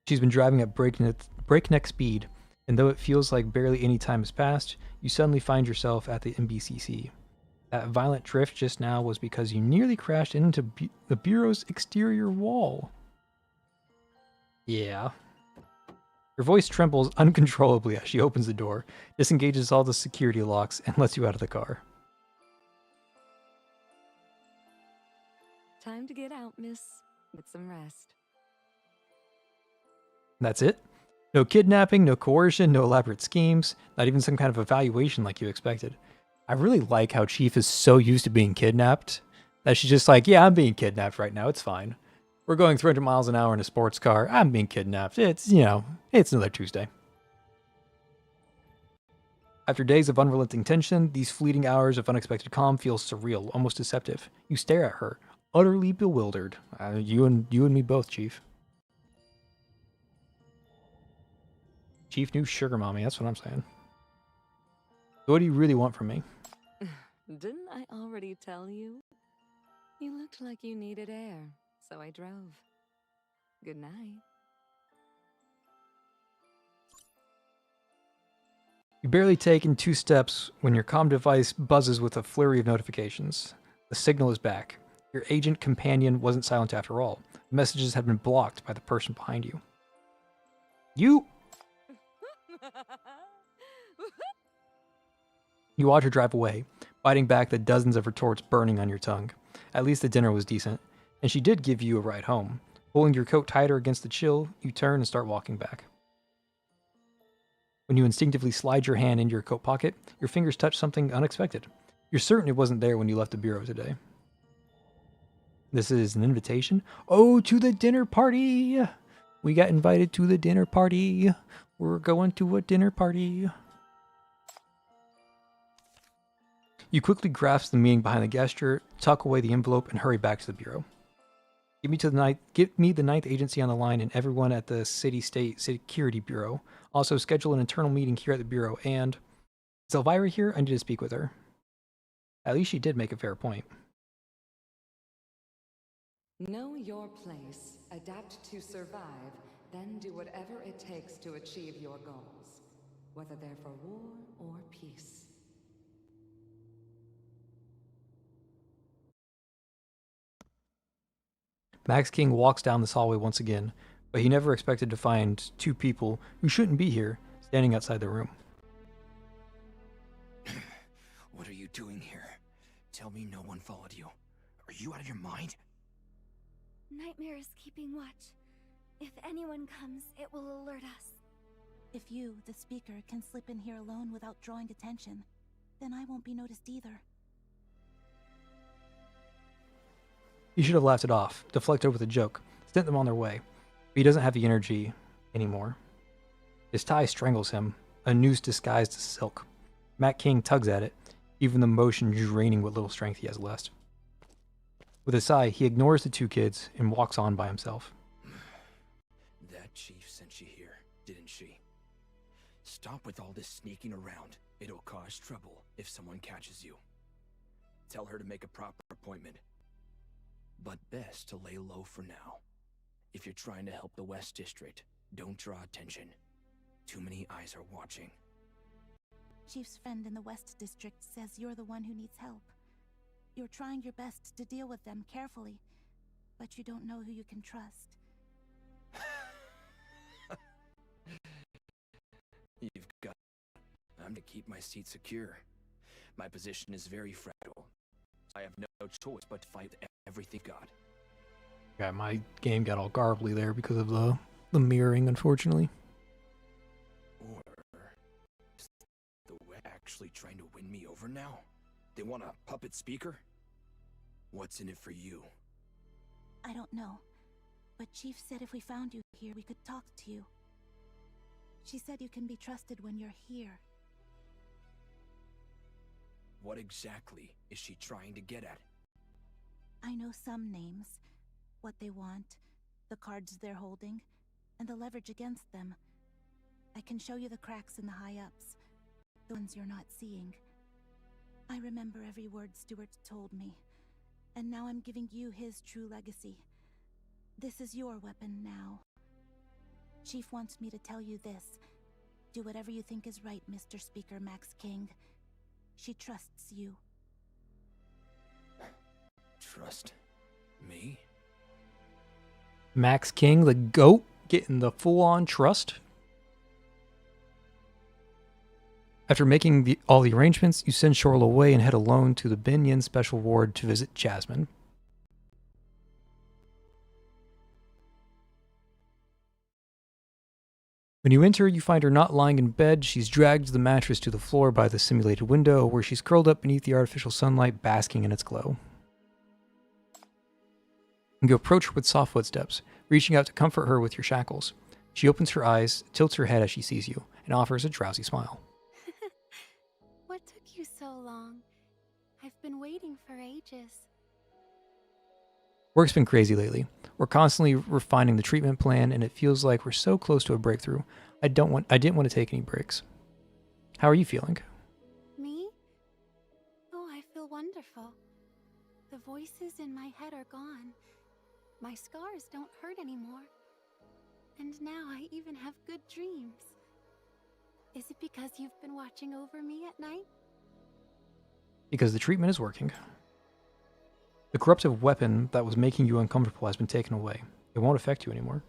She's been driving at breakneck speed, and though it feels like barely any time has passed, you suddenly find yourself at the MBCC. That violent drift just now was because you nearly crashed into the Bureau's exterior wall. Yeah. Her voice trembles uncontrollably as she opens the door, disengages all the security locks, and lets you out of the car. Time to get out, miss. Get some rest. That's it? No kidnapping, no coercion, no elaborate schemes, not even some kind of evaluation like you expected. I really like how Chief is so used to being kidnapped that she's just like, yeah, I'm being kidnapped right now, it's fine. We're going 300 miles an hour in a sports car. I'm being kidnapped. It's, it's another Tuesday. After days of unrelenting tension, these fleeting hours of unexpected calm feel surreal, almost deceptive. You stare at her, utterly bewildered. You and me both, Chief. Chief new sugar mommy, that's what I'm saying. So what do you really want from me? Didn't I already tell you? You looked like you needed air, so I drove. Good night. You barely taken 2 steps when your comm device buzzes with a flurry of notifications. The signal is back. Your agent companion wasn't silent after all. The messages had been blocked by the person behind you. You watch her drive away, biting back the dozens of retorts burning on your tongue. At least the dinner was decent, and she did give you a ride home. Pulling your coat tighter against the chill, you turn and start walking back. When you instinctively slide your hand into your coat pocket, your fingers touch something unexpected. You're certain it wasn't there when you left the bureau today. This is an invitation? Oh, to the dinner party! We got invited to the dinner party. We're going to a dinner party. You quickly grasp the meaning behind the gesture, tuck away the envelope, and hurry back to the bureau. Get me the 9th agency on the line and everyone at the City-State Security Bureau. Also, schedule an internal meeting here at the bureau. And is Elvira here? I need to speak with her. At least she did make a fair point. Know your place, adapt to survive, then do whatever it takes to achieve your goals, whether they're for war or peace. Max King walks down this hallway once again, but he never expected to find two people who shouldn't be here standing outside the room. What are you doing here? Tell me no one followed you. Are you out of your mind? Nightmare is keeping watch. If anyone comes, it will alert us. If you, the speaker, can slip in here alone without drawing attention, then I won't be noticed either. He should have laughed it off, deflected with a joke, sent them on their way. But he doesn't have the energy anymore. His tie strangles him, a noose disguised as silk. Matt King tugs at it, even the motion draining what little strength he has left. With a sigh, he ignores the two kids and walks on by himself. That chief sent you here, didn't she? Stop with all this sneaking around. It'll cause trouble if someone catches you. Tell her to make a proper appointment. But best to lay low for now. If you're trying to help the West District, don't draw attention. Too many eyes are watching. Chief's friend in the West District says you're the one who needs help. You're trying your best to deal with them carefully, but you don't know who you can trust. You've got... I'm to keep my seat secure. My position is very fragile. I have no choice but to fight everything God. Yeah, my game got all garbly there because of the mirroring, unfortunately. Or is the West actually trying to win me over now? They want a puppet speaker? What's in it for you? I don't know, but Chief said if we found you here, we could talk to you. She said you can be trusted when you're here. What exactly is she trying to get at? I know some names, what they want, the cards they're holding, and the leverage against them. I can show you the cracks in the high-ups, the ones you're not seeing. I remember every word Stuart told me, and now I'm giving you his true legacy. This is your weapon now. Chief wants me to tell you this. Do whatever you think is right, Mr. Speaker Max King. She trusts you. Trust me? Max King, the GOAT, getting the full-on trust. After making all the arrangements, you send Shorl away and head alone to the Binyan Special Ward to visit Jasmine. When you enter, you find her not lying in bed. She's dragged the mattress to the floor by the simulated window, where she's curled up beneath the artificial sunlight, basking in its glow. You approach her with soft footsteps, reaching out to comfort her with your shackles. She opens her eyes, tilts her head as she sees you, and offers a drowsy smile. What took you so long? I've been waiting for ages. Work's been crazy lately. We're constantly refining the treatment plan, and it feels like we're so close to a breakthrough. I didn't want to take any breaks. How are you feeling? Me? Oh, I feel wonderful. The voices in my head are gone. My scars don't hurt anymore. And now I even have good dreams. Is it because you've been watching over me at night? Because the treatment is working. The corruptive weapon that was making you uncomfortable has been taken away. It won't affect you anymore.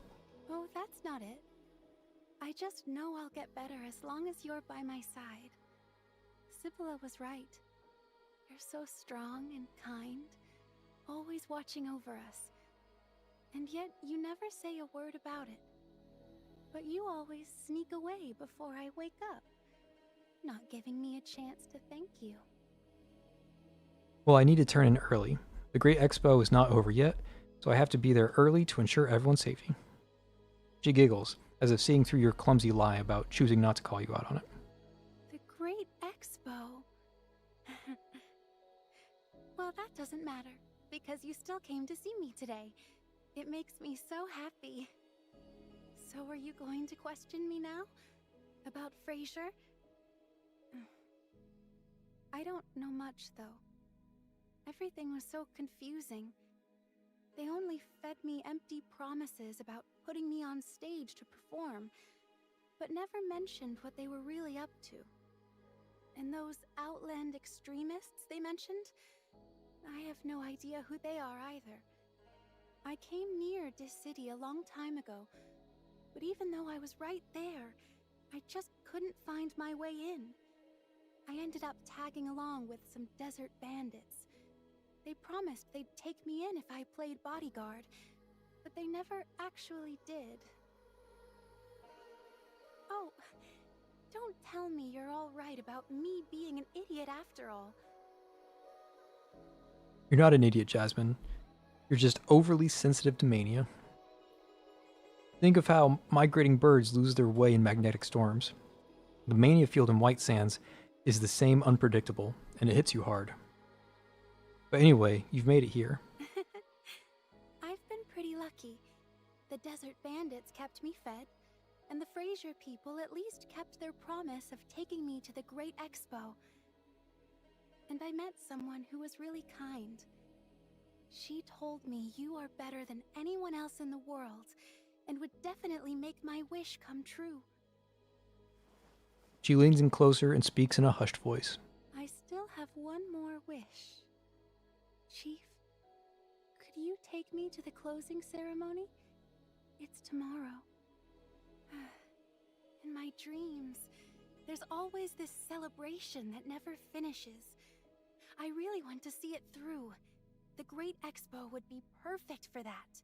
Oh, that's not it. I just know I'll get better as long as you're by my side. Sibylla was right. You're so strong and kind, always watching over us. And yet you never say a word about it. But you always sneak away before I wake up, not giving me a chance to thank you. Well, I need to turn in early. The Great Expo is not over yet, so I have to be there early to ensure everyone's safety. She giggles, as if seeing through your clumsy lie about choosing not to call you out on it. The Great Expo? Well, that doesn't matter, because you still came to see me today. It makes me so happy. So are you going to question me now? About Frasier? I don't know much, though. Everything was so confusing. They only fed me empty promises about putting me on stage to perform, but never mentioned what they were really up to. And those outland extremists they mentioned? I have no idea who they are either. I came near this city a long time ago, but even though I was right there, I just couldn't find my way in. I ended up tagging along with some desert bandits. They promised they'd take me in if I played bodyguard, but they never actually did. Oh, don't tell me you're all right about me being an idiot after all. You're not an idiot, Jasmine. You're just overly sensitive to mania. Think of how migrating birds lose their way in magnetic storms. The mania field in White Sands is the same unpredictable, and it hits you hard. But anyway, you've made it here. I've been pretty lucky. The desert bandits kept me fed, and the Fraser people at least kept their promise of taking me to the Great Expo. And I met someone who was really kind. She told me you are better than anyone else in the world, and would definitely make my wish come true. She leans in closer and speaks in a hushed voice. I still have one more wish. Chief, could you take me to the closing ceremony? It's tomorrow. In my dreams, there's always this celebration that never finishes. I really want to see it through. The Great Expo would be perfect for that.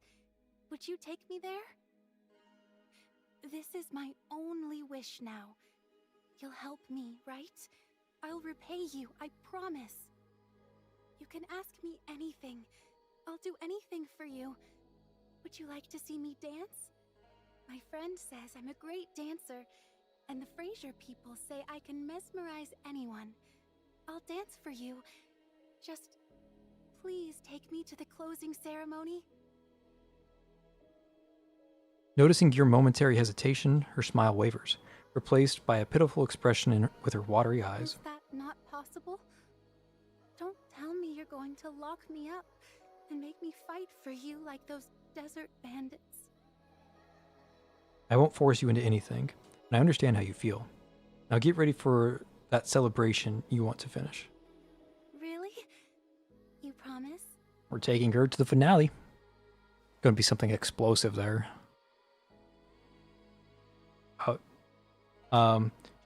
Would you take me there? This is my only wish now. You'll help me, right? I'll repay you, I promise. You can ask me anything. I'll do anything for you. Would you like to see me dance? My friend says I'm a great dancer, and the Fraser people say I can mesmerize anyone. I'll dance for you. Just please take me to the closing ceremony. Noticing your momentary hesitation, her smile wavers, replaced by a pitiful expression with her watery eyes. Is that not possible? Don't tell me you're going to lock me up and make me fight for you like those desert bandits. I won't force you into anything, and I understand how you feel. Now get ready for that celebration you want to finish. Really? You promise? We're taking her to the finale. Gonna be something explosive there.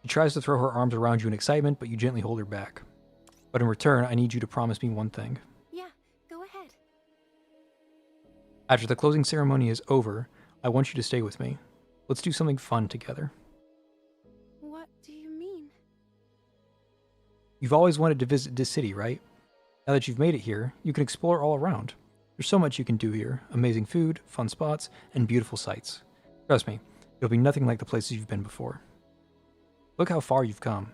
She tries to throw her arms around you in excitement, but you gently hold her back. But in return, I need you to promise me one thing. Yeah, go ahead. After the closing ceremony is over, I want you to stay with me. Let's do something fun together. What do you mean? You've always wanted to visit this city, right? Now that you've made it here, you can explore all around. There's so much you can do here. Amazing food, fun spots, and beautiful sights. Trust me, it'll be nothing like the places you've been before. Look how far you've come.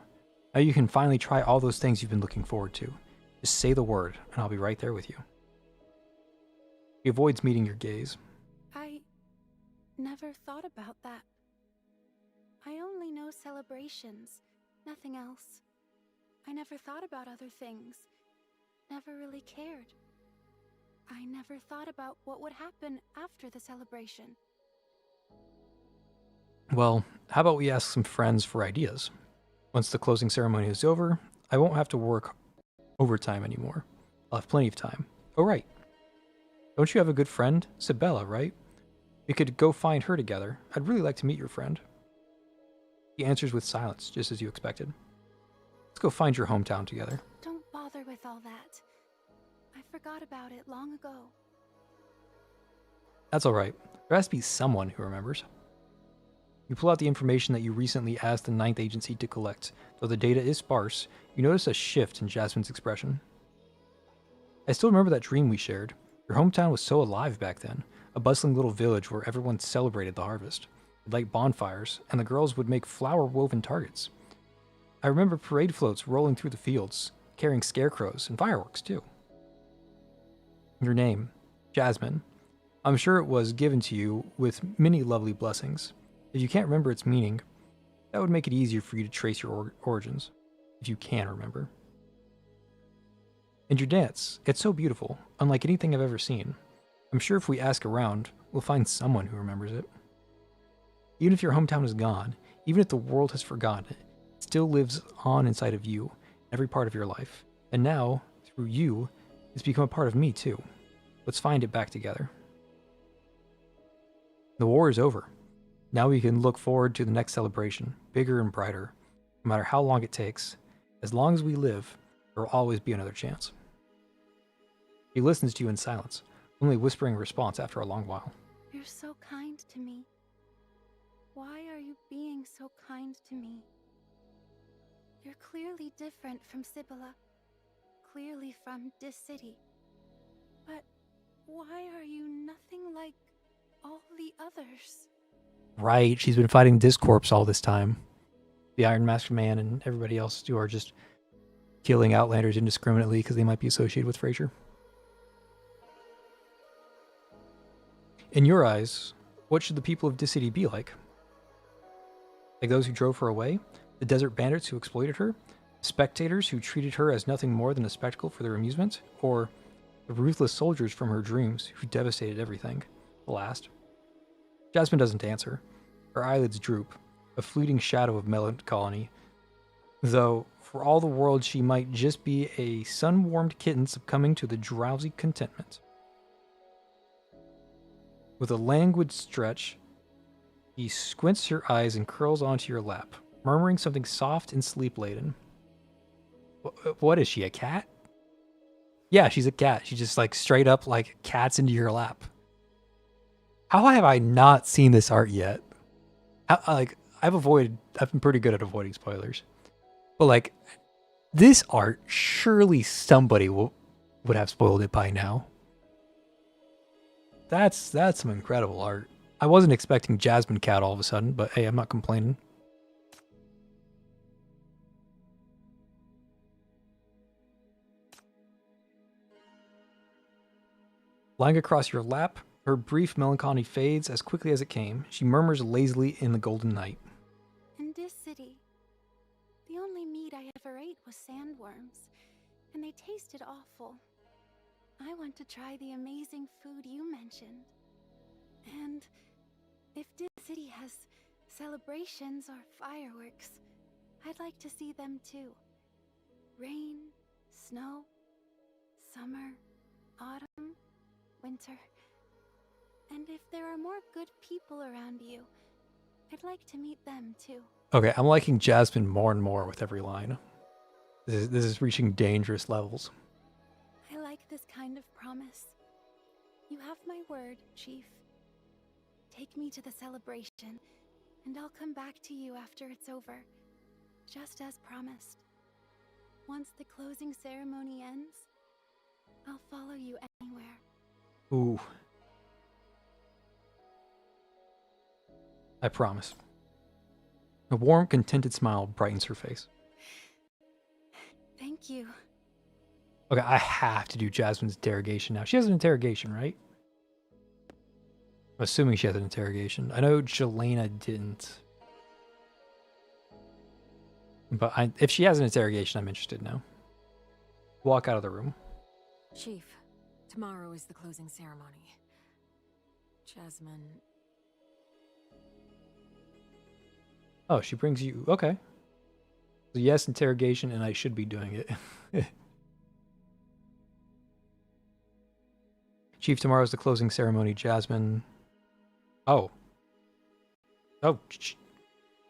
Now you can finally try all those things you've been looking forward to. Just say the word, and I'll be right there with you. He avoids meeting your gaze. I never thought about that. I only know celebrations, nothing else. I never thought about other things. Never really cared. I never thought about what would happen after the celebration. Well, how about we ask some friends for ideas? Once the closing ceremony is over, I won't have to work overtime anymore. I'll have plenty of time. Oh, right. Don't you have a good friend? Sibella, right? We could go find her together. I'd really like to meet your friend. He answers with silence, just as you expected. Let's go find your hometown together. Don't bother with all that. I forgot about it long ago. That's alright. There has to be someone who remembers. You pull out the information that you recently asked the Ninth Agency to collect. Though the data is sparse, you notice a shift in Jasmine's expression. I still remember that dream we shared. Your hometown was so alive back then. A bustling little village where everyone celebrated the harvest. They'd light bonfires, and the girls would make flower-woven targets. I remember parade floats rolling through the fields, carrying scarecrows and fireworks too. Your name, Jasmine. I'm sure it was given to you with many lovely blessings. If you can't remember its meaning, that would make it easier for you to trace your origins, if you can remember. And your dance, it's so beautiful, unlike anything I've ever seen. I'm sure if we ask around, we'll find someone who remembers it. Even if your hometown is gone, even if the world has forgotten it, it still lives on inside of you, every part of your life. And now, through you, it's become a part of me too. Let's find it back together. The war is over. Now we can look forward to the next celebration, bigger and brighter. No matter how long it takes, as long as we live, there will always be another chance. He listens to you in silence, only whispering a response after a long while. You're so kind to me. Why are you being so kind to me? You're clearly different from Sibylla. Clearly from this city. But why are you nothing like all the others? Right, she's been fighting Discorps all this time. The Iron Master Man and everybody else who are just killing Outlanders indiscriminately because they might be associated with Frazier. In your eyes, what should the people of this city be like? Like those who drove her away? The desert bandits who exploited her? Spectators who treated her as nothing more than a spectacle for their amusement? Or the ruthless soldiers from her dreams who devastated everything? The last. Jasmine doesn't answer. Her eyelids droop, a fleeting shadow of melancholy. Though, for all the world, she might just be a sun-warmed kitten succumbing to the drowsy contentment. With a languid stretch, he squints her eyes and curls onto your lap, murmuring something soft and sleep-laden. What is she, a cat? Yeah, she's a cat. She just like straight up like cats into your lap. How have I not seen this art yet? I've been pretty good at avoiding spoilers. But like, this art, surely somebody would have spoiled it by now. That's some incredible art. I wasn't expecting Jasmine Cat all of a sudden, but hey, I'm not complaining. Lying across your lap, her brief melancholy fades as quickly as it came. She murmurs lazily in the golden night. In this city, the only meat I ever ate was sandworms, and they tasted awful. I want to try the amazing food you mentioned. And if this city has celebrations or fireworks, I'd like to see them too. Rain, snow, summer, autumn, winter. And if there are more good people around you, I'd like to meet them too. Okay, I'm liking Jasmine more and more with every line. This is reaching dangerous levels. I like this kind of promise. You have my word, Chief. Take me to the celebration, and I'll come back to you after it's over, just as promised. Once the closing ceremony ends, I'll follow you anywhere. Ooh. I promise. A warm, contented smile brightens her face. Thank you. Okay, I have to do Jasmine's interrogation now. She has an interrogation, right? I'm assuming she has an interrogation. I know Jelena didn't. But if she has an interrogation, I'm interested now. Walk out of the room. Chief, tomorrow is the closing ceremony. Jasmine... Oh, she brings you... Okay. So yes, interrogation, and I should be doing it. Chief, tomorrow is the closing ceremony. Jasmine... Oh. Oh.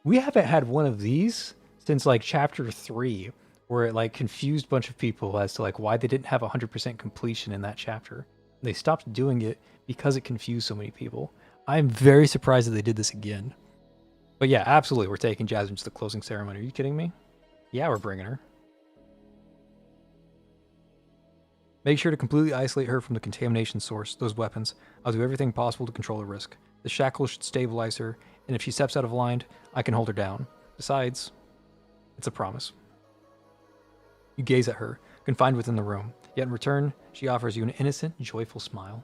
We haven't had one of these since like chapter 3, where it like confused a bunch of people as to like why they didn't have 100% completion in that chapter. They stopped doing it because it confused so many people. I'm very surprised that they did this again. But yeah, absolutely, we're taking Jasmine to the closing ceremony. Are you kidding me? Yeah, we're bringing her. Make sure to completely isolate her from the contamination source, those weapons. I'll do everything possible to control the risk. The shackles should stabilize her, and if she steps out of line, I can hold her down. Besides, it's a promise. You gaze at her, confined within the room, yet in return, she offers you an innocent, joyful smile.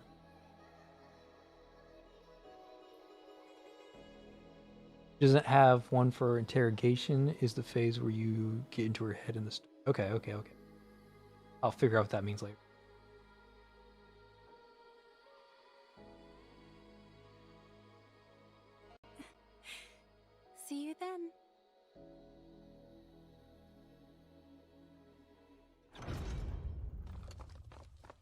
Doesn't have one for interrogation, is the phase where you get into her head in the... Okay. I'll figure out what that means later. then.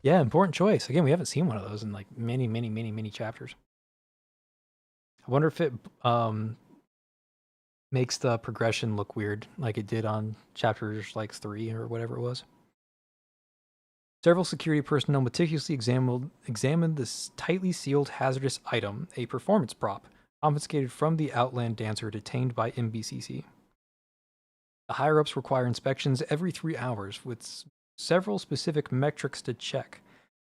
Yeah, important choice. Again, we haven't seen one of those in like many chapters. I wonder if it makes the progression look weird like it did on chapters like 3 or whatever it was. Several security personnel meticulously examined this tightly sealed hazardous item, a performance prop, confiscated from the Outland dancer detained by MBCC. The higher-ups require inspections every 3 hours with several specific metrics to check,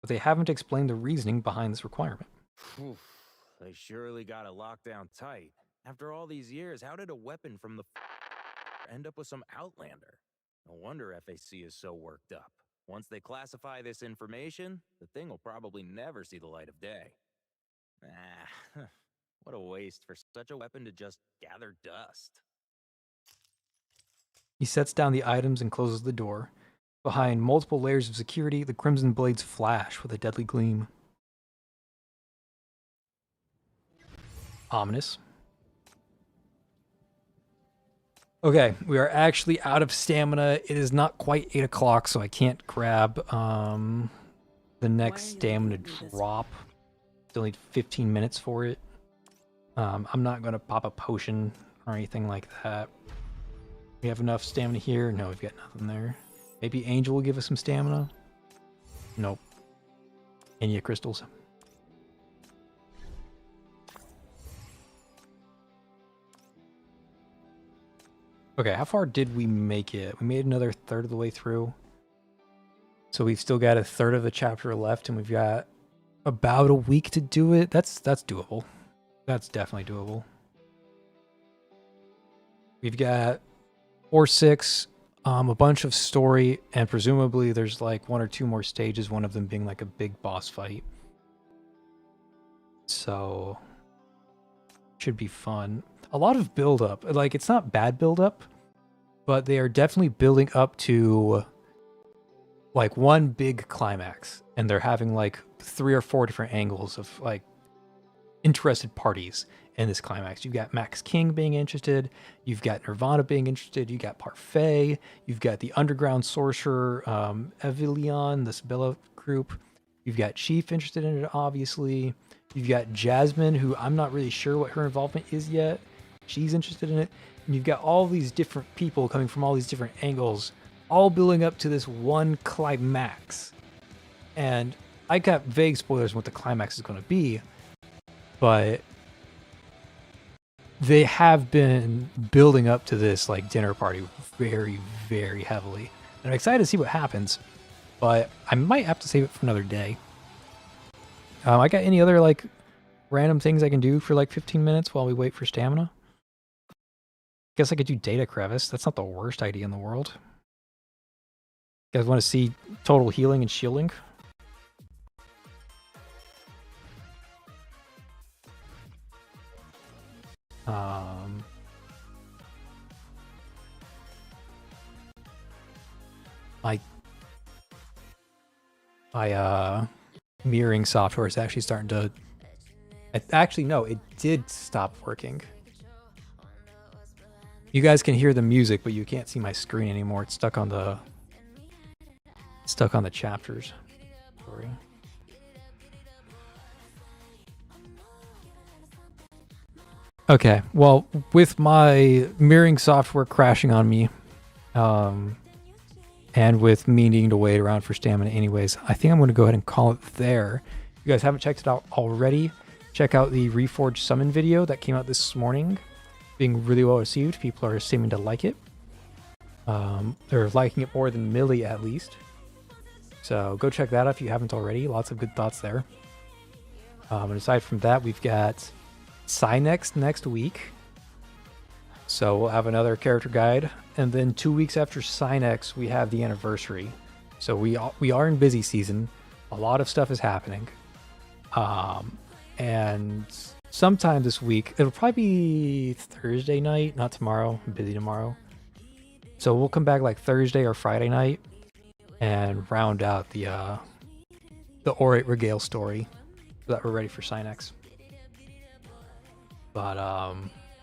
but they haven't explained the reasoning behind this requirement. Oof, they surely got it locked down tight. After all these years, how did a weapon from the end up with some Outlander? No wonder FAC is so worked up. Once they classify this information, the thing will probably never see the light of day. Ah, what a waste for such a weapon to just gather dust. He sets down the items and closes the door. Behind multiple layers of security, the crimson blades flash with a deadly gleam. Ominous. Okay, we are actually out of stamina. It is not quite 8 o'clock, so I can't grab the next stamina drop. Still need 15 minutes for it. I'm not going to pop a potion or anything like that. We have enough stamina here. No, we've got nothing there. Maybe Angel will give us some stamina. Nope. Enya crystals. Okay, how far did we make it? We made another third of the way through. So we've still got a third of the chapter left, and we've got about a week to do it. That's doable. That's definitely doable. We've got 4, 6, a bunch of story, and presumably there's like 1 or 2 more stages, one of them being like a big boss fight. So should be fun. A lot of build up. Like, it's not bad build up, but they are definitely building up to like one big climax, and they're having like 3 or 4 different angles of like interested parties in this climax. You've got Max King being interested, you've got Nirvana being interested, you got Parfait, you've got the underground sorcerer Evilion, the Sibilla group, you've got Chief interested in it, obviously. You've got Jasmine, who I'm not really sure what her involvement is yet. She's interested in it. And you've got all these different people coming from all these different angles, all building up to this one climax. And I got vague spoilers on what the climax is going to be, but they have been building up to this like dinner party very, very heavily. And I'm excited to see what happens, but I might have to save it for another day. I got any other like random things I can do for like 15 minutes while we wait for stamina? Guess I could do data crevice. That's not the worst idea in the world. You guys want to see total healing and shielding? My mirroring software is actually starting to... Actually, no, it did stop working. You guys can hear the music, but you can't see my screen anymore. It's stuck on the chapters. Sorry. Okay, well, with my mirroring software crashing on me, and with me needing to wait around for stamina anyways, I think I'm going to go ahead and call it there. If you guys haven't checked it out already, check out the Reforged Summon video that came out this morning. Being really well received. People are seeming to like it. They're liking it more than Millie, at least. So go check that out if you haven't already. Lots of good thoughts there. And aside from that, we've got Synex next week. So we'll have another character guide. And then 2 weeks after Synex, we have the anniversary. So we are in busy season. A lot of stuff is happening. And sometime this week, it'll probably be Thursday night, not tomorrow. I'm busy tomorrow. So we'll come back like Thursday or Friday night and round out the Orate Regale story so that we're ready for Synex. But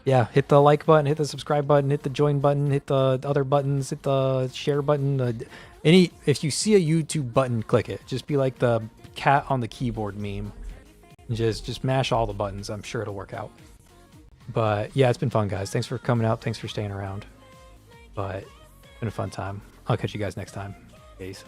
yeah, hit the like button, hit the subscribe button, hit the join button, hit the other buttons, hit the share button. If you see a YouTube button, click it. Just be like the cat on the keyboard meme. Just mash all the buttons. I'm sure it'll work out. But yeah, it's been fun, guys. Thanks for coming out. Thanks for staying around. But it's been a fun time. I'll catch you guys next time. Peace.